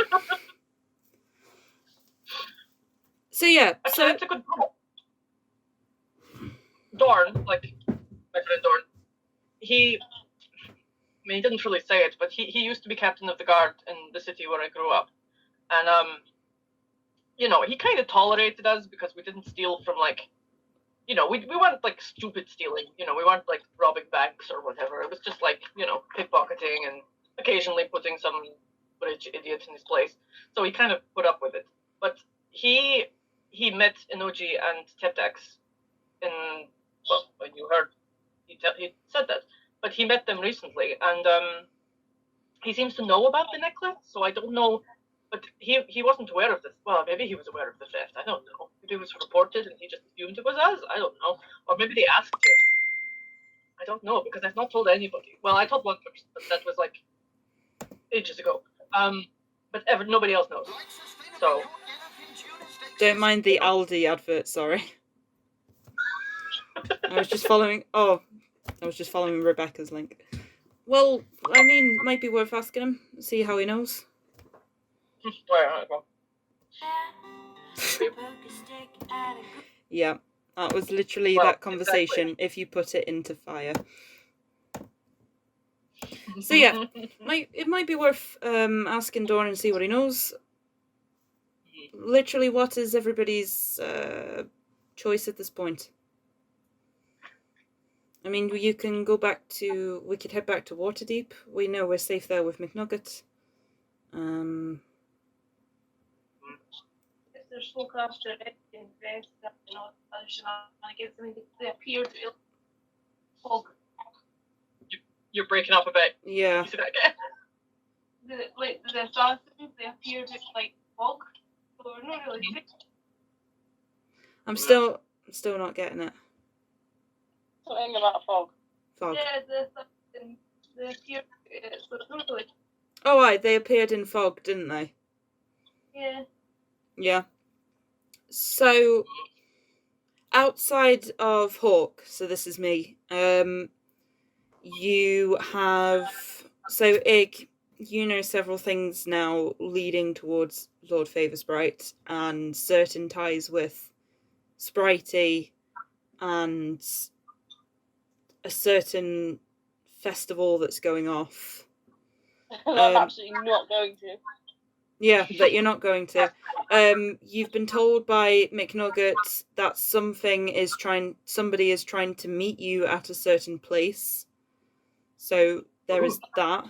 yeah, actually, that's a good point. Dorn, like my friend Dorn, he didn't really say it, but he used to be captain of the guard in the city where I grew up, and you know, he kind of tolerated us because we didn't steal from, like, you know, we weren't like stupid stealing, you know, we weren't like robbing banks or whatever. It was just like, you know, pickpocketing and occasionally putting some rich idiot in his place. So he kind of put up with it. But he met Inoji and Tabaxi in, well, when you heard he said that, but he met them recently, and he seems to know about the necklace. So I don't know. But he wasn't aware of this. Well, maybe he was aware of the theft. I don't know. Maybe it was reported and he just assumed it was us. I don't know. Or maybe they asked him. I don't know, because I've not told anybody. Well, I told one person, but that was like ages ago. But nobody else knows. So don't mind the Aldi advert. Sorry. I was just following Rebecca's link. Well, I mean, might be worth asking him. See how he knows. Yeah, that was literally that conversation. Exactly. If you put it into fire. So yeah, it might be worth asking Dorn and see what he knows. Literally, what is everybody's choice at this point? I mean, you can go back to. We could head back to Waterdeep. We know we're safe there with McNugget. There's folk after it in Veska, you know, other shenanigans. I mean, they appear to fog. You're breaking up a bit. Yeah. The assassins, they appear to like fog, so we're not really. I'm still not getting it. Something about fog. Fog. Yeah, the assassins, they appear. So it's not really. Oh, right, they appeared in fog, didn't they? Yeah. Yeah. So, outside of Hawk, so this is me, you have, so Ig, you know several things now leading towards Lord Favorsprite and certain ties with Spritey and a certain festival that's going off. I'm absolutely not going to. Yeah, that you're not going to. You've been told by McNugget that somebody is trying to meet you at a certain place. So there is that.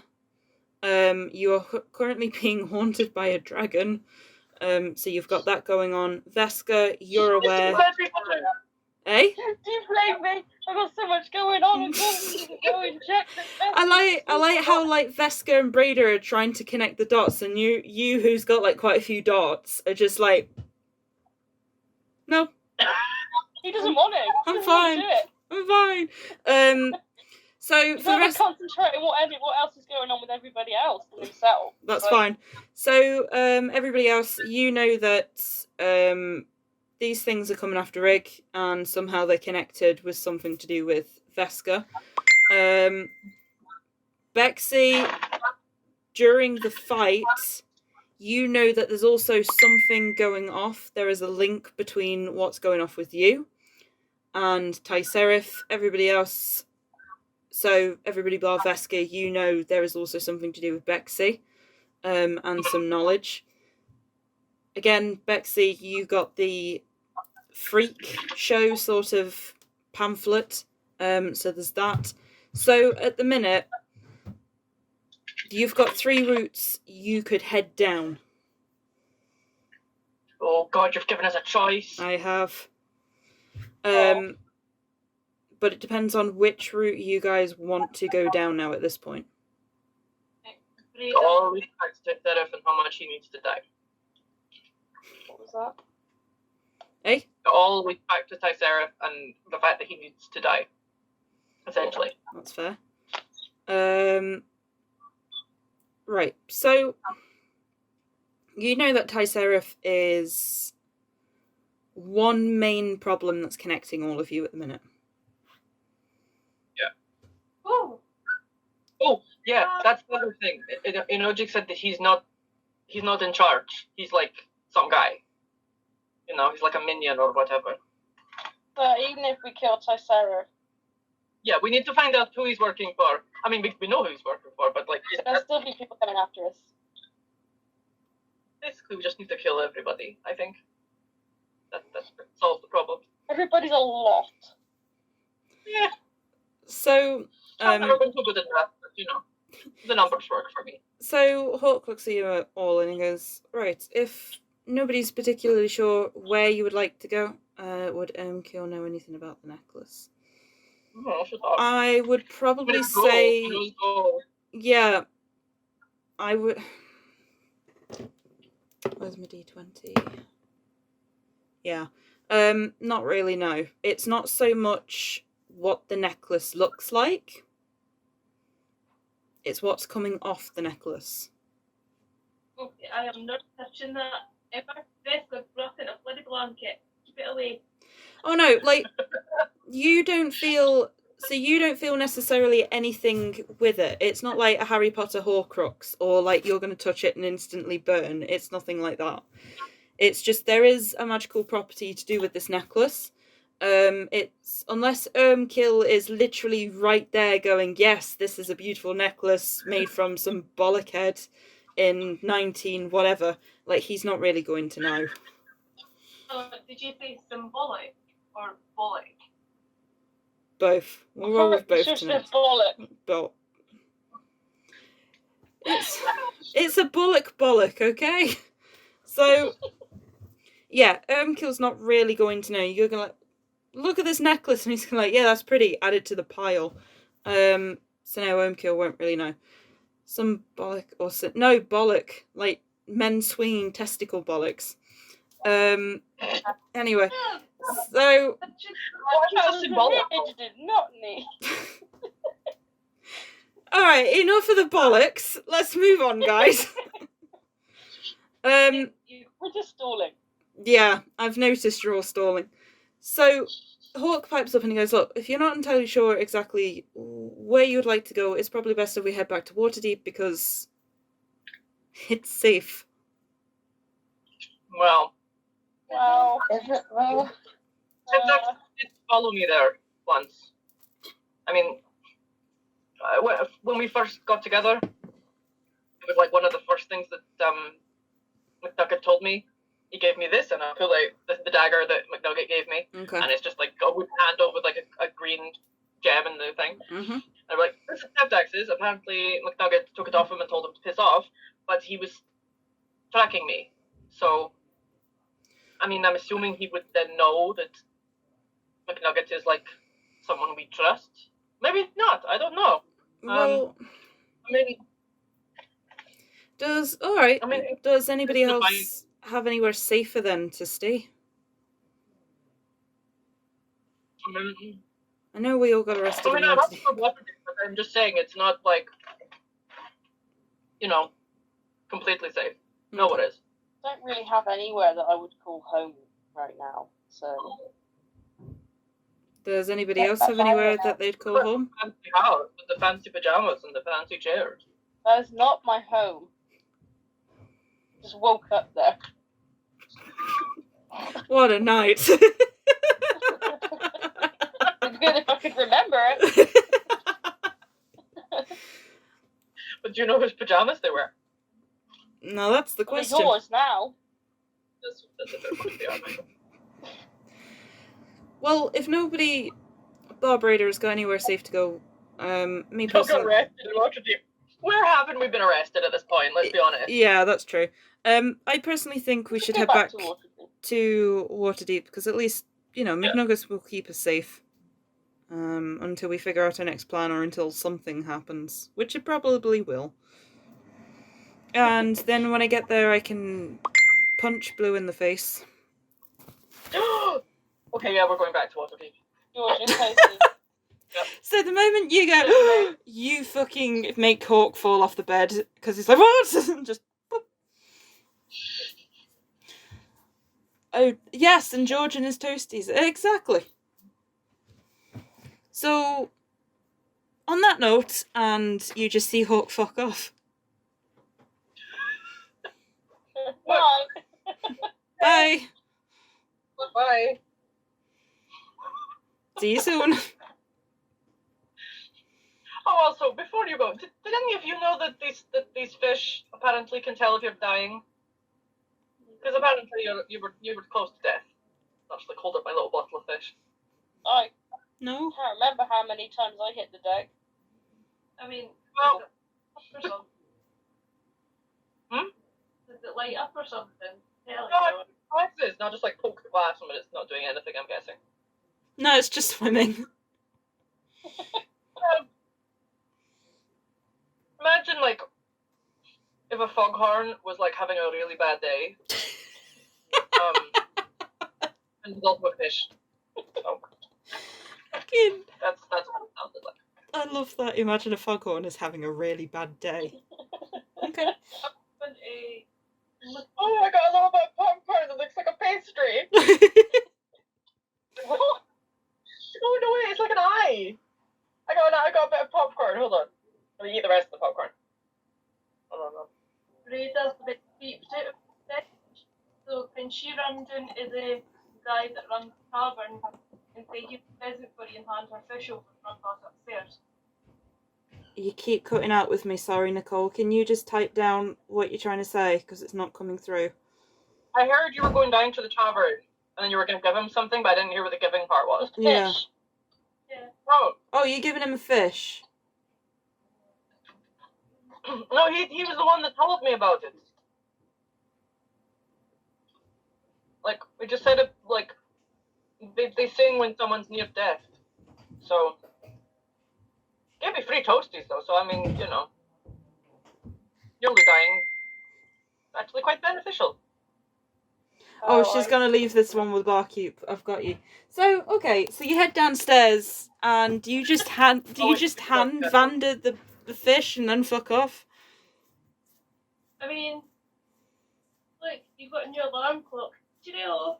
You are currently being haunted by a dragon. So you've got that going on. Veska, you're aware. Eh? Do you blame me? I've got so much going on. I'm going to go and check this. I like how like Veska and Braeda are trying to connect the dots, and you who's got like quite a few dots are just like, no, He doesn't want it. He I'm doesn't want to fine. do it. I'm fine. So He's for the only rest, concentrating what else is going on with everybody else than himself. that's Like, fine. So everybody else, you know that these things are coming after Rig, and somehow they're connected with something to do with Veska. Bexy, during the fight, you know that there's also something going off. There is a link between what's going off with you and Trysariph. Everybody else, so everybody bar Veska, you know there is also something to do with Bexy, and some knowledge. Again, Bexy, you got the freak show sort of pamphlet, so there's that. So at the minute, you've got 3 routes you could head down. Oh God, you've given us a choice. I have. But it depends on which route you guys want to go down now at this point. It always backs to Trysariph and how much he needs to die. what was that? Eh? It always back to Trysariph and the fact that he needs to die. Essentially. That's fair. Right, so you know that Trysariph is one main problem that's connecting all of you at the minute. Oh, yeah, that's the other thing. Inoji said that he's not in charge. He's like some guy. You know, he's like a minion or whatever. But even if we kill Trysariph, Yeah, we need to find out who he's working for. I mean, we know who he's working for, but like, there'll still be people coming after us. basically we just need to kill everybody, I think. That solves the problem. Everybody's a lot. Yeah, So, I've never been too good at that, but you know, the numbers work for me. so Hawk looks at you all and he goes, right, if nobody's particularly sure where you would like to go, would Kill know anything about the necklace? Oh, shut up. I would probably Let's go, say, let's go. yeah, I would. Where's my D20? Yeah, not really, no. It's not so much what the necklace looks like, it's what's coming off the necklace. Okay, I am not touching that. If our Veska brought in a bloody blanket, keep it away. Oh no, like you don't feel necessarily anything with it. It's not like a Harry Potter Horcrux or like you're going to touch it and instantly burn. It's nothing like that. It's just there is a magical property to do with this necklace. It's unless Kill is literally right there going, yes, this is a beautiful necklace made from some bollock head in 19 whatever. Like he's not really going to know. Did you say symbolic or bollock? Both. We'll roll with both Just tonight. a bollock. But it's a bollock, okay? So yeah, Kill's not really going to know. You're gonna like, look at this necklace, and he's gonna like, yeah, that's pretty. Add it to the pile. So now Kill won't really know. Some bollock or no bollock, like men swinging testicle bollocks. Anyway, so Not me. all right, enough of the bollocks. Let's move on, guys. We're just stalling. Yeah, I've noticed you're all stalling. So Hawk pipes up and he goes, look, if you're not entirely sure exactly where you would like to go, it's probably best if we head back to Waterdeep because it's safe. Well, Is it? Well, Syntax did follow me there once. I mean, when we first got together, it was like one of the first things that McNugget told me. He gave me this, and I pull out the dagger that McNugget gave me, Okay. and it's just like a wooden handle with like a green gem in the thing. Mm-hmm. And I'm like, this is Tabaxi's. Apparently, McNugget took it off him and told him to piss off, but he was tracking me. So, I mean, I'm assuming he would then know that McNugget is like someone we trust. Maybe not. I don't know. Well, I mean, does anybody it's else have anywhere safer then to stay? I know we all got arrested. I'm not for Bloodbeard, but I'm just saying it's not like, completely safe. No, it is. I don't really have anywhere that I would call home right now, so. Does anybody else have anywhere that they'd call home? Fancy house with the fancy pajamas and the fancy chairs. That is not my home. Just woke up there. What a night. It'd be good if I could remember it. But do you know whose pajamas they were? No, that's the Well, it's question. yours now. That's a fair point, yeah. Well, if nobody bar Braeda has got anywhere safe to go, me Don't get personally. arrested in Waterdeep. Where haven't we been arrested at this point? Let's be honest. Yeah, that's true. I personally think we should Go head back to Waterdeep. to Waterdeep because at least McNuggets will keep us safe until we figure out our next plan or until something happens, which it probably will. And then when I get there, I can punch Blue in the face. Okay, yeah, we're going back to Waterdeep. George and Casey. So the moment you go, you fucking make Hawk fall off the bed because he's like, what? Just. Boop. Oh yes, and George and his toasties, exactly. So, on that note, and you just see Hawk fuck off. Bye. Bye. Bye. See you soon. Oh, also, before you go, did any of you know that these fish apparently can tell if you're dying? Because apparently you were close to death. I'll just hold up my little bottle of fish. I No. can't remember how many times I hit the deck. I mean, Well, or something. Does it light up or something? Hell, no, it's not just like poke the glass and it's not doing anything, I'm guessing. No, it's just swimming. Imagine, like, if a foghorn was, like, having a really bad day. And involved with fish. So, Fucking. that's what it sounded like. I love that. Imagine a foghorn is having a really bad day. Okay. Oh, I got a little bit of popcorn that looks like a pastry. Oh, no, wait, it's like an eye. I got a bit of popcorn. Hold on. Let me eat the rest of the popcorn. Hold on. Braeda's a bit deep out of bed. So can she run down to the guy that runs the tavern and say he's a present for you and hand her fish over and run past upstairs? You keep cutting out with me, sorry, Nicole. Can you just type down what you're trying to say? Because it's not coming through. I heard you were going down to the tavern, and then you were going to give him something, but I didn't hear what the giving part was. Yeah. Oh. Oh, you're giving him a fish? No, he was the one that told me about it. Like, we just said it, like, they sing when someone's near death. So, gave me free toasties, though, so I mean, nearly dying. Actually quite beneficial. Oh, she's going to leave this one with Barkeep. I've got you. So, okay, so you head downstairs, and do you just hand Vander the fish and then fuck off? I mean, look, you've got a new alarm clock. Cheerio.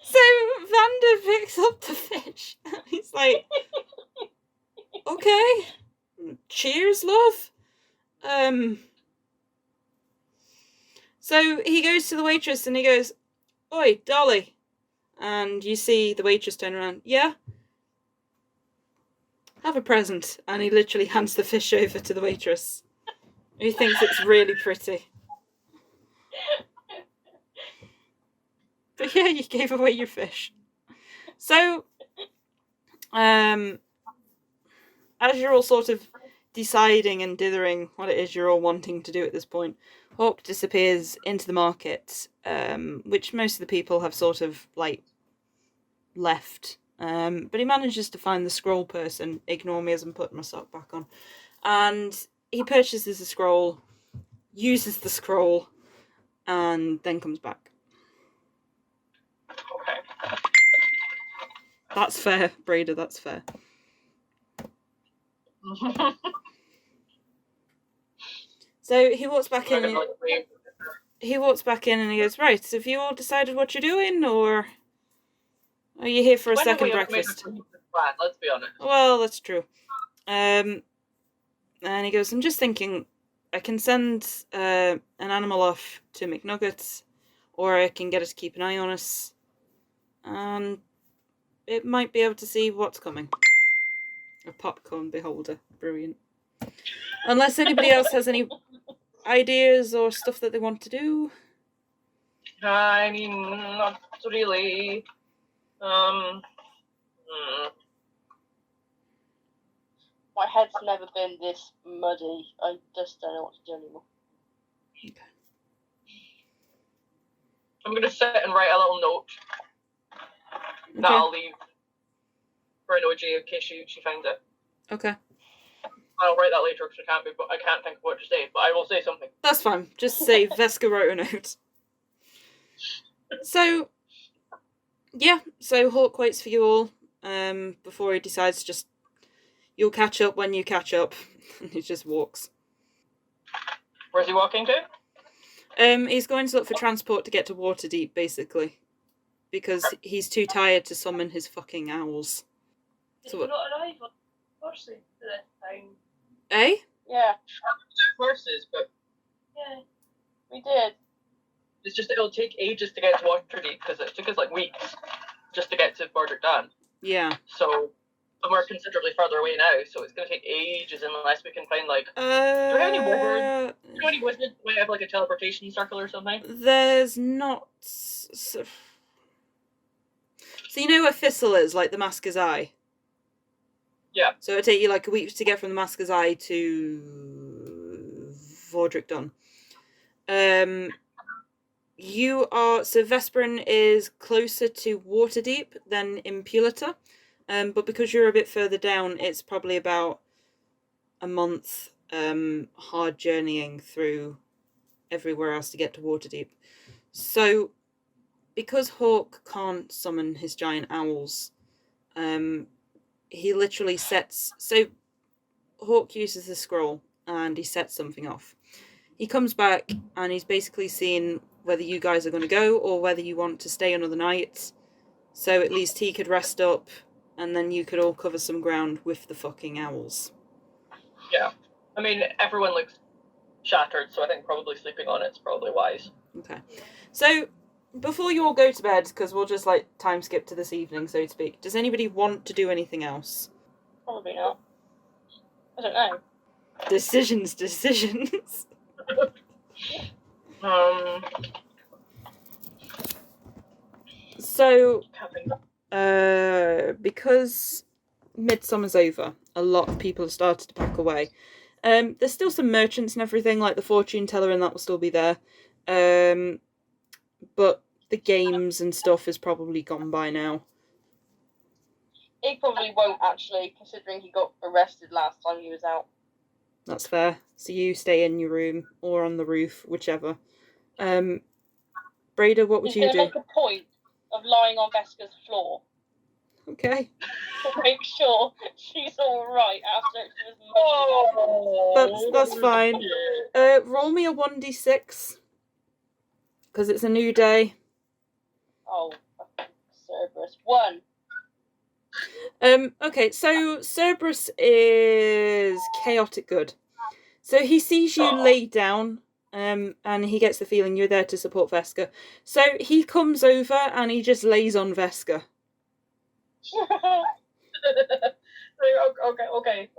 So Vander picks up the fish. He's like, okay, cheers, love. So he goes to the waitress and he goes, oi, Dolly. And you see the waitress turn around. Yeah? Have a present. And he literally hands the fish over to the waitress. He thinks it's really pretty. But yeah, you gave away your fish. So, as you're all sort of deciding and dithering what it is you're all wanting to do at this point, Hawk disappears into the market, which most of the people have sort of, like, left. But he manages to find the scroll person. Ignore me as I'm putting my sock back on. And he purchases the scroll, uses the scroll, and then comes back. Okay. That's fair, Braeda, that's fair. So he walks back in. He walks back in and he goes, right, so have you all decided what you're doing, or are you here for a second breakfast? Plan, let's be honest. Well, that's true. And he goes, I'm just thinking, I can send an animal off to McNuggets, or I can get it to keep an eye on us, and it might be able to see what's coming. A popcorn beholder. Brilliant. Unless anybody else has any ideas or stuff that they want to do. I mean, not really. My head's never been this muddy. I just don't know what to do anymore. Okay. I'm gonna sit and write a little note that I'll leave for Inoji in case she finds it. Okay. I'll write that later because I can't think of what to say, but I will say something. That's fine. Just say Veska wrote a note. So, yeah. So Hawk waits for you all before he decides just you'll catch up when you catch up. And he just walks. Where's he walking to? He's going to look for transport to get to Waterdeep, basically. Because he's too tired to summon his fucking owls. Did you not arrive on horses to this town? Eh? Yeah, Horses, but Yeah. we did. it's just that it'll take ages to get to Waterdeep because it took us like weeks just to get to Border Dun. Yeah. So, and we're considerably further away now, so it's going to take ages unless we can find like. Do we have any wizards? Do you know any wizards? We have like a teleportation circle or something. There's not. So you know where Thistle is, like the Masker's Eye? Yeah. So it'll take you like a week to get from the Masker's Eye to Vordric Dun. You are so Vesperin is closer to Waterdeep than Impulita, but because you're a bit further down, it's probably about a month hard journeying through everywhere else to get to Waterdeep. So, because Hawk can't summon his giant owls, he literally sets. So, Hawk uses the scroll and he sets something off. He comes back and he's basically seeing whether you guys are going to go or whether you want to stay another night. So at least he could rest up and then you could all cover some ground with the fucking owls. Yeah. I mean, everyone looks shattered, so I think probably sleeping on it's probably wise. Okay. So, before you all go to bed, because we'll just like time skip to this evening, so to speak, does anybody want to do anything else? Probably not. I don't know. Decisions. So, because Midsummer's over, a lot of people have started to pack away. There's still some merchants and everything, like the fortune teller, and that will still be there. But the games and stuff is probably gone by now. He probably won't actually, considering he got arrested last time he was out. That's fair. So you stay in your room or on the roof, whichever. Braeda, what would you do? Make a point of lying on Veska's floor Okay. to make sure she's all right after she was. That's fine. Roll me a 1d6 because it's a new day. Oh, Cerberus. 1. Okay, so Cerberus is chaotic good. So he sees you lay down, and he gets the feeling you're there to support Veska. So he comes over and he just lays on Veska.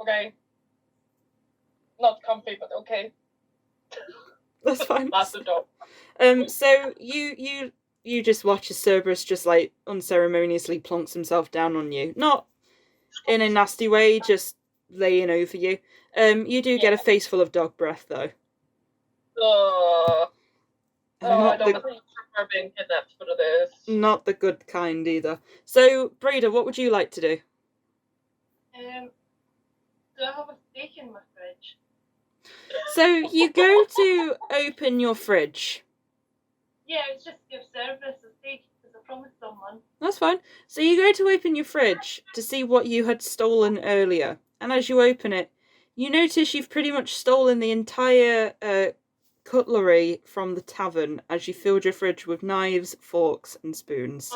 Okay. Not comfy, but okay. That's fine. Massive dog. So you just watch as Cerberus just like unceremoniously plonks himself down on you. Not in a nasty way, just laying over you. You do get a face full of dog breath though. Oh, I Not don't the prefer being kidnapped for this. not the good kind either. So, Braeda, what would you like to do? Do I have a steak in my fridge? So you go to open your fridge. Yeah, it's just to give Cerberus a steak because I promised someone. That's fine. So you go to open your fridge to see what you had stolen earlier. And as you open it, you notice you've pretty much stolen the entire cutlery from the tavern as you filled your fridge with knives, forks, and spoons.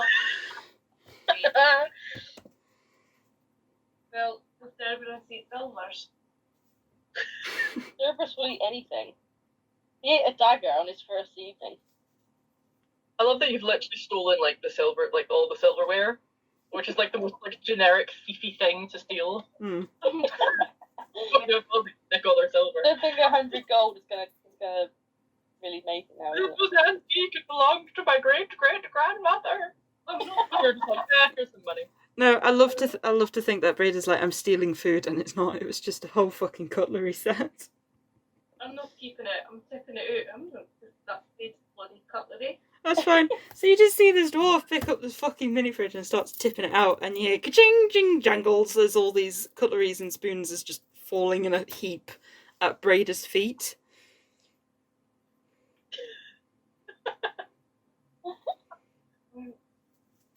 Well, the Cerberus eat silvers. Cerberus will eat anything. He ate a dagger on his first evening. I love that you've literally stolen like the silver, like all the silverware, which is like the most like generic thiefy thing to steal. Hmm. Nickel or silver. I don't think 100 gold is gonna really make it now. This was antique. It belonged to my great grandmother. I'm not here to like, here's some money. No, I love to think that Braeda's like, I'm stealing food, and it's not. It was just a whole fucking cutlery set. I'm not keeping it. I'm tipping it out. I'm not that big bloody cutlery. That's fine. So you just see this dwarf pick up this fucking mini fridge and starts tipping it out, and you hear ka-ching, jing, jangles as all these cutleries and spoons is just falling in a heap at Braeda's feet.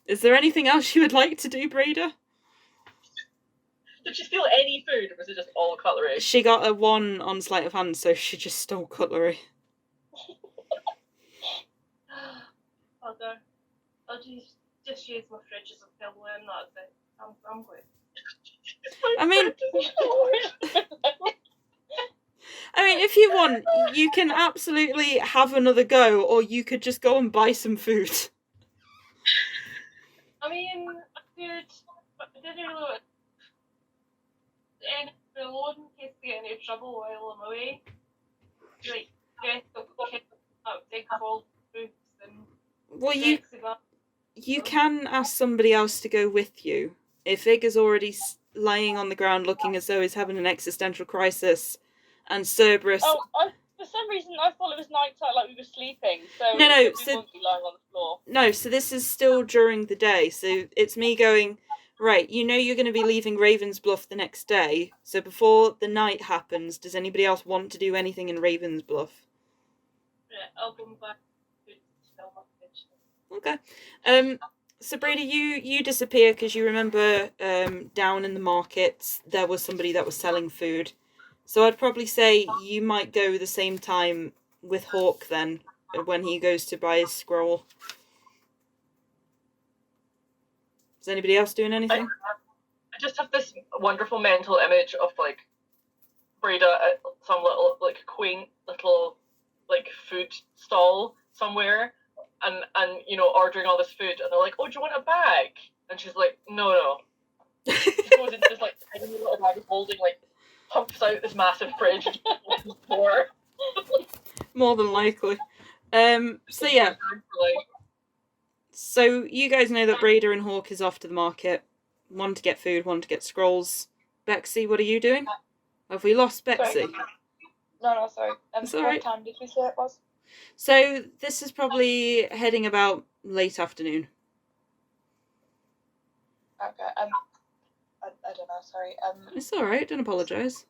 Is there anything else you would like to do, Braeda? Did she steal any food, or was it just all cutlery? She got a 1 on sleight of hand, so she just stole cutlery. Father, I'll just use my fridge as a pillow and that's it. I'm good. I mean, if you want, you can absolutely have another go, or you could just go and buy some food. I mean, I didn't really and reload in case I get any trouble while I'm away. Like, get the kid out, take all the books and Well, you can ask somebody else to go with you. If Ig is already lying on the ground looking as though he's having an existential crisis, and Cerberus... For some reason, I thought it was night time, like we were sleeping. So No, we won't be lying on the floor. No, so this is still during the day. So it's me going, right, you know you're going to be leaving Ravensbluff the next day. So before the night happens, does anybody else want to do anything in Ravensbluff? Yeah, I'll come back to sell my fridge. Okay. So Braeda, you disappear because you remember down in the markets there was somebody that was selling food. So I'd probably say you might go the same time with Hawk then, when he goes to buy his scroll. Is anybody else doing anything? I just have this wonderful mental image of like Braeda at some little like quaint little like food stall somewhere, and you know, ordering all this food, and they're like, "Oh, do you want a bag?" And she's like, "No." She goes into this like tiny little bag holding like pumps out this massive fridge and opens the door. More than likely. So yeah. So you guys know that Braeda and Hawk is off to the market. One to get food, one to get scrolls. Bexy, what are you doing? Have we lost Bexy? Sorry. No, sorry. It's all right. What time did we say it was? So this is probably heading about late afternoon. Okay. I don't know. Sorry. It's all right. Don't apologise.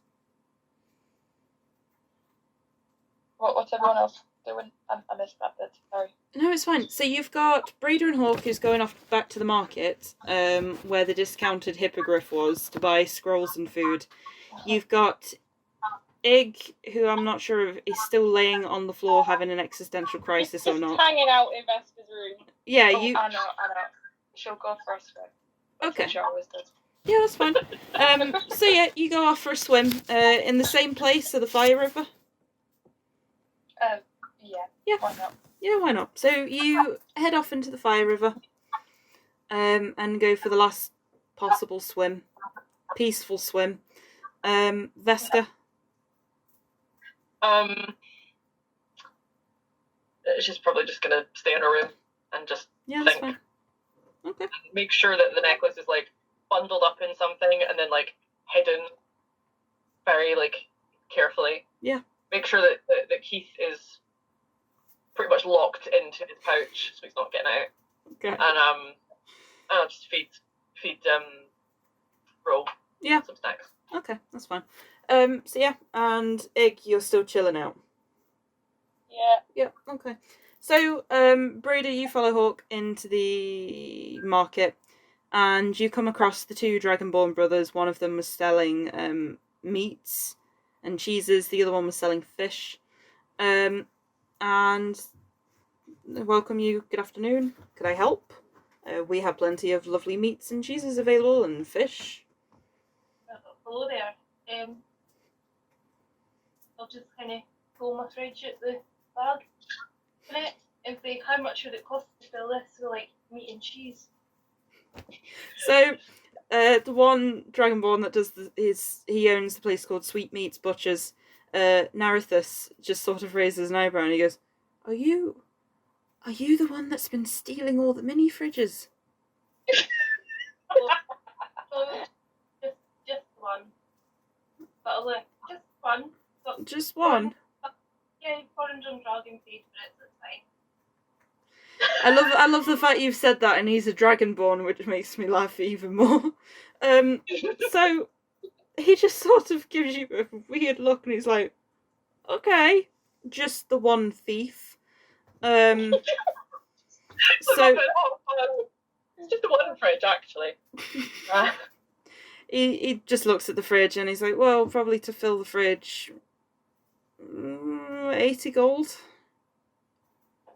What's everyone else doing? I missed that bit. Sorry. No, it's fine. So you've got Braeda and Hawk who's going off back to the market, where the discounted hippogriff was, to buy scrolls and food. You've got Ig, who I'm not sure if is still laying on the floor having an existential crisis or Just not. hanging out in Veska's room. Yeah, Oh, you. I know. She'll go first. Okay. She always does. Yeah, that's fine. So yeah, you go off for a swim in the same place, so the Fire River. Yeah. Yeah. Why not? Yeah, why not? So you head off into the Fire River, and go for the last possible swim, peaceful swim. Veska. she's probably just gonna stay in her room and just Yeah, that's think. fine. Okay. Make sure that the necklace is like bundled up in something and then like hidden very like carefully. Yeah. Make sure that Keith is pretty much locked into his pouch so he's not getting out. Okay. And I'll just feed Roll Yeah. some snacks. Okay, that's fine. So yeah, and Ig, you're still chilling out. Yeah. Yeah, okay. So, Braeda, you follow Hawk into the market, and you come across the two Dragonborn brothers. One of them was selling meats and cheeses. The other one was selling fish. And welcome you. Good afternoon. Could I help? We have plenty of lovely meats and cheeses available, and fish. Hello there. I'll just kind of pull my fridge at the bag in it and say, how much would it cost to fill this with like meat and cheese? So, the one Dragonborn that does he owns the place called Sweet Meats Butchers. Narithus just sort of raises an eyebrow and he goes, Are you the one that's been stealing all the mini fridges? So just one. But just one. So, Just one. yeah, Foreign Dragon paid for it, so it's fine. I love the fact you've said that, and he's a Dragonborn, which makes me laugh even more. So he just sort of gives you a weird look, and he's like, "Okay, just the one thief." So It's just the one fridge, actually. he just looks at the fridge, and he's like, "Well, probably to fill the fridge, 80 gold."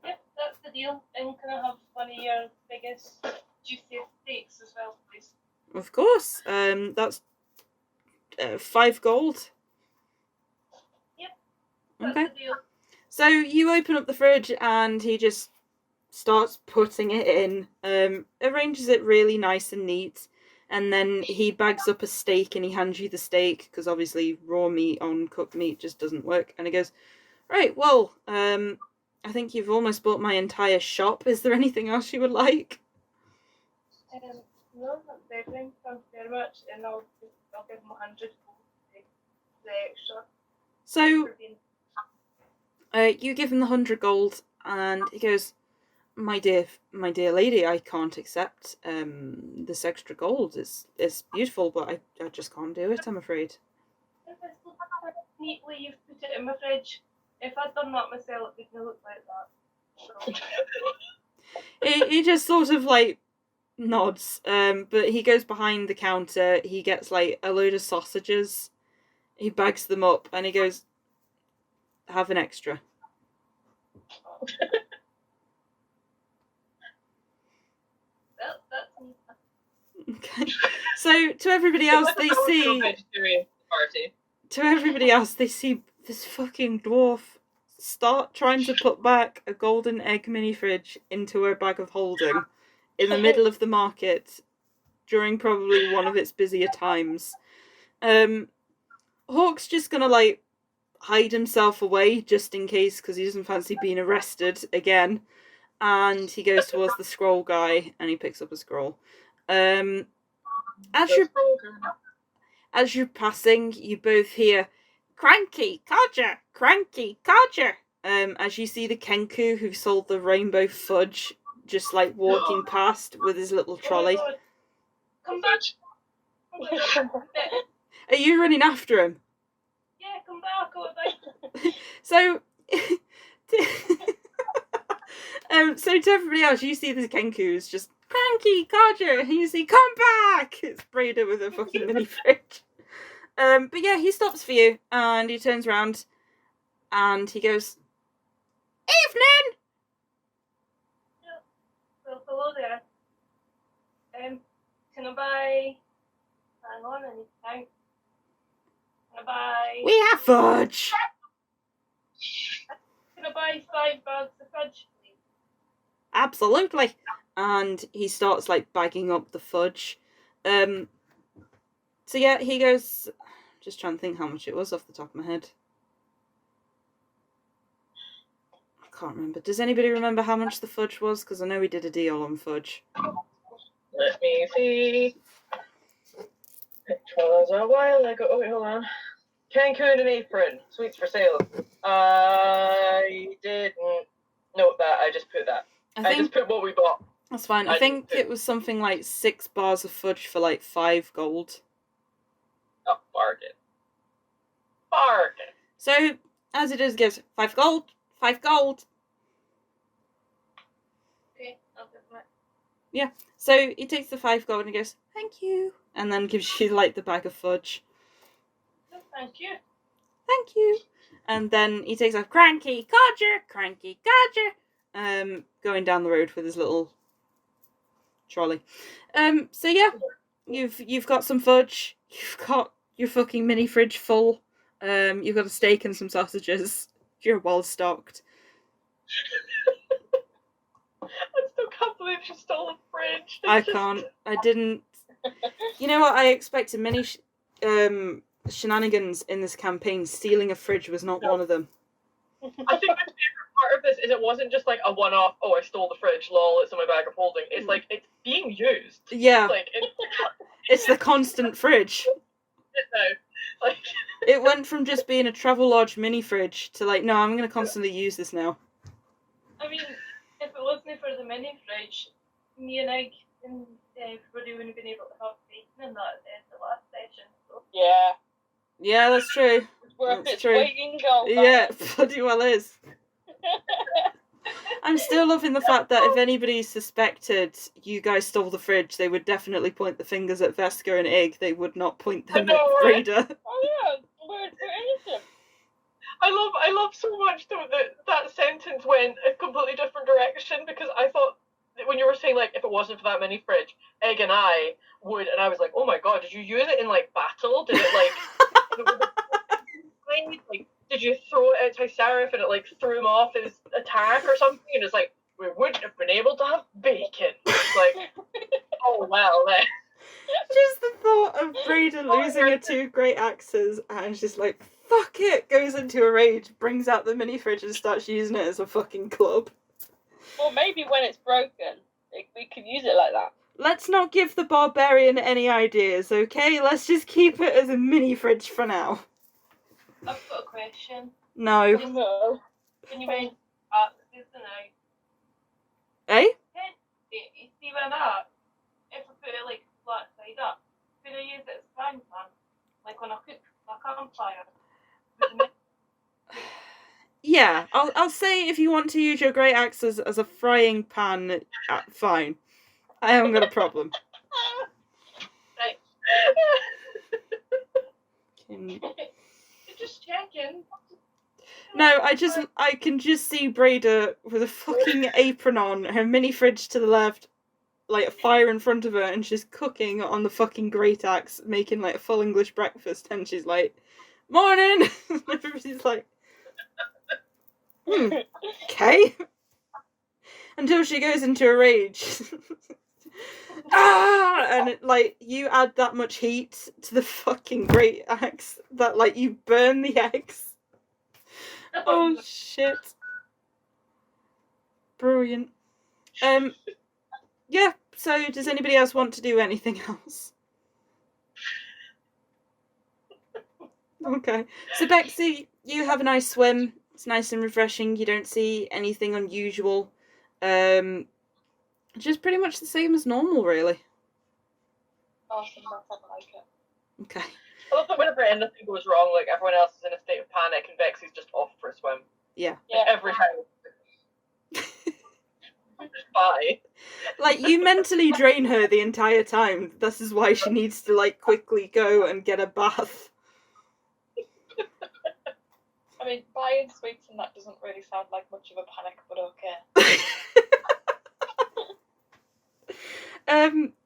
Yep, that's the deal. And can I have one of your biggest, juiciest steaks as well, please? Of course. That's 5 gold. Yep, that's Okay. the deal. So you open up the fridge and he just starts putting it in, arranges it really nice and neat, and then he bags up a steak and he hands you the steak, because obviously raw meat on cooked meat just doesn't work. And he goes, right, well, I think you've almost bought my entire shop. Is there anything else you would like? No, that's everything. Thanks very much. And I'll give him 100 gold for the extra. So for being- you give him the 100 gold, and he goes, my dear lady, I can't accept this extra gold. It's beautiful, but I just can't do it, I'm afraid. If it's looked neatly, you've put it in my fridge. If I'd done that myself, it wouldn't look like that. So, He just sort of like nods, but he goes behind the counter, he gets like a load of sausages, he bags them up, and he goes, have an extra. that's neat. Okay. So to everybody else they see this fucking dwarf start trying to put back a golden egg mini fridge into her bag of holding in the middle of the market during probably one of its busier times. Hawk's just gonna like hide himself away just in case, because he doesn't fancy being arrested again, and he goes towards the scroll guy and he picks up a scroll. As you're passing, you both hear cranky codger, as you see the Kenku who sold the rainbow fudge just like walking past with his little trolley. Oh, come back! Are you running after him? Yeah, come back! Oh, thank So, so to everybody else, you see the Kenku is just cranky codger, and you see, come back! It's Braeda with a fucking mini fridge. But yeah, he stops for you, and he turns around, and he goes, evening! Well, hello there. Can I buy... Hang on, I need to count. Can I buy... We have fudge! Can I buy 5 bags of fudge, please? Absolutely. And he starts like bagging up the fudge. So yeah, he goes, just trying to think how much it was off the top of my head. can't remember. Does anybody remember how much the fudge was? Because I know we did a deal on fudge. Let me see. It was a while ago. Oh, wait, hold on. Cancun and apron. Sweets for sale. I didn't note that. I just put that. I just put what we bought. That's fine. I think it was something like 6 bars of fudge for like 5 gold. Oh, bargain. Bargain. So, as it is, gives 5 gold. 5 gold. Okay, I'll give that. Yeah. So he takes the 5 gold and he goes, thank you. And then gives you like the bag of fudge. No, thank you. Thank you. And then he takes off cranky codger, going down the road with his little trolley. So yeah, you've got some fudge. You've got your fucking mini fridge full. You've got a steak and some sausages. You're well stocked. I still can't believe she stole a fridge. I can't. I didn't. You know what? I expected many shenanigans in this campaign. Stealing a fridge was not one of them. I think my favourite part of this is it wasn't just like a one-off, oh, I stole the fridge, lol, it's in my bag of holding. It's like, it's being used. Yeah. Like, it's the constant fridge. Like, it went from just being a Travelodge mini fridge to like, no, I'm going to constantly use this now. I mean, if it wasn't for the mini fridge, me and Egg and everybody wouldn't have been able to have bacon in that at the last session. So. Yeah. Yeah, that's true. It's worth That's its true. weight in gold. Yeah, bloody well is. I'm still loving the fact that if anybody suspected you guys stole the fridge, they would definitely point the fingers at Veska and Egg. They would not point them at Braeda. Oh yeah, we're innocent. I love so much though that sentence went a completely different direction, because I thought that when you were saying like if it wasn't for that mini fridge, Egg and I would, and I was like, oh my god, did you use it in like battle? Did it like did you throw it at Trysariph and it like threw him off his attack or something? And it's like, we wouldn't have been able to have bacon. It's like, oh well then. Just the thought of Braeda losing her 2 great axes and just like, fuck it, goes into a rage, brings out the mini fridge and starts using it as a fucking club. Well, maybe when it's broken, we can use it like that. Let's not give the Barbarian any ideas, okay? Let's just keep it as a mini fridge for now. I've got a question. No. No. When you went axes tonight, Eh? you see where that? If I put it like flat side up, could I use it as a frying pan? Like when I cook a campfire? Yeah, I'll say if you want to use your great axe as a frying pan, fine. I haven't got a problem. Right. Can... Just checking. No, I can just see Braeda with a fucking apron on, her mini fridge to the left, like a fire in front of her, and she's cooking on the fucking great axe, making like a full English breakfast, and she's like, morning! And everybody's like, okay. Until she goes into a rage. And it, like, you add that much heat to the fucking great axe that like you burn the eggs. Oh shit. Brilliant. Yeah, so does anybody else want to do anything else? Okay. So Bexy, you have a nice swim. It's nice and refreshing. You don't see anything unusual. Just pretty much the same as normal, really. Awesome, that's how I like it. Okay. I love that whenever anything goes wrong, like everyone else is in a state of panic and Bexy's just off for a swim. Yeah. Every time. Bye. Like, you mentally drain her the entire time. This is why she needs to, like, quickly go and get a bath. I mean, buying sweets and that doesn't really sound like much of a panic, but okay.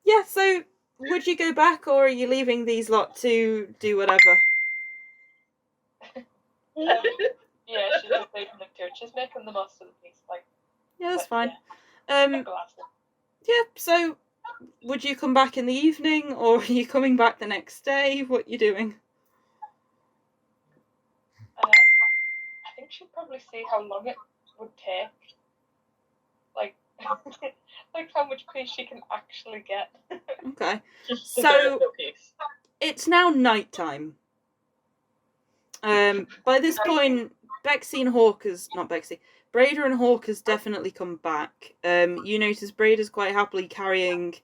Yeah, so would you go back, or are you leaving these lot to do whatever? Yeah, she's just leaving them to it. She's making the most of the piece, like. Yeah, that's but, fine. Yeah. Yeah, so would you come back in the evening, or are you coming back the next day? What are you doing? I think she'll probably see how long it would take. Like, like how much peace she can actually get. Okay. Just So- very little piece. It's now nighttime. By this point, Bexy and Braeda and Hawker's definitely come back. You notice Braeda's quite happily carrying,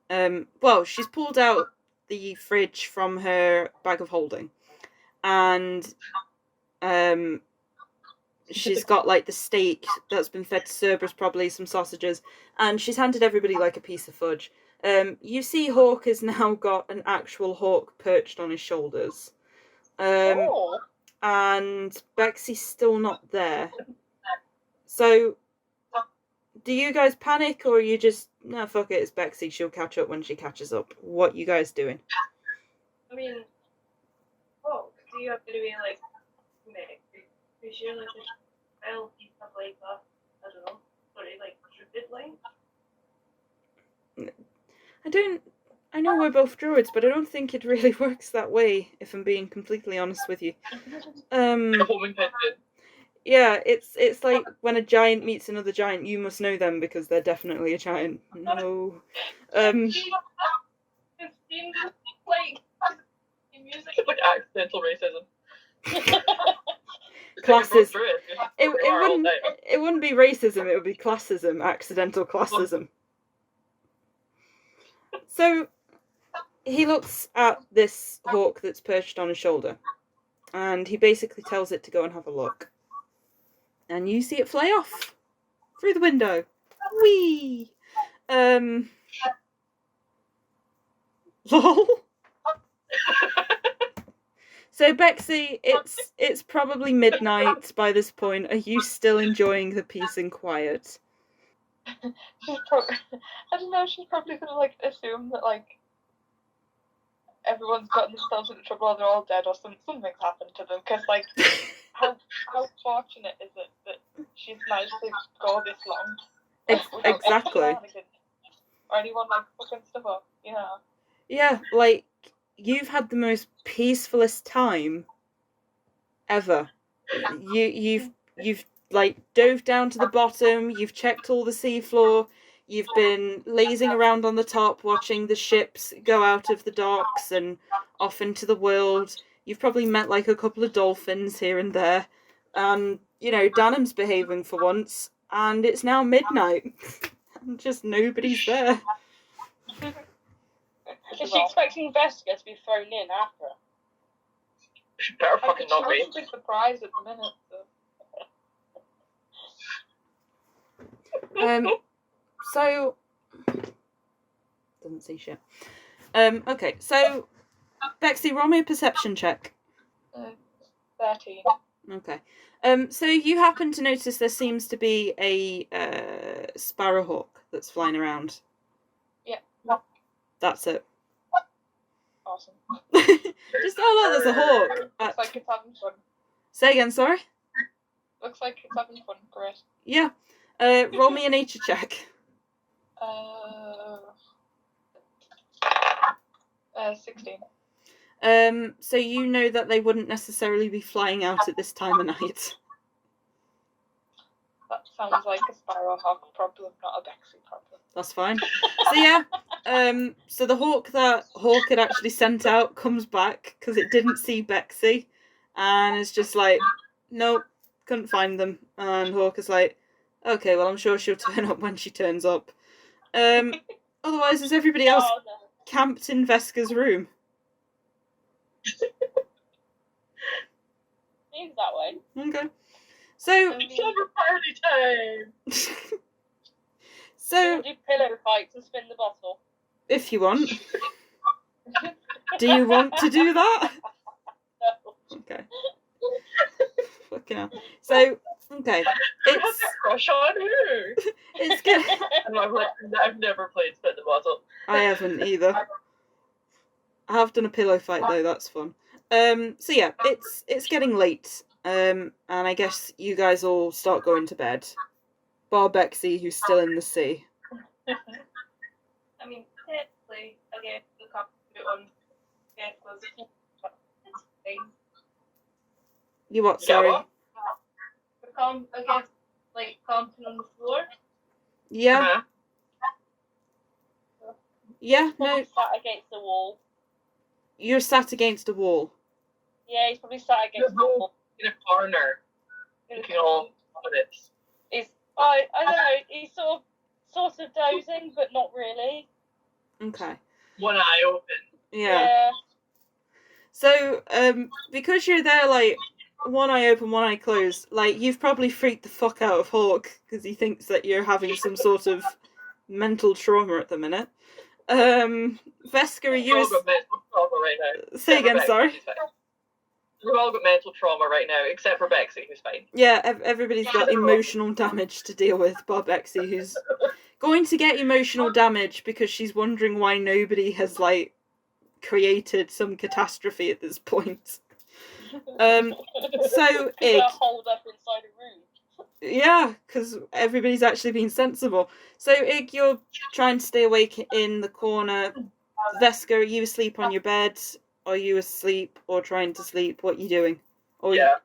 she's pulled out the fridge from her bag of holding, and she's got like the steak that's been fed to Cerberus, probably some sausages, and she's handed everybody like a piece of fudge. You see Hawk has now got an actual hawk perched on his shoulders. Oh. And Bexy's still not there. So, do you guys panic, or are you just, no, fuck it, it's Bexy, she'll catch up when she catches up? What you guys doing? I mean, do you have to be like, be sure like a child and stuff like that? I don't know. Sorry, like Druid line? I know we're both druids, but I don't think it really works that way, if I'm being completely honest with you. Homing pigeon. Yeah, it's like when a giant meets another giant, you must know them because they're definitely a giant. No. It seems like music. It's like accidental racism. Classes. Druid. It wouldn't be racism, it would be classism, accidental classism. So, he looks at this hawk that's perched on his shoulder, and he basically tells it to go and have a look. And you see it fly off through the window. Whee! Lol. So Bexy, it's probably midnight by this point. Are you still enjoying the peace and quiet? She's probably, I don't know, she's probably gonna like assume that like everyone's gotten themselves into trouble, or they're all dead, or something's happened to them. Because like, how fortunate is it that she's managed to go this long? without any Exactly. shenanigans, or anyone like fucking stuff up, you know? Yeah, like you've had the most peacefulest time ever. You've like dove down to the bottom, you've checked all the seafloor, you've been lazing around on the top watching the ships go out of the docks and off into the world. You've probably met like a couple of dolphins here and there. And, Danim's behaving for once, and it's now midnight. And just nobody's there. Is she expecting Veska to be thrown in after her? She better fucking not be. I'm just surprised at the minute. So doesn't see shit. Okay, so Bexy, roll me a perception check. 13. Okay. So you happen to notice there seems to be a sparrowhawk that's flying around. Yeah. That's it. Awesome. Just look, there's a hawk. Looks like it's having fun. Say again, sorry? Looks like it's having fun. Great. Yeah. Roll me a nature check. 16. So you know that they wouldn't necessarily be flying out at this time of night. That sounds like a sparrowhawk problem, not a Bexy problem. That's fine. So yeah, so the hawk that Hawk had actually sent out comes back because it didn't see Bexy, and it's just like, nope, couldn't find them. And Hawk is like, okay, well I'm sure she'll turn up when she turns up. Otherwise, is everybody else camped in Veska's room? Seems that way. Okay. So, Summer party time! so Do pillow fights and spin the bottle. if you want. Do you want to do that? No. Okay. Fucking hell. So, okay. It's Crush on who? it's good. And I've never played spin the bottle. I haven't either. I have done a pillow fight though, that's fun. So yeah, it's getting late. And I guess you guys all start going to bed. Bar Bexy, who's still in the sea. I mean, technically, I guess the couple put on Veska's it's fine. You what, sorry? Yeah, I guess, camping on the floor. Yeah. Uh-huh. Yeah, Probably no, sat against the wall. you're sat against a wall. Yeah, he's probably sat against the wall. In a corner, looking all at it. He's, I don't know, he's sort of dozing, but not really. Okay. One eye open. Yeah. So, because you're there, like, one eye open, one eye closed, like, you've probably freaked the fuck out of Hawk, because he thinks that you're having some sort of mental trauma at the minute. Veska, are you... We've all got mental trauma right now. Say Except for again, Bexy, sorry. who's fine. We've all got mental trauma right now, except for Bexy, who's fine. Yeah, everybody's got emotional damage to deal with, bar Bexy, who's going to get emotional damage because she's wondering why nobody has, like, created some catastrophe at this point. So, Ig... hold up inside a room. Yeah, because everybody's actually been sensible. So, Ig, you're trying to stay awake in the corner. Veska, are you asleep on your bed? Are you asleep or trying to sleep? What are you doing? Or yeah.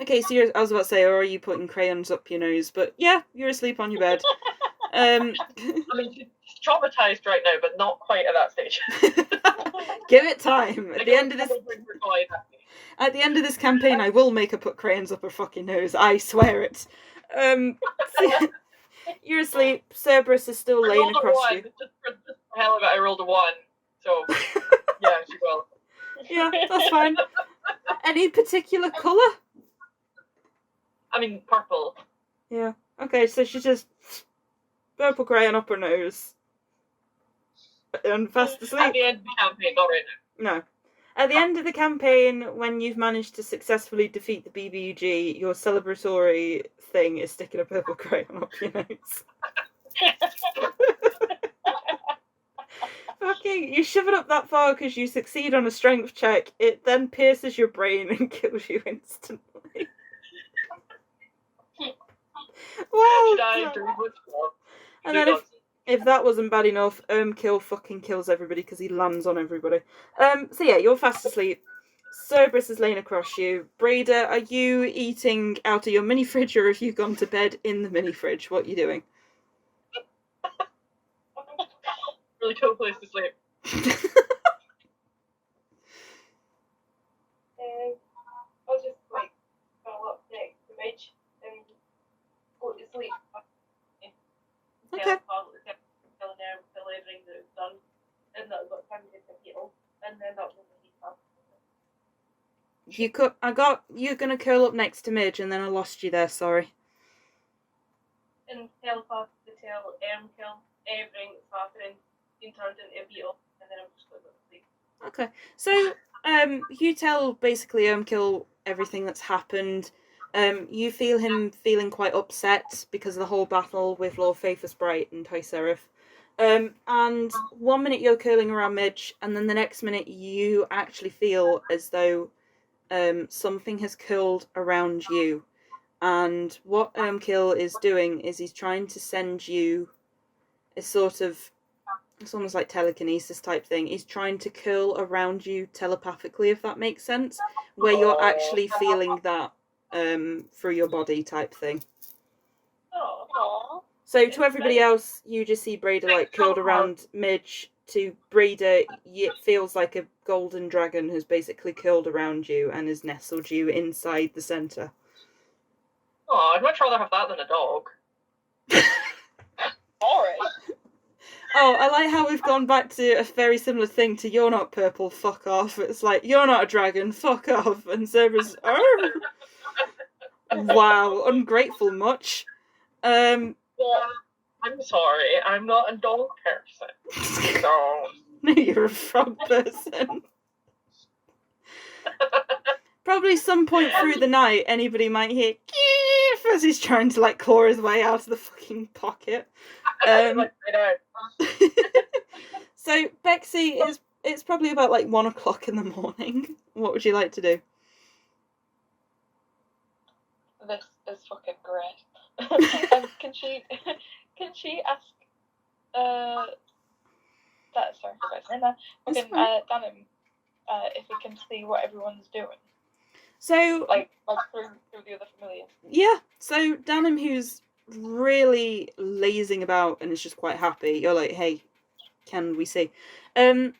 Okay, so I was about to say, or are you putting crayons up your nose? But yeah, you're asleep on your bed. I mean, she's traumatized right now, but not quite at that stage. Give it time. At the end of this campaign, I will make her put crayons up her fucking nose. I swear it. So you're asleep. Cerberus is still laying across you. Just for the hell of it, I rolled a 1. So, yeah, she will. Yeah, that's fine. Any particular colour? I mean, purple. Yeah. Okay, so she just purple crayon up her nose. And fast At asleep. the end of the campaign, not right now. No. At the end of the campaign, when you've managed to successfully defeat the BBUG, your celebratory thing is sticking a purple crayon up your nose. Okay, you shove it up that far because you succeed on a strength check. It then pierces your brain and kills you instantly. Wow. And then if that wasn't bad enough, Kill fucking kills everybody because he lands on everybody. So yeah, you're fast asleep. Cerberus is laying across you. Braeda, are you eating out of your mini fridge or have you gone to bed in the mini fridge? What are you doing? Really cool place to sleep. I'll just like go up next to Midge and go to sleep. Okay. Tell everything that it's done, and that I've got time to get the heal, and then that will be fun. You're gonna curl up next to Midge and then I lost you there, sorry. And telepath to tell kill everything that's happening being turned into a beetle, and then I'm just going to go to sleep. Okay. So, you tell basically Kill everything that's happened. You feel him feeling quite upset because of the whole battle with Lord Faithful Bright and Trysariph. And 1 minute you're curling around Midge, and then the next minute you actually feel as though something has curled around you. And what Kill is doing is he's trying to send you a sort of, it's almost like telekinesis type thing. He's trying to curl around you telepathically, if that makes sense, where you're actually feeling that through your body type thing. Aww. So to everybody else, you just see Braeda like curled around Midge. To Braeda, it feels like a golden dragon has basically curled around you and has nestled you inside the centre. Oh, I'd much rather have that than a dog. Alright. Oh, I like how we've gone back to a very similar thing to "You're not purple, fuck off." It's like, "You're not a dragon, fuck off," and Cerberus, "Oh, wow, ungrateful much." Well, I'm sorry, I'm not a dog person. So... No, you're a frog person. Probably some point through the night, anybody might hear "Keef" as he's trying to like claw his way out of the fucking pocket. So Bexy, it's probably about like 1 o'clock in the morning. What would you like to do? This is fucking great. Can she ask that sorry for fucking Danham if he can see what everyone's doing? So Like through the other familiars. yeah, so Danim, who's really lazing about and is just quite happy, you're like, hey, can we see? Danim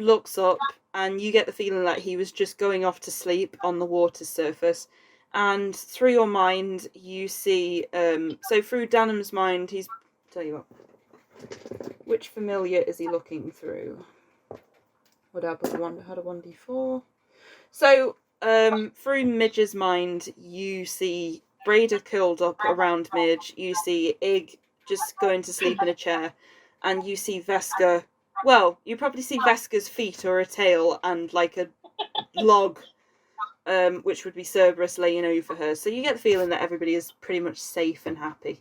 looks up and you get the feeling that he was just going off to sleep on the water's surface. And through your mind, you see, so through Danim's mind, tell you what, which familiar is he looking through? Would I put had a 1d4? So, through Midge's mind, you see Braeda curled up around Midge, you see Ig just going to sleep in a chair, and you see Veska, well, you probably see Veska's feet or a tail and like a log, which would be Cerberus laying over her. So you get the feeling that everybody is pretty much safe and happy.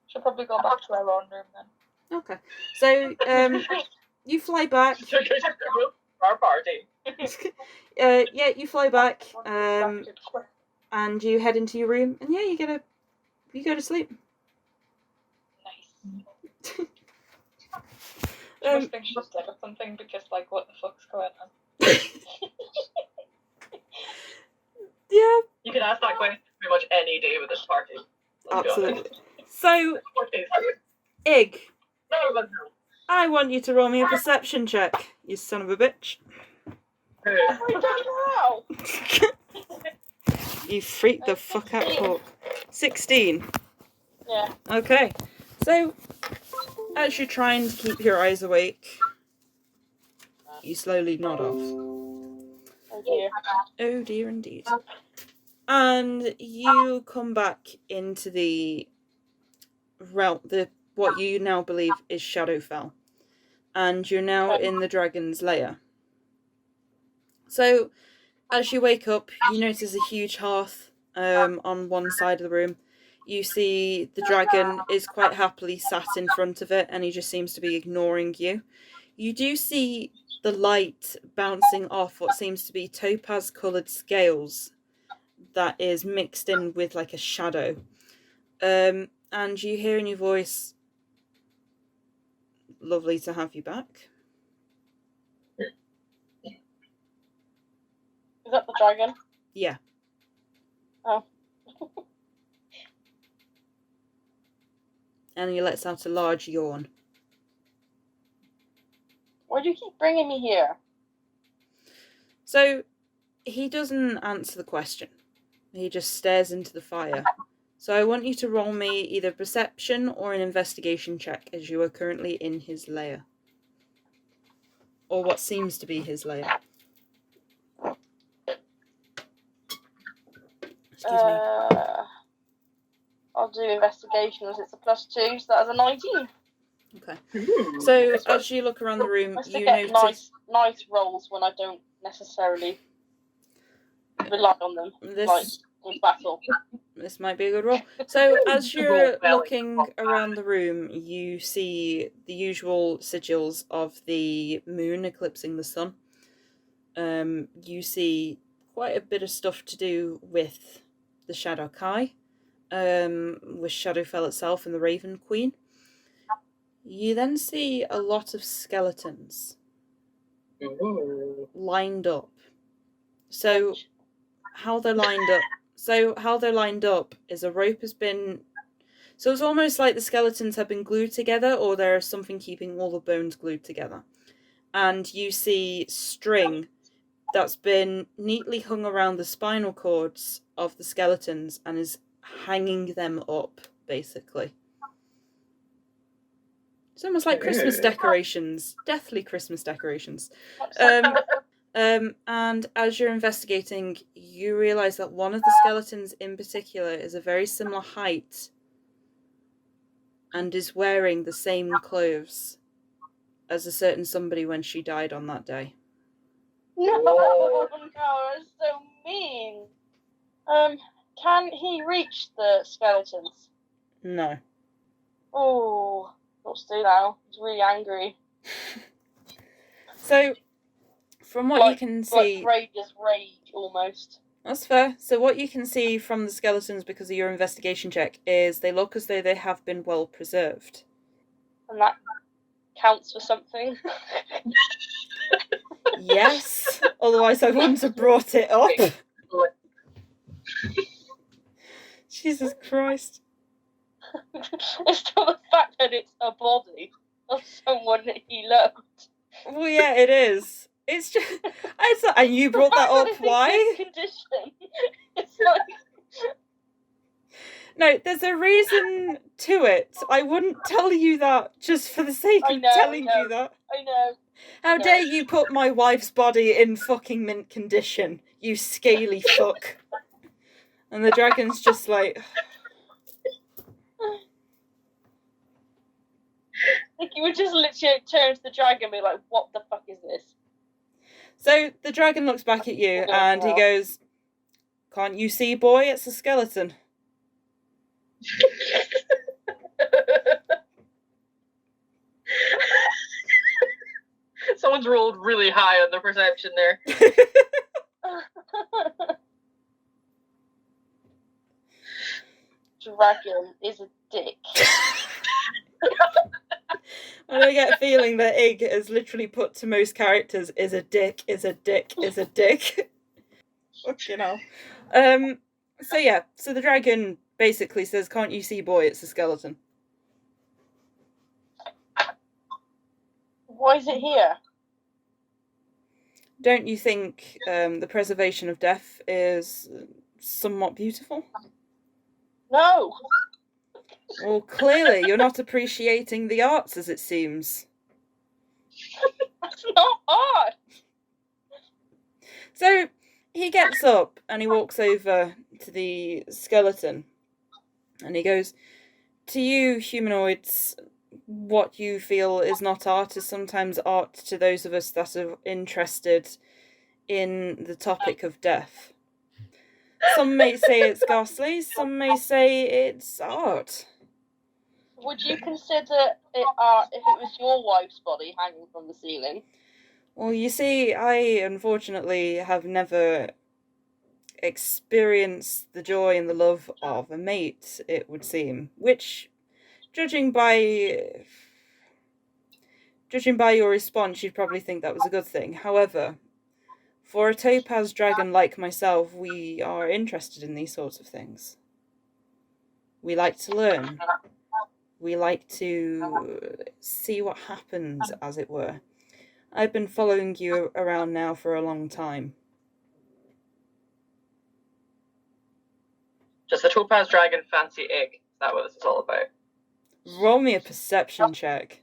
Should probably go back to our own room then. Okay. So, you fly back. Our party. Yeah, you fly back, and you head into your room, and yeah, you go to sleep. Nice. I think she's dead or something because, like, what the fuck's going on? Yeah. You can ask that question pretty much any day with this party. Absolutely. So, Ig, I want you to roll me a perception check, you son of a bitch. I don't know. You freak the fuck out, Hawk. 16. Yeah. Okay. So, as you're trying to keep your eyes awake, you slowly nod off. Oh dear. Oh dear indeed. And you come back into the realm, what you now believe is Shadowfell. And you're now in the dragon's lair. So, as you wake up, you notice a huge hearth on one side of the room. You see the dragon is quite happily sat in front of it, and he just seems to be ignoring you. You do see the light bouncing off what seems to be topaz-coloured scales that is mixed in with like a shadow. And you hear in your voice, "Lovely to have you back." Is that the dragon? Yeah. Oh. And he lets out a large yawn. Why do you keep bringing me here? So, he doesn't answer the question. He just stares into the fire. So I want you to roll me either perception or an investigation check, as you are currently in his lair. Or what seems to be his lair. Excuse me. I'll do investigation as it's a +2, so that's a 19. Okay. So as you look around the room, I still you get notice nice rolls when I don't necessarily rely on them, like in battle. this might be a good roll. So as you're looking around the room, you see the usual sigils of the moon eclipsing the sun. You see quite a bit of stuff to do with the Shadow Kai, with Shadowfell itself and the Raven Queen. You then see a lot of skeletons lined up. So how they're lined up is a rope has been... So it's almost like the skeletons have been glued together, or there is something keeping all the bones glued together. And you see string that's been neatly hung around the spinal cords of the skeletons and is hanging them up, basically. It's almost like Christmas decorations. Deathly Christmas decorations. And as you're investigating, you realise that one of the skeletons in particular is a very similar height and is wearing the same clothes as a certain somebody when she died on that day. No, it's so mean. Can he reach the skeletons? No. Oh, what's to do now? He's really angry. So, from what you can see... Like Braeda's rage, almost. That's fair. So what you can see from the skeletons, because of your investigation check, is they look as though they have been well preserved. And that counts for something? Yes, otherwise I wouldn't have brought it up. Jesus Christ. It's not the fact that it's a body of someone that he loved. Well, yeah, it is. It's just, and you brought that up. Why? Condition. It's like. No, there's a reason to it. I wouldn't tell you that just for the sake of telling you that. I know. How dare you put my wife's body in fucking mint condition, you scaly fuck. And the dragon's just like... Like, you would just literally turn to the dragon and be like, what the fuck is this? So the dragon looks back at you and he goes, "Can't you see, boy? It's a skeleton." Someone's rolled really high on the perception there. Dragon is a dick. And I get a feeling that Ig has literally put to most characters, is a dick, is a dick, is a dick. Fucking hell. So yeah, so the dragon basically says, "Can't you see, boy? It's a skeleton." Why is it here? Don't you think the preservation of death is somewhat beautiful? No. Well, clearly you're not appreciating the arts, as it seems. That's not art. So he gets up and he walks over to the skeleton and he goes, "To you humanoids, what you feel is not art is sometimes art to those of us that are interested in the topic of death. Some may say it's ghastly, some may say it's art." Would you consider it art if it was your wife's body hanging from the ceiling? Well, you see, I unfortunately have never experienced the joy and the love of a mate, it would seem, which, judging by your response, you'd probably think that was a good thing. However, for a topaz dragon like myself, we are interested in these sorts of things. We like to learn. We like to see what happens, as it were. I've been following you around now for a long time. Does the topaz dragon fancy egg? Is that what this is all about? Roll me a perception check.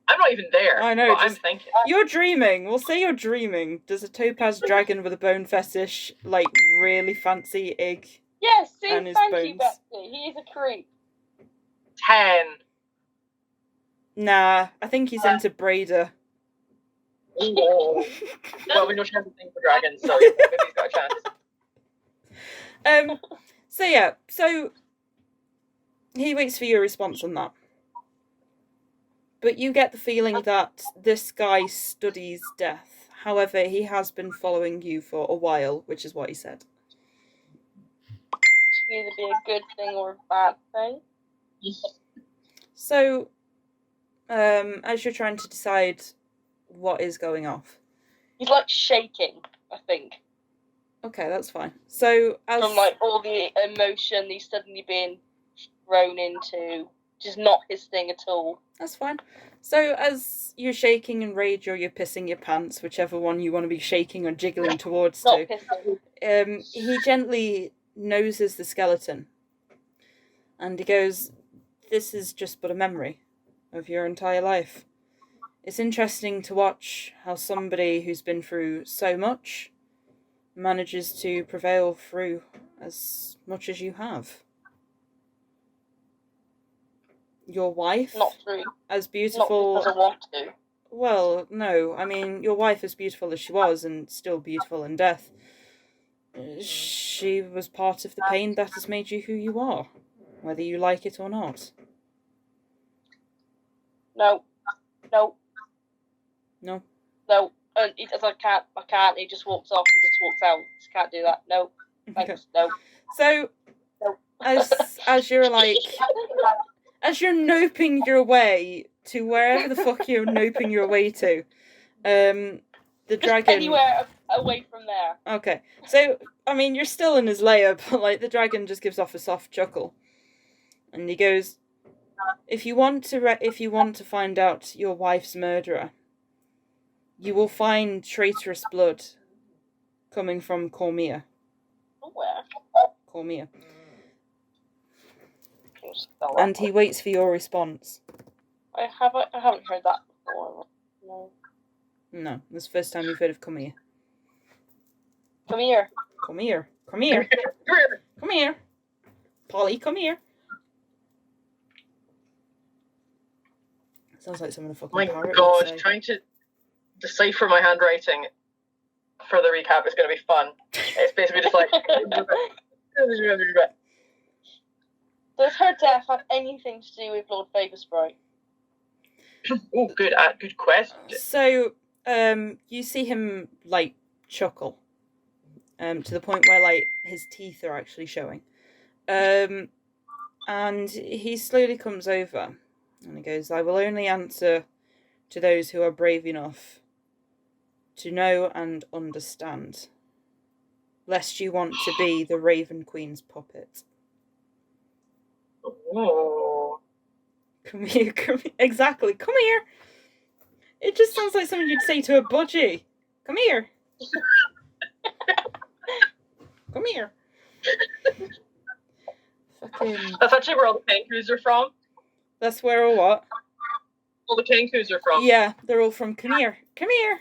I'm not even there. I know, But I'm just- thinking. You're dreaming. We'll say you're dreaming. Does a topaz dragon with a bone fetish, like, really fancy egg? Yes, see, And his thank you, bones. Bexy. He is a creep. 10. Nah, I think he's into Braeda. Well, we know she has a thing for dragons, so maybe he's got a chance. So yeah, so he waits for your response on that. But you get the feeling that this guy studies death. However, he has been following you for a while, which is what he said. Either be a good thing or a bad thing. So, as you're trying to decide what is going off. He's like shaking, I think. Okay, that's fine. So, as... From like all the emotion he's suddenly being thrown into. Just not his thing at all. That's fine. So, as you're shaking in rage or you're pissing your pants, whichever one you want to be shaking or jiggling towards Not to, pissing. he gently noses the skeleton. And he goes, "This is just but a memory of your entire life. It's interesting to watch how somebody who's been through so much manages to prevail through as much as you have. Your wife, Not through. as beautiful... Not because I want to. Well, no, I mean, your wife, as beautiful as she was, and still beautiful in death, she was part of the pain that has made you who you are, whether you like it or not." No. No. No? No. And he does, I can't. He just walks off. He just walks out. Just can't do that. No. Thanks. Okay. No. So, No. as you're like... As you're noping your way to wherever the fuck you're noping your way to. The Just dragon. anywhere away from there. Okay, so I mean, you're still in his lair, but like the dragon just gives off a soft chuckle, and he goes, "If you want to find out your wife's murderer, you will find traitorous blood coming from Cormia." Where? Cormia. Can you spell that And he one? waits for your response. I haven't heard that before. No. No, this is the first time you've heard of Cormia. Come here. Come here. Come here. Come here. Polly, come here. Sounds like someone a fucking My parrot would God, say. trying to decipher my handwriting for the recap is going to be fun. It's basically just like. Does her death have anything to do with Lord Favorsprite? Oh, good question. So, you see him, like, chuckle. To the point where, like, his teeth are actually showing. And he slowly comes over. And he goes, "I will only answer to those who are brave enough to know and understand, lest you want to be the Raven Queen's puppet." Oh. Come here, come here. Exactly, come here. It just sounds like something you'd say to a budgie. Come here. Come here. Fucking. That's actually where all the Kenkus are from. That's where or what? All the Kenkus are from. Yeah, they're all from come here. Come here.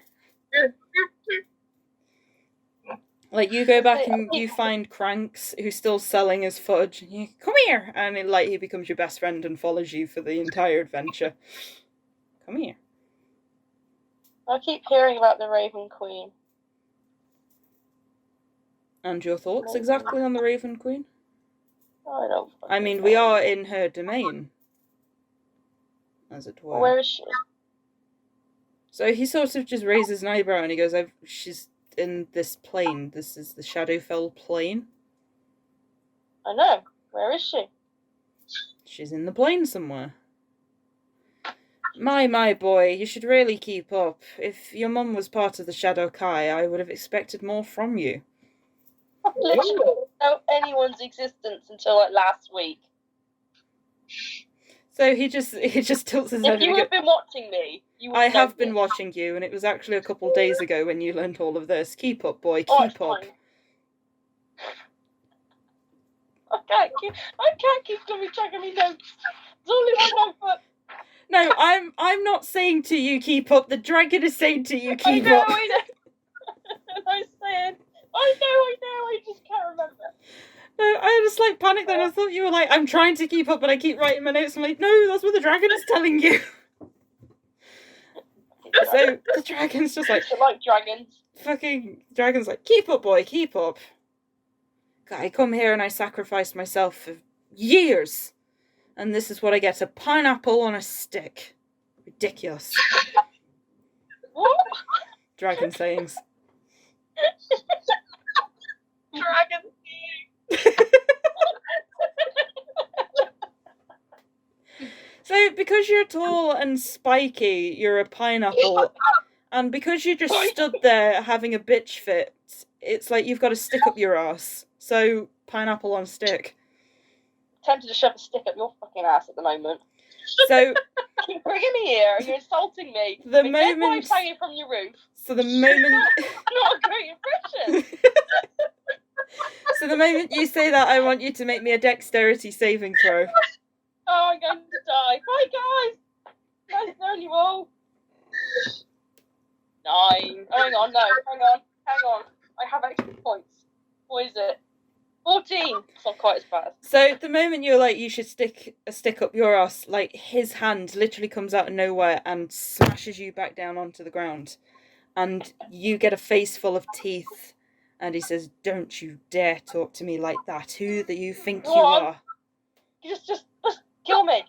Like, you go back and you find Cranks, who's still selling his fudge. And you come here, and he becomes your best friend and follows you for the entire adventure. Come here. I keep hearing about the Raven Queen. And your thoughts exactly on the Raven Queen? I don't. I mean, we are in her domain, as it were. Where is she? So he sort of just raises an eyebrow and he goes, "She's in this plane. This is the Shadowfell plane." I know. Where is she? "She's in the plane somewhere." My boy, you should really keep up. If your mum was part of the Shadow Kai, I would have expected more from you. I literally didn't know anyone's existence until like last week. So he just tilts his head If you and had been watching me, you would I know have been this. watching you, and it was actually a couple days ago when you learnt all of this. Keep up, boy, Oh, keep it's up. fine. I can't keep double checking me notes. It's only my notebook. No, I'm not saying to you keep up. The dragon is saying to you keep I know, up. I know. I said, I know, I just can't remember. No, I just like panicked then. I thought you were like, "I'm trying to keep up, but I keep writing my notes." I'm like, "No, that's what the dragon is telling you." So the dragon's just like, I like dragons. fucking dragon's like, "Keep up, boy, keep up." God, I come here and I sacrificed myself for years, and this is what I get: a pineapple on a stick. Ridiculous. What? Dragon sayings. Dragon. So, because you're tall and spiky, you're a pineapple, and because you just stood there having a bitch fit, it's like you've got to stick up your ass. So, pineapple on stick. Tempted to shove a stick up your fucking ass at the moment. So, Keep bringing me here. You're insulting me. The My dead moment- wife's hanging from your roof. so the moment, Not a great impression. so the moment you say that, I want you to make me a dexterity saving throw. Oh, I'm going to die. Bye, guys. Nice knowing you all. 9. Hang on. I have extra points. What is it? 14. It's not quite as bad. So the moment you're like, you should stick a stick up your ass, like his hand literally comes out of nowhere and smashes you back down onto the ground, and you get a face full of teeth, and he says, "Don't you dare talk to me like that. Who do you think Go you on. are?" Just kill me.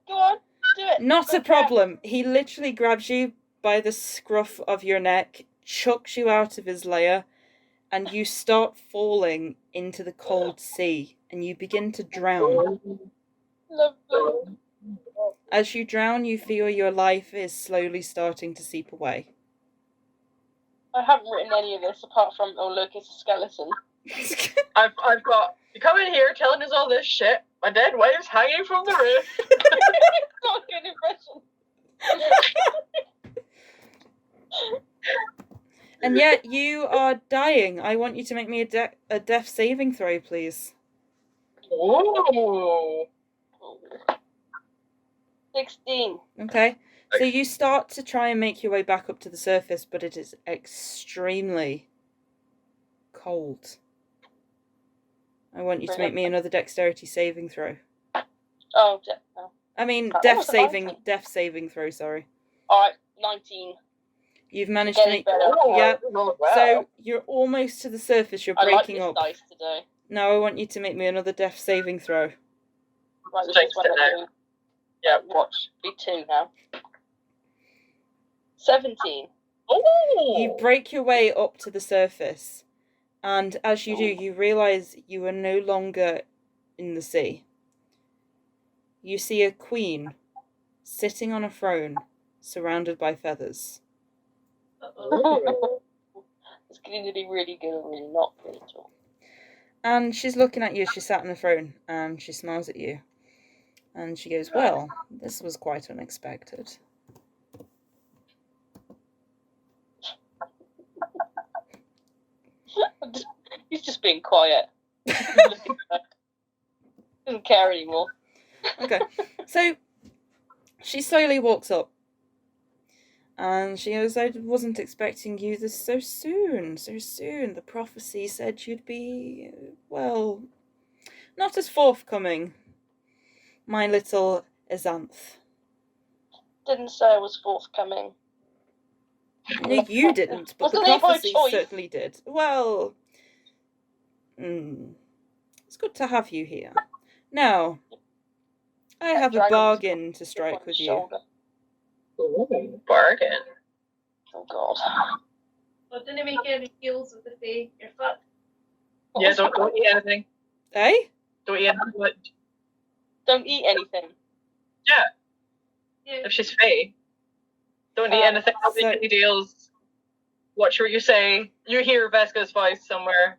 Go on. Do it. Not a problem. He literally grabs you by the scruff of your neck, chucks you out of his lair, and you start falling into the cold sea, and you begin to drown. Lovely. As you drown, you feel your life is slowly starting to seep away. I haven't written any of this apart from, oh look, it's a skeleton. I've got you come in here telling us all this shit. My dead wife's hanging from the roof. Not a good impression. And yet you are dying. I want you to make me a death saving throw, please. Ooh. 16. Okay. So you start to try and make your way back up to the surface, but it is extremely cold. I want you to make me another dexterity saving throw. Oh, no. I mean, That death was a saving 19. throw, sorry. Alright, 19. You've managed to Getting make... better. Yeah. Well. So you're almost to the surface, you're I like breaking this up. dice today. Now I want you to make me another death saving throw. Right, this Fix is when it I now. do. Yeah. Watch. Be 2 now. 17. Oh. You break your way up to the surface, and as you do, you realise you are no longer in the sea. You see a queen sitting on a throne, surrounded by feathers. It's going to be really good or really not good at all. And she's looking at you as she sat on the throne, and she smiles at you. And she goes, well, this was quite unexpected. He's just being quiet. Doesn't care anymore. Okay, so she slowly walks up. And she goes, I wasn't expecting you this so soon. The prophecy said you'd be, well, not as forthcoming. My little Azanth. Didn't say I was forthcoming. No, you didn't, but the Wasn't it my prophecy choice? certainly did. Well, it's good to have you here. Now, I have a dragon's bargain to on strike my with you. shoulder. Ooh, bargain. Oh god. Well, didn't make any deals with the Fae. You're fucked. Yeah, don't eat anything. Eh? Don't eat anything. Don't eat anything. Yeah, Yeah. if she's fey. Don't eat anything. Don't make so- any deals. Watch what you say. You hear Veska's voice somewhere.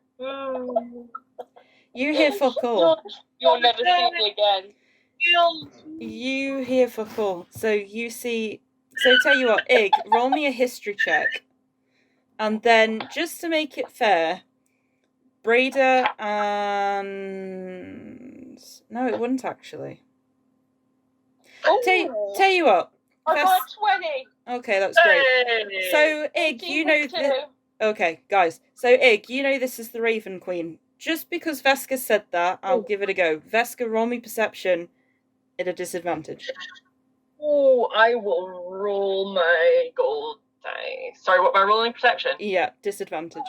You hear fuck all. You'll never see me again. You hear fuck all. So you see... So tell you what, Ig, roll me a history check. And then, just to make it fair, Braeda and... No, it wouldn't actually. Oh, Tell you what. I got 20. Okay, that's great. Hey! So, Ig, you know... 18.2. Okay, guys. So, Ig, you know this is the Raven Queen. Just because Veska said that, I'll give it a go. Veska, roll me perception at a disadvantage. Oh, I will roll my gold dice. Sorry, what am I rolling? Perception? Yeah, disadvantage.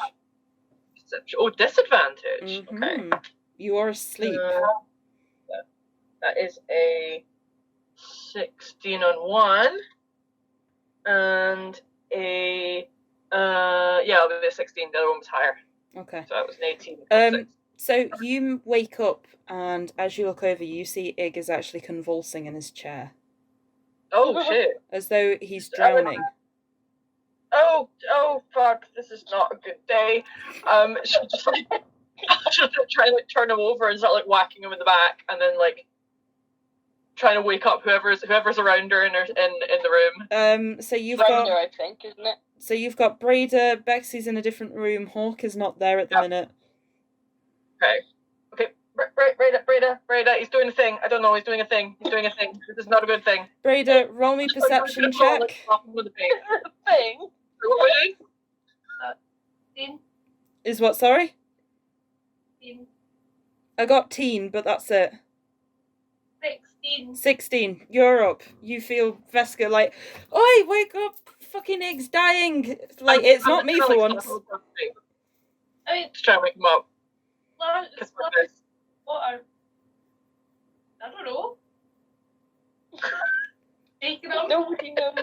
Perception. Oh, disadvantage. Okay. Mhm. You are asleep. That is a 16 on one. And a... yeah, it'll be a 16. The other one was higher. Okay. So that was an 18. So you wake up, and as you look over, you see Ig is actually convulsing in his chair, Oh, shit. as though he's drowning. Oh, fuck, this is not a good day. She'll just like, she'll try to like turn him over and start like whacking him in the back, and then like trying to wake up whoever's around her in the room. So you've Brenda, got I think, isn't it? Braeda, Bexy's in a different room, Hawk is not there at the minute. Okay, Braeda, he's doing a thing. I don't know, he's doing a thing. This is not a good thing. Braeda, roll me perception check. With the face. Thing. What were you doing? 16. Is what, sorry? 16. I got teen, but that's it. 16. 16, you're up. You feel Veska like, oi, wake up, fucking Ig's dying. Like, it's not me for once. I mean, Just trying to wake him up. Lance, what are... I don't know. Taking up. Nobody knows.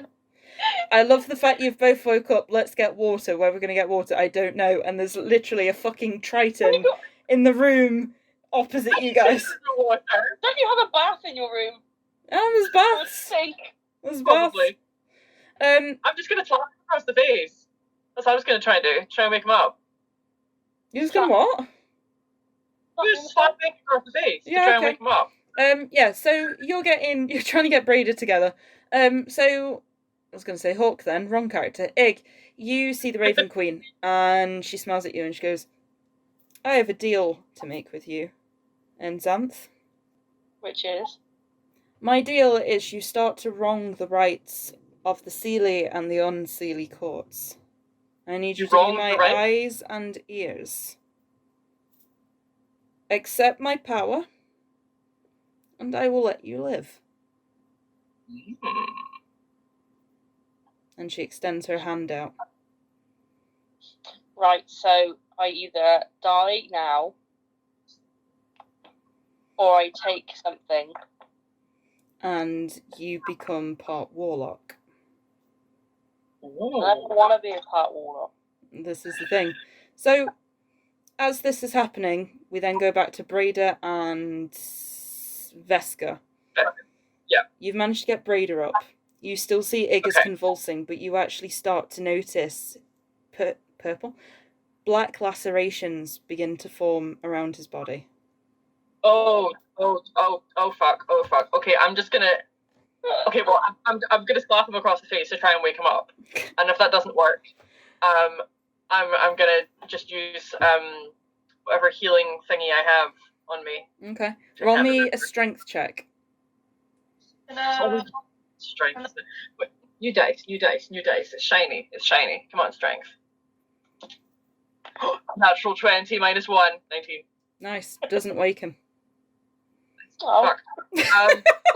I love the fact you've both woke up. Let's get water. Where we're going to get water, I don't know. And there's literally a fucking Triton in the room opposite you guys. Don't you have a bath in your room? there's I would baths. think. There's baths. Probably. I'm just gonna slap him across the face. That's what I was gonna try and do. Try and wake him up. You're just gonna what? Just slap him across the face to Yeah, try and okay. wake him up. Yeah, so you're trying to get Braeda together. So I was gonna say Hawk then, wrong character. Ig, you see the Raven Queen, and she smiles at you and she goes, I have a deal to make with you, and Xanth. Which is? My deal is you start to wrong the rights of the Seelie and the Unseelie courts. I need you to be wrong my the rights? eyes and ears. Accept my power, and I will let you live. And she extends her hand out. Right, so I either die now, or I take something. And you become part warlock. I don't want to be a part warlock. This is the thing. So, as this is happening, we then go back to Braeda and Veska. Yeah. You've managed to get Braeda up. You still see Ig as convulsing, but you actually start to notice purple, black lacerations begin to form around his body. Oh fuck. Okay, I'm just gonna. Okay, well, I'm gonna slap him across the face to try and wake him up, and if that doesn't work, I'm gonna just use whatever healing thingy I have on me. Okay. Roll me a strength check. Strength. Wait, new dice. It's shiny. Come on, strength. Natural 20 -1, 19. Nice. Doesn't wake him. Oh. Fuck.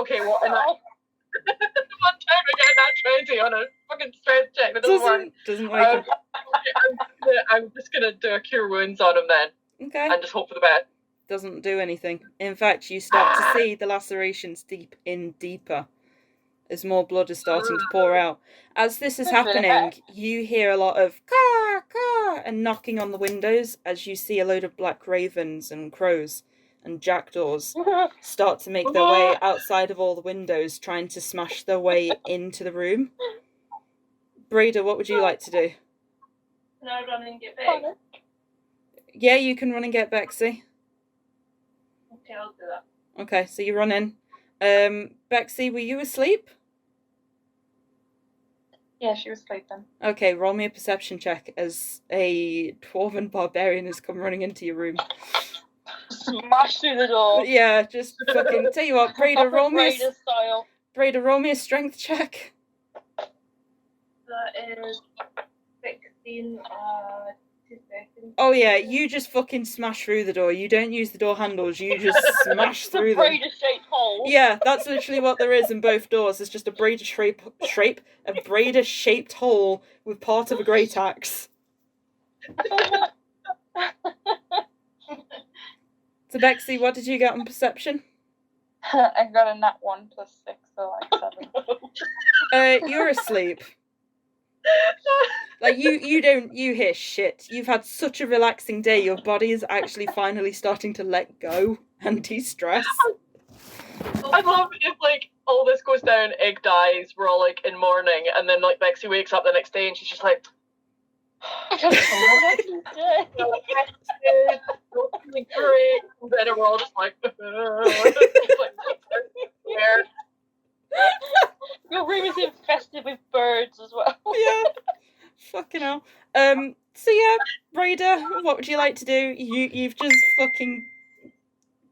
Okay, well, and one time I get that 20 on a fucking strength check. That doesn't work. Doesn't wake him. I'm just gonna do a cure wounds on him then, Okay. and just hope for the best. Doesn't do anything. In fact, you start to see the lacerations deeper as more blood is starting to pour out. As this is happening, you hear a lot of caw, caw, and knocking on the windows as you see a load of black ravens and crows and jackdaws start to make their way outside of all the windows, trying to smash their way into the room. Braeda, what would you like to do? Can I run and get back? Yeah, you can run and get Bexy. Okay, I'll do that. Okay, so you run in. Bexy, were you asleep? Yeah, she was sleeping. Okay, roll me a perception check as a dwarven barbarian has come running into your room. Smash through the door. Yeah, just fucking tell you what, Braeda, roll me a strength check. That is 16, 2 seconds. Oh yeah, you just fucking smash through the door. You don't use the door handles, you just smash It's a through them. Braeda-shaped hole. Yeah, that's literally what there is in both doors. It's just a Braeda shaped hole with part of a great axe. So Bexy, what did you get on perception? I got a nat 1 plus 6, so like 7. You're asleep. Like you hear shit. You've had such a relaxing day. Your body is actually finally starting to let go and de-stress. I love if like all this goes down, Egg dies, we're all like in mourning, and then like Bexy wakes up the next day and she's just like, feeling great. And then we're all just like, Your room is infested with birds as well. Yeah. Fucking hell. So yeah, Braeda, what would you like to do? You've just fucking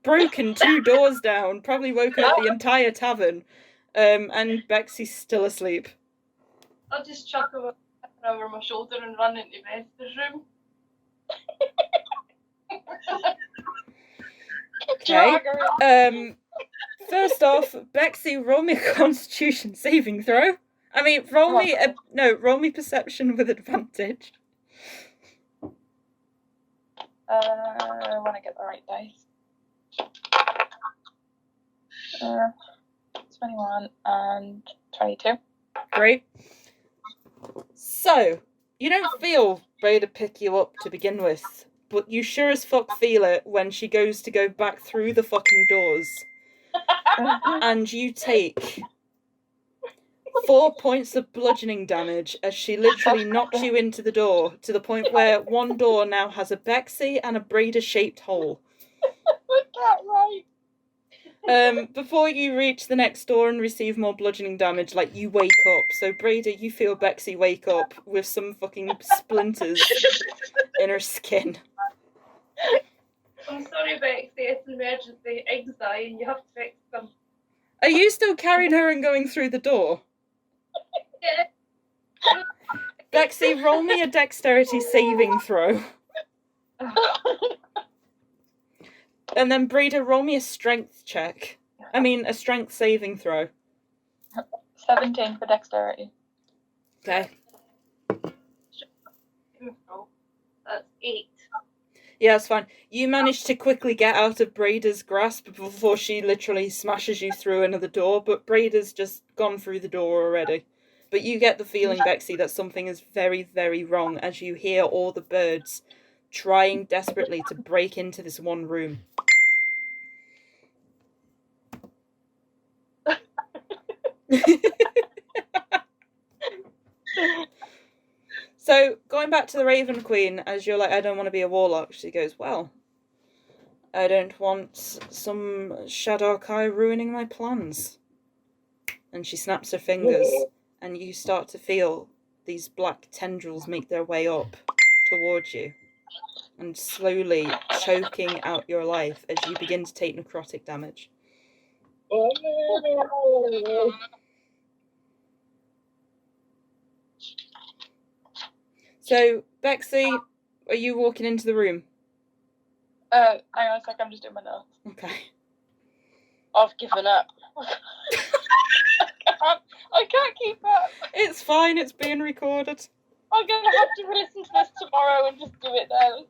broken 2 doors down, probably woken up the entire tavern, and Bexy's still asleep. I'll just chuck over my shoulder and run into Veska's room. Okay. First off, Bexy, roll me a Constitution saving throw. I mean, roll me perception with advantage. When I get the right dice. 21 and 22. Great. So, you don't feel Braeda pick you up to begin with, but you sure as fuck feel it when she goes to go back through the fucking doors. and you take 4 points of bludgeoning damage as she literally knocks you into the door, to the point where one door now has a Bexy and a Braeda-shaped hole. Before you reach the next door and receive more bludgeoning damage, like, you wake up. So, Braeda, you feel Bexy wake up with some fucking splinters in her skin. I'm sorry, Bexy, it's an emergency. Eggs die and you have to fix them. Are you still carrying her and going through the door? Yeah. Bexy, roll me a dexterity saving throw. And then Braeda, roll me a strength check. I mean, a strength saving throw. 17 for dexterity. Okay. That's 8. Yeah, it's fine. You manage to quickly get out of Braeda's grasp before she literally smashes you through another door, but Braeda's just gone through the door already. But you get the feeling, Bexy, that something is very, very wrong as you hear all the birds trying desperately to break into this one room. So, going back to the Raven Queen, as you're like, I don't want to be a warlock, she goes, well, I don't want some Shadar-kai ruining my plans. And she snaps her fingers, and you start to feel these black tendrils make their way up towards you, and slowly choking out your life as you begin to take necrotic damage. So, Bexy, are you walking into the room? Hang on a sec, I'm just doing my notes. Okay. I've given up. I can't keep up. It's fine, it's being recorded. I'm going to have to listen to this tomorrow and just do it then.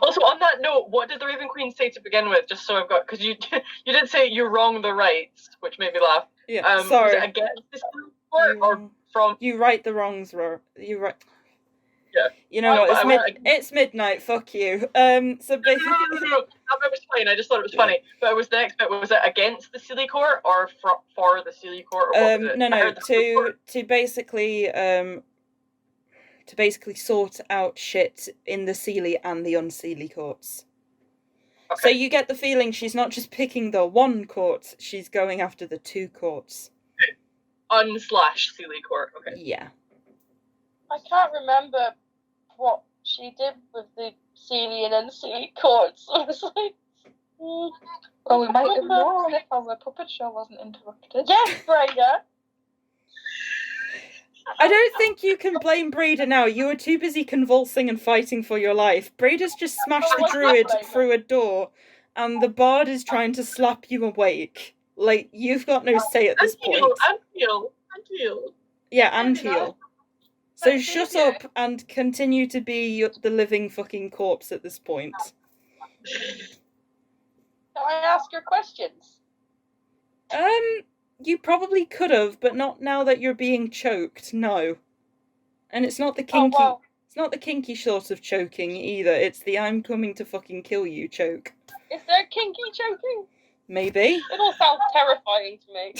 Also, on that note, what did the Raven Queen say to begin with? Just so I've got, because you did say you're wrong the rights, which made me laugh. Yeah, sorry. Was it against this or from? You right the wrongs, you right. Yeah. You know what? It's midnight. Fuck you. So basically, no. That was fine. I just thought it was funny. But it was the next bit. Was it against the Sealy Court or for the Sealy Court? Or what was it? No. To basically sort out shit in the Sealy and the unsealy courts. Okay. So you get the feeling she's not just picking the one court; she's going after the 2 courts. Sealy Court. Okay. Yeah. I can't remember what she did with the Sealy and unsealy courts. I was like, Well, we might have known if our puppet show wasn't interrupted. yes, Braeda. I don't think you can blame Braeda now. You were too busy convulsing and fighting for your life. Braeda's just smashed the druid through a door, and the bard is trying to slap you awake. Like, you've got no say at this point. And heal. Yeah, and heal. So shut up and continue to be the living fucking corpse at this point. Can I ask your questions? You probably could have, but not now that you're being choked, no. And it's not the kinky... Oh, well. It's not the kinky sort of choking either, it's the I'm coming to fucking kill you choke. Is there kinky choking? Maybe. It all sounds terrifying to me.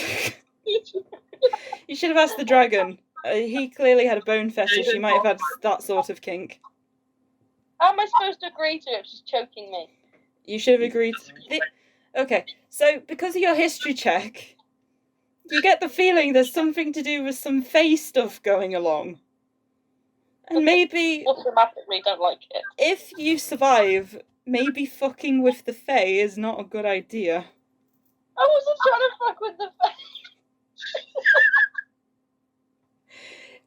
You should have asked the dragon. He clearly had a bone fetish, he might have had that sort of kink. How am I supposed to agree to it if she's choking me? You should have agreed to... Okay, so because of your history check, you get the feeling there's something to do with some Fae stuff going along. And maybe... Automatically don't like it. If you survive, maybe fucking with the Fae is not a good idea. I wasn't trying to fuck with the Fae.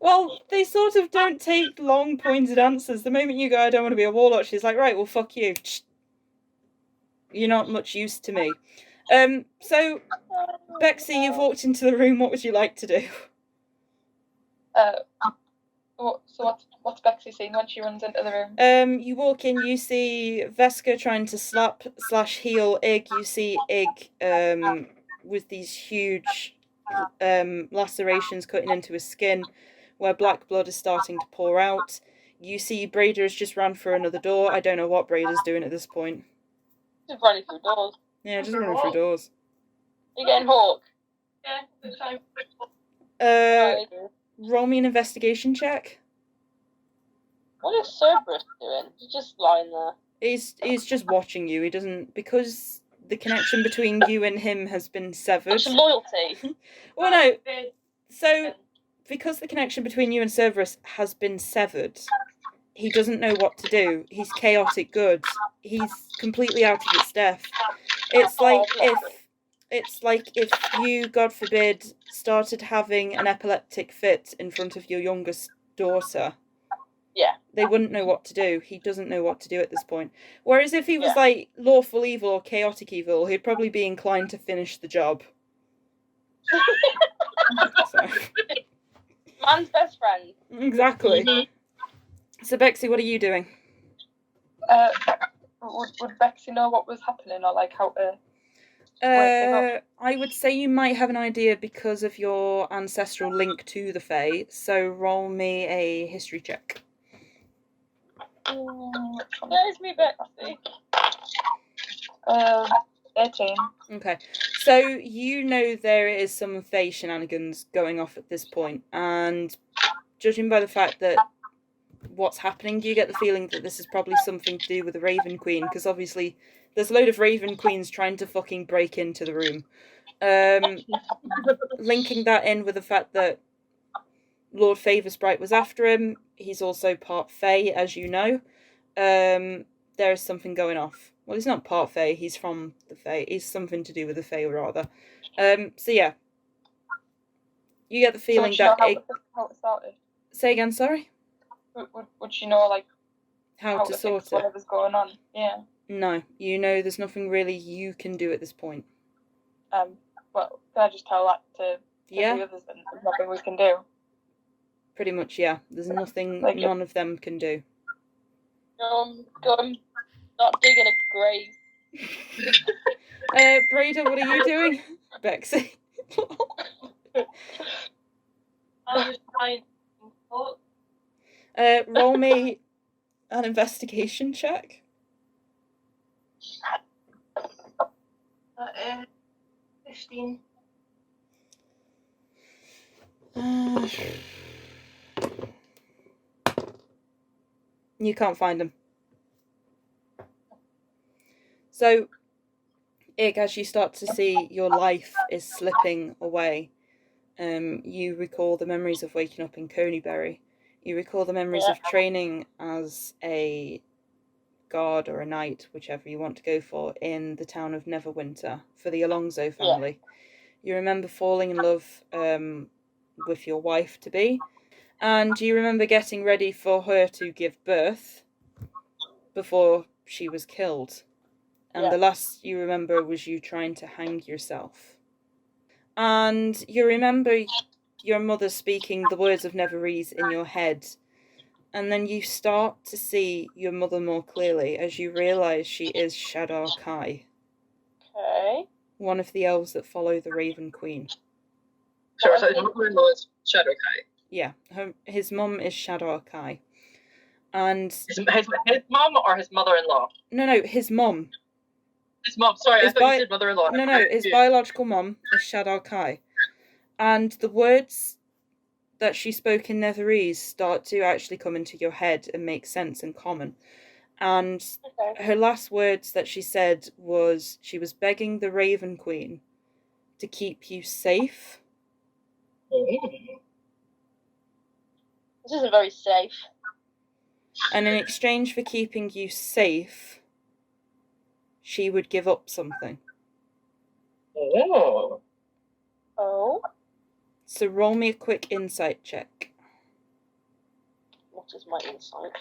Well, they sort of don't take long pointed answers. The moment you go, I don't want to be a warlock, she's like, right, well, fuck you. You're not much use to me. So, Bexy, you've walked into the room. What would you like to do? So what's Bexy seeing when she runs into the room? You walk in, you see Veska trying to slap/heal Ig. You see Ig with these huge lacerations cutting into his skin, where black blood is starting to pour out. You see Braeda has just ran for another door. I don't know what Braeda's doing at this point. Just running through doors. Yeah, just running through doors. You getting Hawk? Yeah, the time. Roll me an investigation check. What is Cerberus doing? He's just lying there. He's just watching you. He doesn't, because the connection between you and him has been severed. Such loyalty. Well, no. So, because the connection between you and Cerberus has been severed, he doesn't know what to do. He's chaotic good. He's completely out of its depth. It's like if you, God forbid, started having an epileptic fit in front of your youngest daughter. Yeah. They wouldn't know what to do. He doesn't know what to do at this point. Whereas if he was like lawful evil or chaotic evil, he'd probably be inclined to finish the job. So. Man's best friend. Exactly. Mm-hmm. So Bexy, what are you doing? Would Bexy know what was happening, or like how to? I would say you might have an idea because of your ancestral link to the Fae. So roll me a history check. There's me, Bexy. 18. Okay, so you know there is some Fae shenanigans going off at this point, and judging by the fact that what's happening, you get the feeling that this is probably something to do with the Raven Queen, because obviously there's a load of Raven Queens trying to fucking break into the room. Linking that in with the fact that Lord Favorsprite was after him, he's also part Fae, as you know. There is something going off. Well, he's not part Fae, he's from the Fae. He's something to do with the Fae, rather. So yeah. You get the feeling So that... how it started? Say again, sorry? Would she know, like, how to sort it? Whatever's going on? Yeah. No, you know there's nothing really you can do at this point. Well, can I just tell that to the others that there's nothing we can do? Pretty much, yeah. There's nothing none of them can do. Go not digging a grave. Braeda, what are you doing? Bexy. I'm just trying to talk. Roll me an investigation check. 15. You can't find him. So, Ig, as you start to see your life is slipping away, you recall the memories of waking up in Coneybury. You recall the memories of training as a guard or a knight, whichever you want to go for, in the town of Neverwinter for the Alonso family. You remember falling in love with your wife-to-be, and you remember getting ready for her to give birth before she was killed. And the last you remember was you trying to hang yourself. And you remember your mother speaking the words of Neverese in your head. And then you start to see your mother more clearly as you realise she is Shadar Kai. Okay. One of the elves that follow the Raven Queen. Sure, so his mother-in-law is Shadow Kai. Yeah, his mum is Shadar Kai. And his mum or his mother-in-law? No, his mum. His mum, sorry, I thought you said mother-in-law. No, his biological mum is Shadar Kai. And the words that she spoke in Netherese start to actually come into your head and make sense and common. And her last words that she said was she was begging the Raven Queen to keep you safe. This isn't very safe. And in exchange for keeping you safe, she would give up something. Oh. So roll me a quick insight check. What is my insight?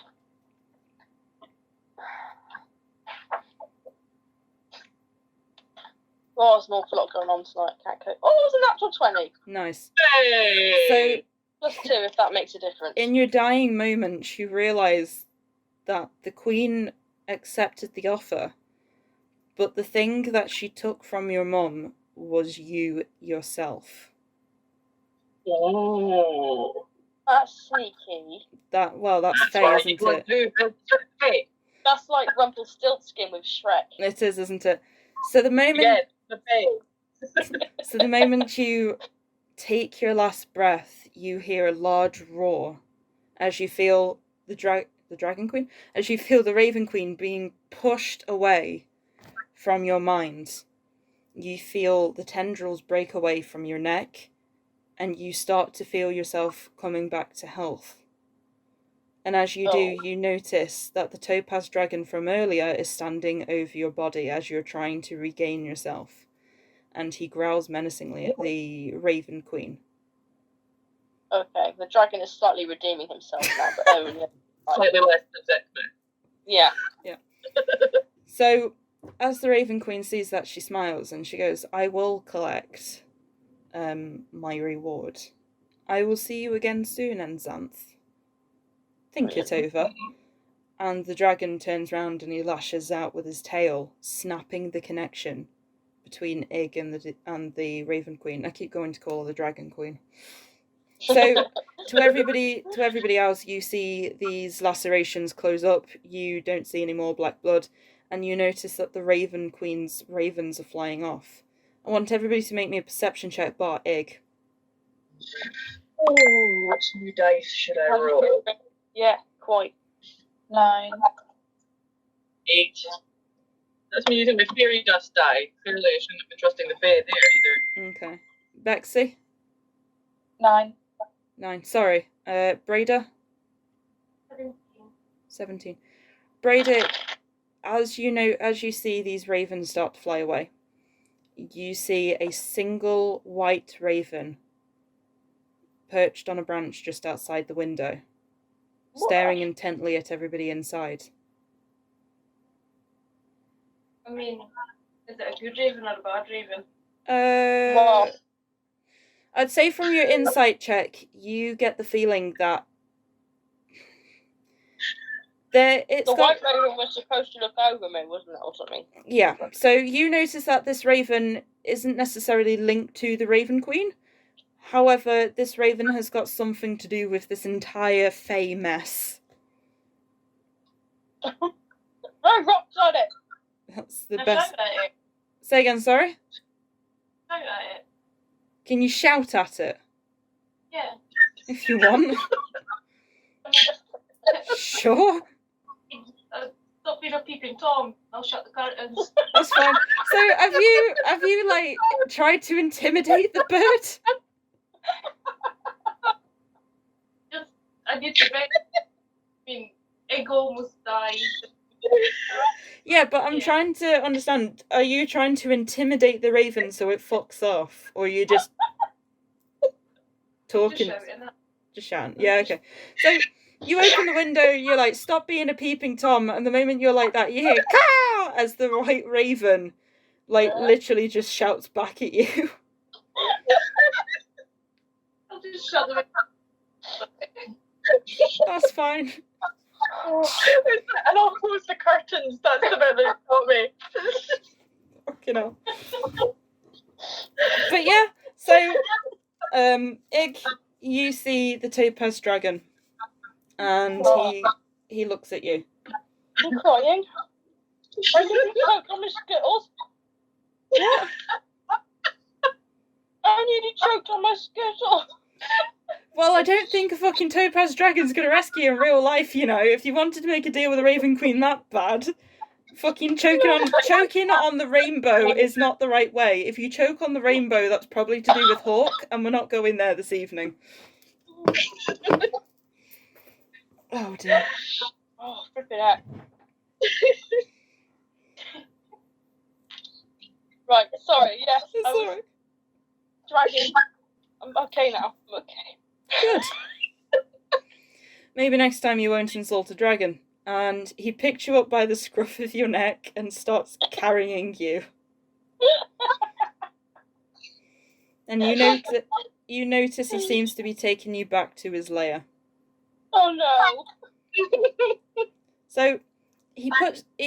Oh, there's an awful lot going on tonight. Can't cope. Oh, it was a natural 20. Nice. Hey! So, +2 if that makes a difference. In your dying moments, you realise that the Queen accepted the offer, but the thing that she took from your mum was you yourself. Oh. That's sneaky. That's Faye, isn't it? That's like Rumpelstiltskin with Shrek. It is, isn't it? So the moment Again, the face. So the moment you take your last breath, you hear a large roar as you feel the Dragon Queen, as you feel the Raven Queen being pushed away from your mind. You feel the tendrils break away from your neck, and you start to feel yourself coming back to health. And as you do, you notice that the topaz dragon from earlier is standing over your body as you're trying to regain yourself. And he growls menacingly at the Raven Queen. Okay, the dragon is slightly redeeming himself now, but only Slightly less than Zexman. Yeah. So, as the Raven Queen sees that, she smiles and she goes, I will collect my reward. I will see you again soon, Enzanth. Think it over. And the dragon turns round and he lashes out with his tail, snapping the connection between Ig and the Raven Queen. I keep going to call her the Dragon Queen. So, to everybody else, you see these lacerations close up. You don't see any more black blood, and you notice that the Raven Queen's ravens are flying off. I want everybody to make me a perception check, bar Ig. Oh, what new dice should I roll? Yeah, quite. 9. 8. That's me using my fairy dust die. Clearly, I shouldn't have been trusting the fae there either. Okay. Bexy? 9. 9. Sorry. Braeda? 17. 17. Braeda, as you see these ravens start to fly away, you see a single white raven perched on a branch just outside the window, staring intently at everybody inside. I mean, is it a good raven or a bad raven? Well, I'd say from your insight check, you get the feeling that the white raven was supposed to look over me, wasn't it, or something? Yeah, so you notice that this raven isn't necessarily linked to the Raven Queen. However, this raven has got something to do with this entire Fae mess. No rocks on it! That's the Now best. shout at it. Say again, sorry? Shout at it. Can you shout at it? Yeah. If you want. Sure. Stop being a peeping Tom. I'll shut the curtains. That's fine. So have you like tried to intimidate the bird? I need to beg. I mean, Egg almost died. Yeah, but I'm trying to understand, are you trying to intimidate the raven so it fucks off? Or are you just talking? Just shouting. Yeah, okay. So you open the window, you're like, stop being a peeping Tom, and the moment you're like that, you hear caw as the white raven like literally just shouts back at you. I'll just shut the window. That's fine. And I'll close the curtains. That's the bit that got me. Fucking hell. But yeah, so Ig, you see the topaz dragon, and he looks at you. I'm crying. I nearly choked on my skittles. I nearly choked on my skittles. Well, I don't think a fucking topaz dragon's gonna rescue you in real life, you know. If you wanted to make a deal with the Raven Queen that bad, fucking choking on the rainbow is not the right way. If you choke on the rainbow, that's probably to do with Hawk, and we're not going there this evening. Oh dear. Oh, flipping heck. Right, sorry, yes. It's I was alright. dragging. I'm okay now. I'm okay. Good. Maybe next time you won't insult a dragon. And he picks you up by the scruff of your neck and starts carrying you. And you notice he seems to be taking you back to his lair. Oh no. So he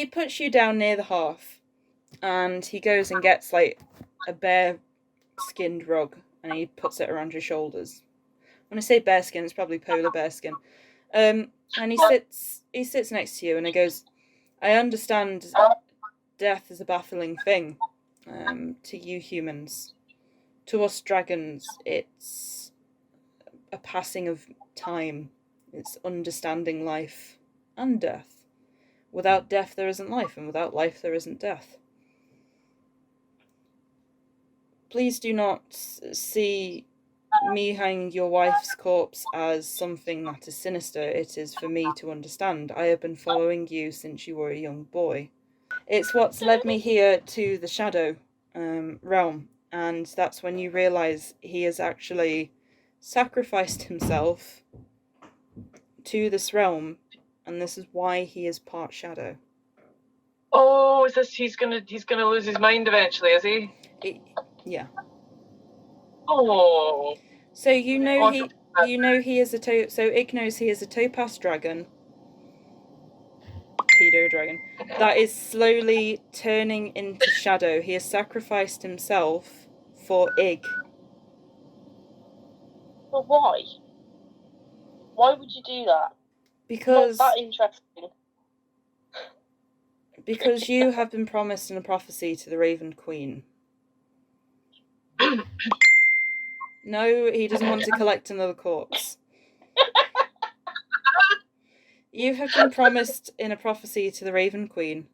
puts you down near the hearth, and he goes and gets like a bear skinned rug, and he puts it around your shoulders. When I say bear skin, it's probably polar bear skin. And he sits next to you, and he goes, I understand death is a baffling thing to you humans. To us dragons, it's a passing of time. It's understanding life and death. Without death, there isn't life, and without life, there isn't death. Please do not see me hanging your wife's corpse as something that is sinister. It is for me to understand. I have been following you since you were a young boy. It's what's led me here to the Shadow realm, and that's when you realise he has actually sacrificed himself to this realm, and this is why he is part Shadow. Oh, is this he's gonna lose his mind eventually, is he? Yeah. Oh. So you know he is a so Ig knows he is a topaz dragon. Pedo dragon. That is slowly turning into shadow. He has sacrificed himself for Ig. But why? Why would you do that? Because Not that interesting. Because you have been promised in a prophecy to the Raven Queen. No, he doesn't want to collect another corpse. You have been promised in a prophecy to the Raven Queen,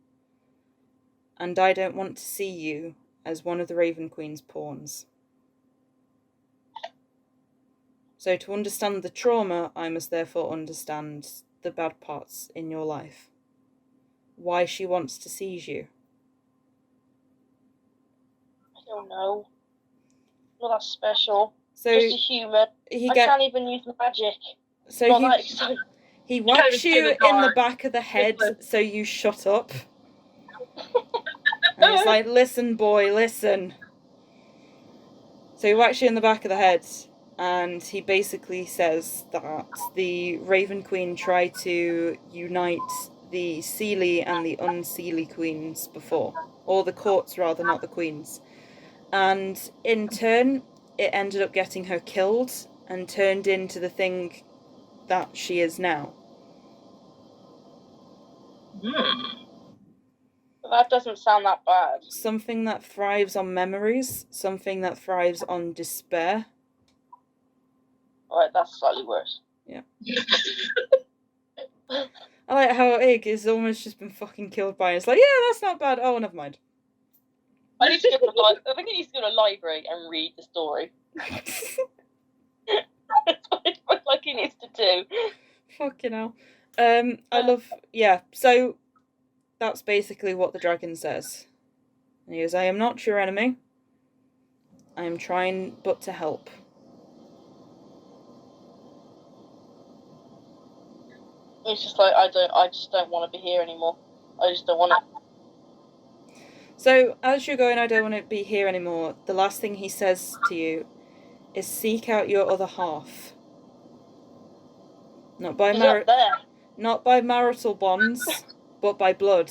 and I don't want to see you as one of the Raven Queen's pawns. So to understand the trauma, I must therefore understand the bad parts in your life. Why she wants to seize you. I don't know. Not that special. So just a human. I can't even use magic. So not that exciting. He whacks you in the back of the head, so you shut up. And he's like, listen, boy, listen. So he whacks you in the back of the head, and he basically says that the Raven Queen tried to unite the Seelie and the Unseelie Queens before. Or the courts, rather, not the queens. And in turn, it ended up getting her killed and turned into the thing that she is now. That doesn't sound that bad. Something that thrives on memories, something that thrives on despair. Alright, that's slightly worse. Yeah. I like how Ig is almost just been fucking killed by it. It's like, yeah, that's not bad. Oh, never mind. I think he needs to go to the library and read the story. That's what it looks like he needs to do. Fucking hell. I love... Yeah, so that's basically what the dragon says. And he goes, I am not your enemy. I am trying but to help. It's just like, I just don't want to be here anymore. I just don't want it. So, as you're going, I don't want to be here anymore, the last thing he says to you is seek out your other half. Not by marital bonds, but by blood.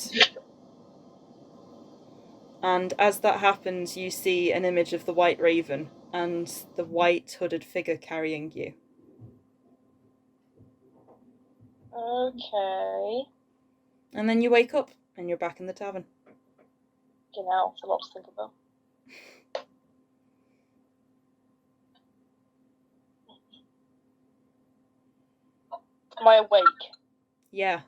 And as that happens, you see an image of the White Raven and the white hooded figure carrying you. Okay. And then you wake up and you're back in the tavern. You know, it's a lot to think about. Am I awake? Yeah.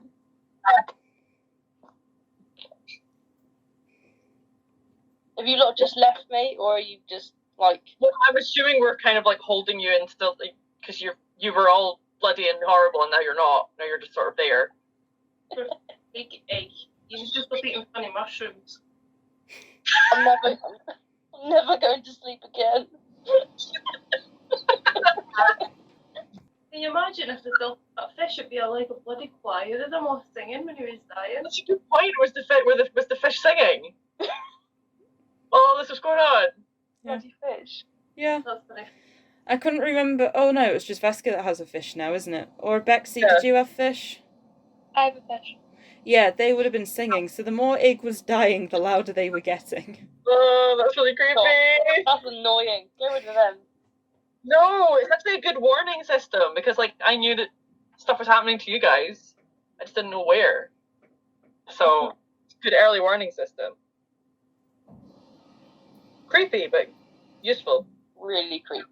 Have you lot just left me, or are you just like? Well, I'm assuming we're kind of like holding you in still, like, because you were all bloody and horrible, and now you're not. Now you're just sort of there. Big egg. You should just stop eating funny mushrooms. I'm never going to sleep again. Can you imagine if that fish would be like a bloody choir of them all singing when he was dying? That's a good point. Was the fish singing? Oh, this was going on. Bloody fish. Yeah. That's funny. I couldn't remember. Oh no, it's just Veska that has a fish now, isn't it? Or Bexy, Yeah. Did you have fish? I have a fish. Yeah, they would have been singing, so the more Ig was dying, the louder they were getting. Oh, that's really creepy. That's annoying. Get rid of them. No, it's actually a good warning system, because like I knew that stuff was happening to you guys. I just didn't know where. So Good early warning system. Creepy, but useful. Really creepy.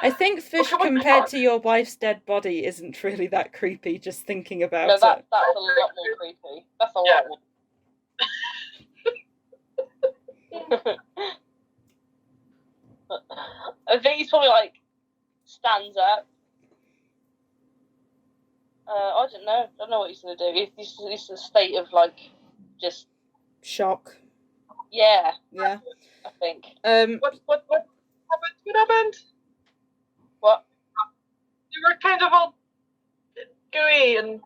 I think fish Okay, what the compared fuck? to your wife's dead body isn't really that creepy, just thinking about No, it. that's a lot more creepy. That's a Yeah. lot more. I think he's probably like stands up. I don't know. I don't know what he's gonna do. He's in a state of like just Shock. yeah. Yeah. I think. What happened? What happened? What? You were kind of all gooey and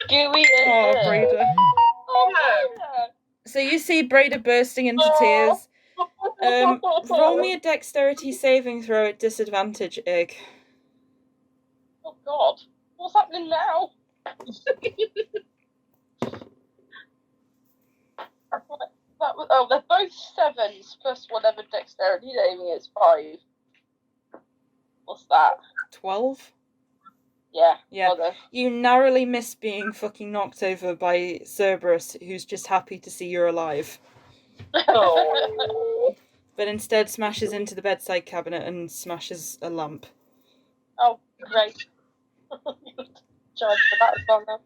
Gooey and Oh, Braeda. Oh, So you see Braeda bursting into tears. Roll me a dexterity saving throw at disadvantage, Ig. Oh God, what's happening now? They're both 7s plus whatever dexterity saving is 5. What's that? 12? Yeah. Yeah. Well then. You narrowly miss being fucking knocked over by Cerberus, who's just happy to see you're alive. Oh. But instead smashes into the bedside cabinet and smashes a lamp. Oh, great. Charge for that as well now.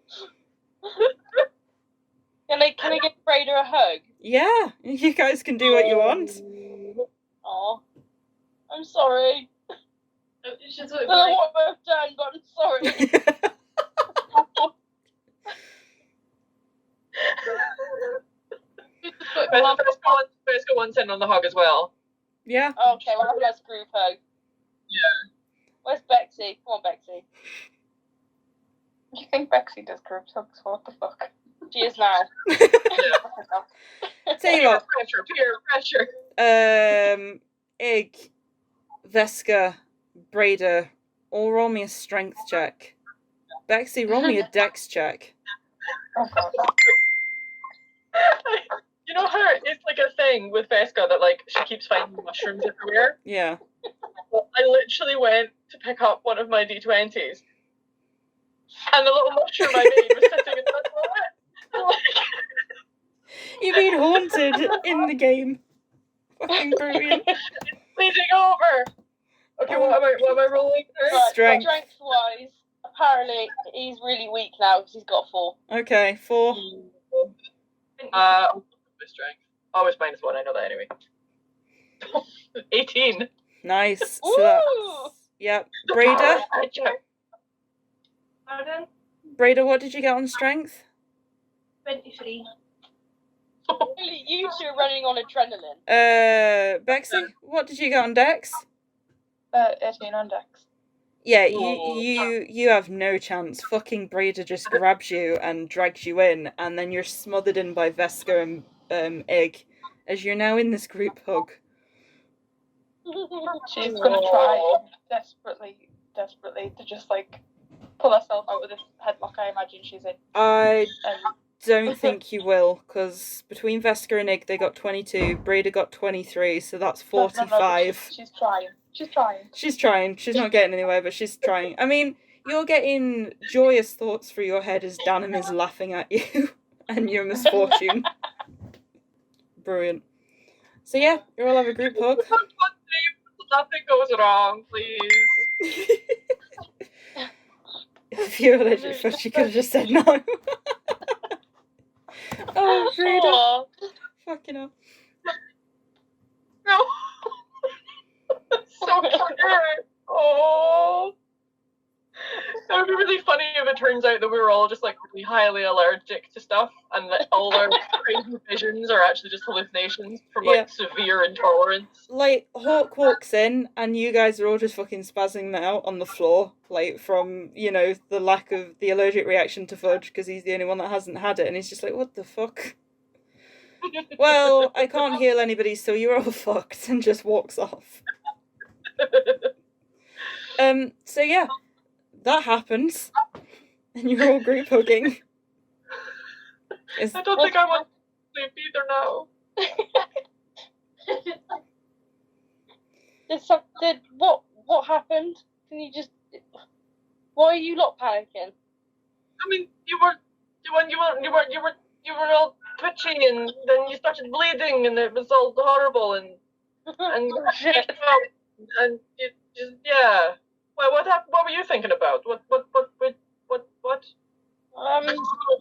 Can I give Braeda a hug? Yeah, you guys can do what you want. Aw. I'm sorry. She's I don't know what I've done, but I'm sorry. Veska wants in on the hug as well. Yeah. Okay, well, have a nice group hug. Yeah. Where's Bexy? Come on, Bexy. Do you think Bexy does group hugs? What the fuck? She is now. Tell you what, Peer pressure. Ig, Veska, Braeda, all roll me a strength check. Bexy, roll me a dex check. Oh God. You know how it's like a thing with Veska that like she keeps finding mushrooms everywhere? Yeah. Well, I literally went to pick up one of my D20s and the little mushroom I made was sitting in the middle of it. You've been haunted in the game. Fucking brilliant. It's bleeding over. Okay, what am I rolling? Right, Strength. Strength-wise, apparently he's really weak now because he's got 4. Okay, 4. My strength. Oh, it's -1. I know that anyway. 18. Nice. Ooh! So that's, yep. Braeda? Pardon? Braeda, what did you get on strength? 23. Really, you two are running on adrenaline. Bexy, what did you get on dex? 18 on dex. Yeah, you have no chance. Fucking Braeda just grabs you and drags you in, and then you're smothered in by Veska and Ig, as you're now in this group hug. She's gonna try desperately to just like pull herself out of this headlock I imagine she's in. I And don't think you will, because between Veska and Ig, they got 22, Braeda got 23, so that's 45. She's trying. She's trying. She's trying. She's not getting anywhere, but she's trying. I mean, you're getting joyous thoughts through your head as Danim is laughing at you and your misfortune. Brilliant. So yeah, you all have a group hug. Nothing goes wrong, please. If you were legit first, she could have just said no. Oh, Braeda. Aw. Fucking hell. No. So cute. Oh. That would be really funny if it turns out that we were all just like really highly allergic to stuff and that all our crazy visions are actually just hallucinations from like severe intolerance. Like, Hawk walks in and you guys are all just fucking spazzing out on the floor, like, from, you know, the lack of the allergic reaction to fudge, because he's the only one that hasn't had it, and he's just like, what the fuck? Well, I can't heal anybody, so you're all fucked, and just walks off. So yeah, that happens, and you're all group hugging. I don't think I want to sleep either now. What happened? Can you just Why are you lot panicking? I mean, you were all twitchy, and then you started bleeding, and it was all horrible, and Shit. and you just yeah. Well, what happened? What were you thinking about? What? The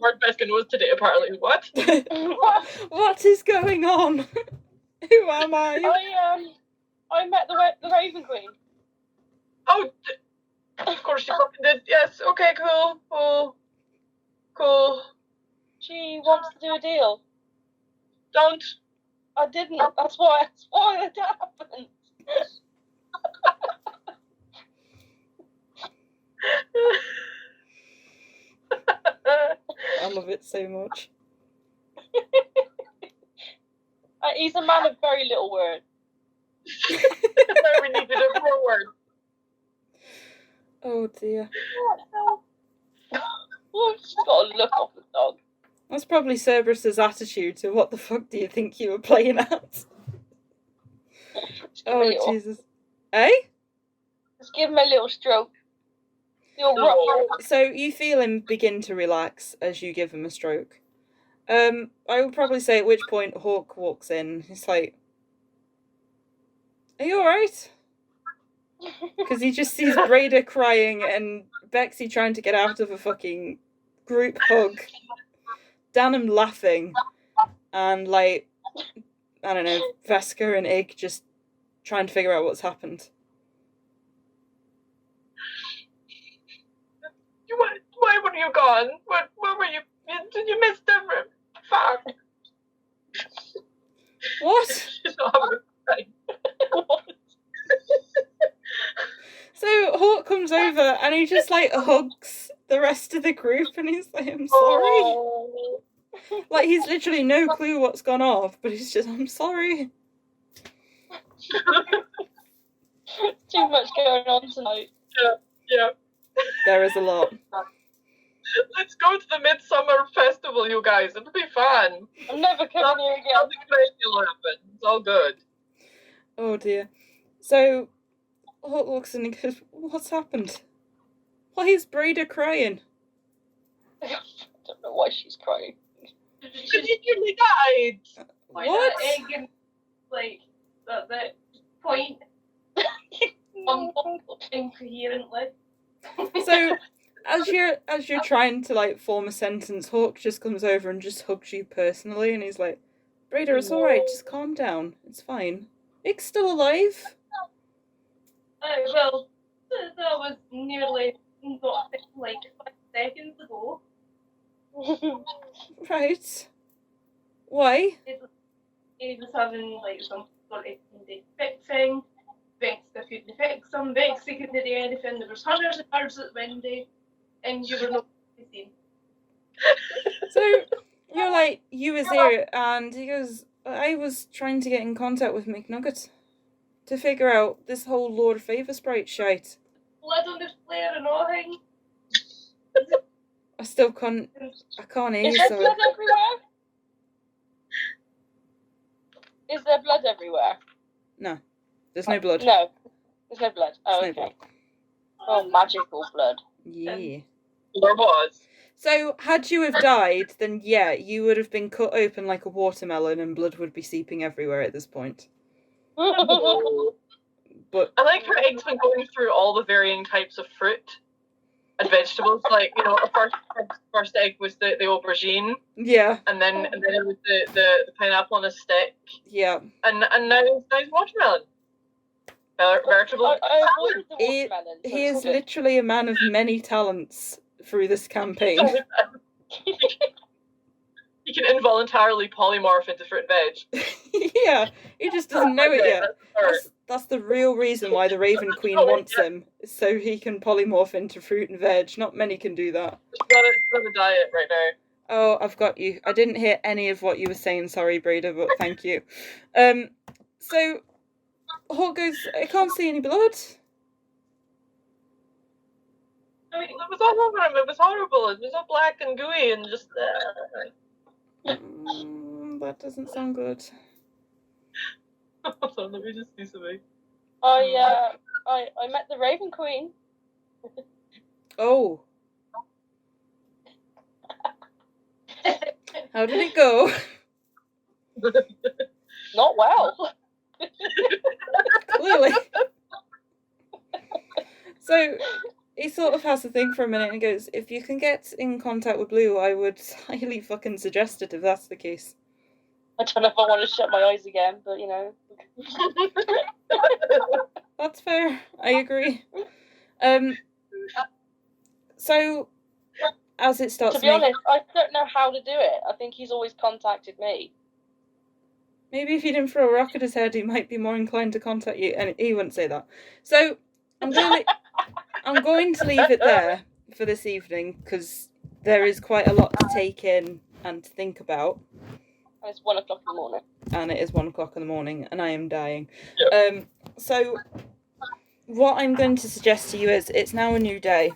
word Veska knows today, apparently. What? What is going on? Who am I? I met the Raven Queen. Oh, of course you fucking did. Yes. Okay. Cool. She wants to do a deal. Don't. I didn't. That's why it happened. I love it so much. He's a man of very little words. We needed a more word. Oh dear. I've just got to look off the dog. That's probably Cerberus's attitude to what the fuck do you think you were playing at? Oh Jesus. Eh? Just give him a little stroke. So you feel him begin to relax as you give him a stroke. I would probably say at which point Hawk walks in. He's like, "Are you alright?" Because he just sees Braeda crying and Bexy trying to get out of a fucking group hug. Danham laughing. And like, I don't know, Veska and Ig just trying to figure out what's happened. Why were you gone? Where were you? Did you miss them? Fuck. What? She's not having a good time. So Hawk comes over and he just like hugs the rest of the group and he's like, "I'm sorry." Oh. Like he's literally no clue what's gone off, but he's just, "I'm sorry." Too much going on tonight. Yeah. There is a lot. Let's go to the Midsummer Festival, you guys. It'll be fun. I'm never coming here again. Nothing crazy will happen. It's all good. Oh dear. So Hawk looks and he goes, "What's happened? Why is Braeda crying?" I don't know why she's crying. Because you nearly died. What? Egg and, like, the point incoherently. So as you're trying to like form a sentence, Hawk just comes over and just hugs you personally and he's like, "Braeda, it's alright, just calm down. It's fine. Ig's still alive." Well, that was nearly not like 5 seconds ago. Right. Why? He was having like some sort of fixing. Veska couldn't fix him. Bexy couldn't do anything. There was hundreds of birds at the window, and you were not seen. So you're like, "You was here," and he goes, "I was trying to get in contact with McNugget to figure out this whole Lord Favour Sprite shite. Blood on the flare and everything. I still can't. I can't hear Is you. there So blood everywhere? Is there blood everywhere? no, there's no blood. No. There's no blood. Oh, There's no okay. Oh, magical blood. Yeah. There was. So had you have died, then yeah, you would have been cut open like a watermelon, and blood would be seeping everywhere at this point. But I like how Egg's been going through all the varying types of fruit and vegetables. Like, you know, first egg was the aubergine, yeah, and then it was the pineapple on a stick, yeah. and now it's watermelon. Veritable. I avoided the He- watermelon. So He it's is all good. literally a man of many talents through this campaign. He can involuntarily polymorph into fruit and veg. Yeah, he just doesn't know it Okay, yet. That's the real reason why the Raven Queen wants him, so he can polymorph into fruit and veg. Not many can do that. She's on a diet right now. Oh, I've got you. I didn't hear any of what you were saying, sorry, Braeda, but thank you. So Hawk goes, "I can't see any blood." I mean, it was all over him. It was horrible. It was all black and gooey and just. That doesn't sound good. Hold on, let me just see something. I met the Raven Queen. Oh. How did it go? Not well. Clearly. So he sort of has to think for a minute and goes, if you can get in contact with Blue, I would highly fucking suggest it if that's the case. I don't know if I want to shut my eyes again, but you know. That's fair. I agree. So, as it starts To be honest, I don't know how to do it. I think he's always contacted me. maybe if you didn't throw a rock at his head, he might be more inclined to contact you, and he wouldn't say that. So, I'm going to leave it there for this evening, because there is quite a lot to take in and to think about. And it's 1 o'clock in the morning. And it is 1 o'clock in the morning, and I am dying. Yep. So, what I'm going to suggest to you is, it's now a new day,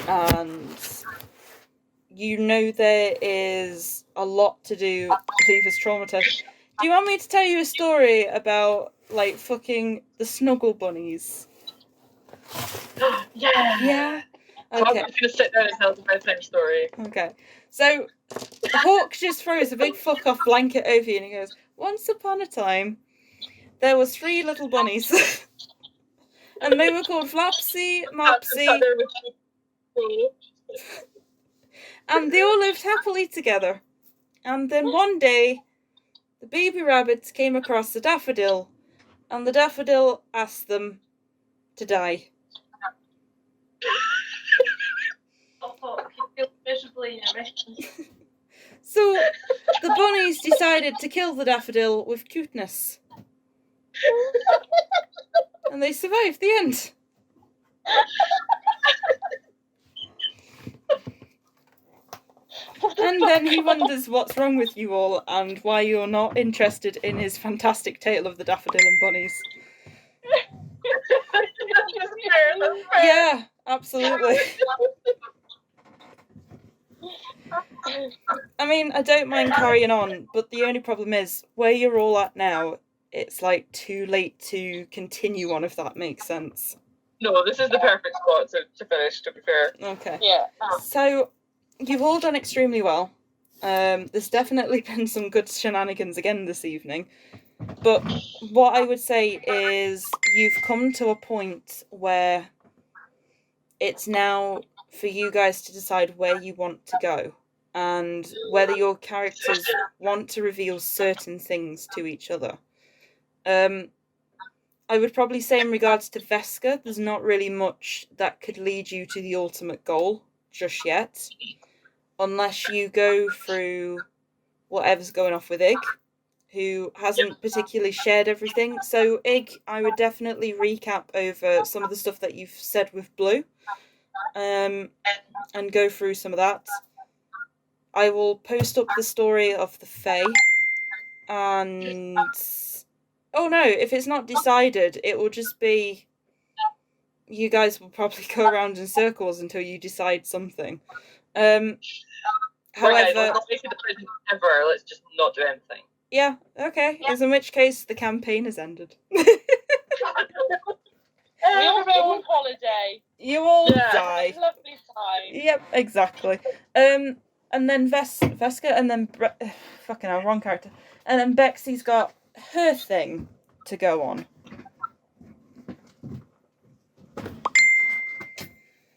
and you know there is a lot to do to leave us traumatized. Do you want me to tell you a story about, like, fucking the snuggle bunnies? Yeah. Yeah? So Okay. I'm just gonna sit down and tell the bedtime story. Okay. So, Hawk just throws a big fuck off blanket over you and he goes, once upon a time, there was 3 little bunnies. And they were called Flopsy, Mopsy, Sat there with you. and they all lived happily together. And then one day, the baby rabbits came across a daffodil, and the daffodil asked them to die. Oh, you feel miserably in your mission. So, the bunnies decided to kill the daffodil with cuteness. And they survived the end. And then he wonders what's wrong with you all and why you're not interested in his fantastic tale of the daffodil and bunnies. That's fair. Yeah, absolutely. I mean, I don't mind carrying on, but the only problem is, where you're all at now, it's like too late to continue on, if that makes sense. No, this is the perfect spot to finish, to be fair. Okay. Yeah. So, you've all done extremely well. There's definitely been some good shenanigans again this evening. But what I would say is you've come to a point where it's now for you guys to decide where you want to go and whether your characters want to reveal certain things to each other. I would probably say in regards to Veska, there's not really much that could lead you to the ultimate goal just yet. Unless you go through whatever's going off with Ig, who hasn't particularly shared everything. So Ig, I would definitely recap over some of the stuff that you've said with Blue, and go through some of that. I will post up the story of the Fae, and oh no, if it's not decided, it will just be you guys will probably go around in circles until you decide something. However, let's not make it the prison ever. Let's just not do anything. yeah, okay. As in which case, the campaign has ended. We all go on holiday. You all Yeah. die. Lovely time. Yep, exactly. And then Veska, and then fucking hell, wrong character. And then Bexy's got her thing to go on.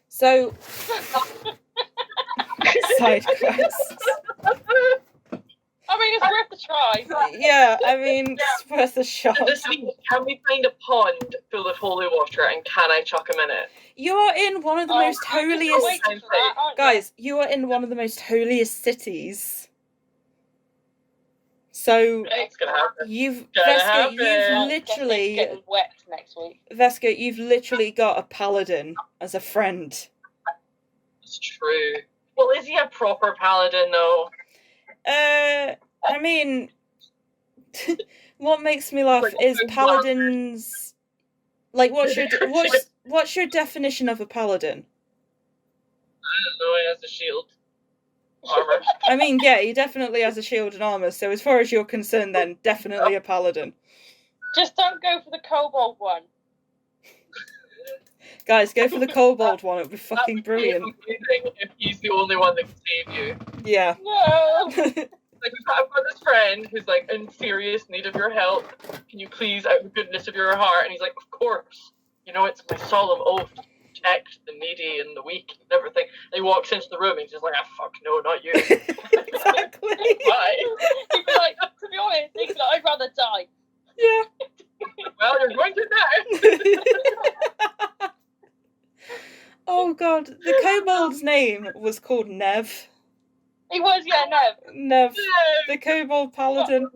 So, side quests. I mean, it's worth a try. Yeah, I mean, it's worth a shot. This week, can we find a pond full of holy water and can I chuck him in it? You're in one of the most holiest... Waiting for that, aren't you? Guys, you are in one of the most holiest cities. So, It's gonna happen. Veska, you've literally... Getting wet next week. Veska, you've literally got a paladin as a friend. It's true. Well, is he a proper paladin though? I mean, what makes me laugh is paladins. Like, what's your definition of a paladin? I don't know. He has a shield, armor. I mean, yeah, he definitely has a shield and armor. So, as far as you're concerned, then definitely a paladin. Just don't go for the kobold one. Guys, go for the kobold one. It would be That fucking would be brilliant. amazing if he's the only one that can save you. Yeah. No. Like, I've got this friend who's like in serious need of your help. Can you please, out of the goodness of your heart? And he's like, of course. You know, it's my solemn oath to protect the needy and the weak and everything. And he walks into the room and he's just like, ah, fuck, no, not you. Exactly. Bye. He'd be like, to be honest, he'd be like, I'd rather die. Yeah. Well, you're going to now. Oh god, the kobold's name was called Nev. He was, yeah, no. Nev, the kobold paladin.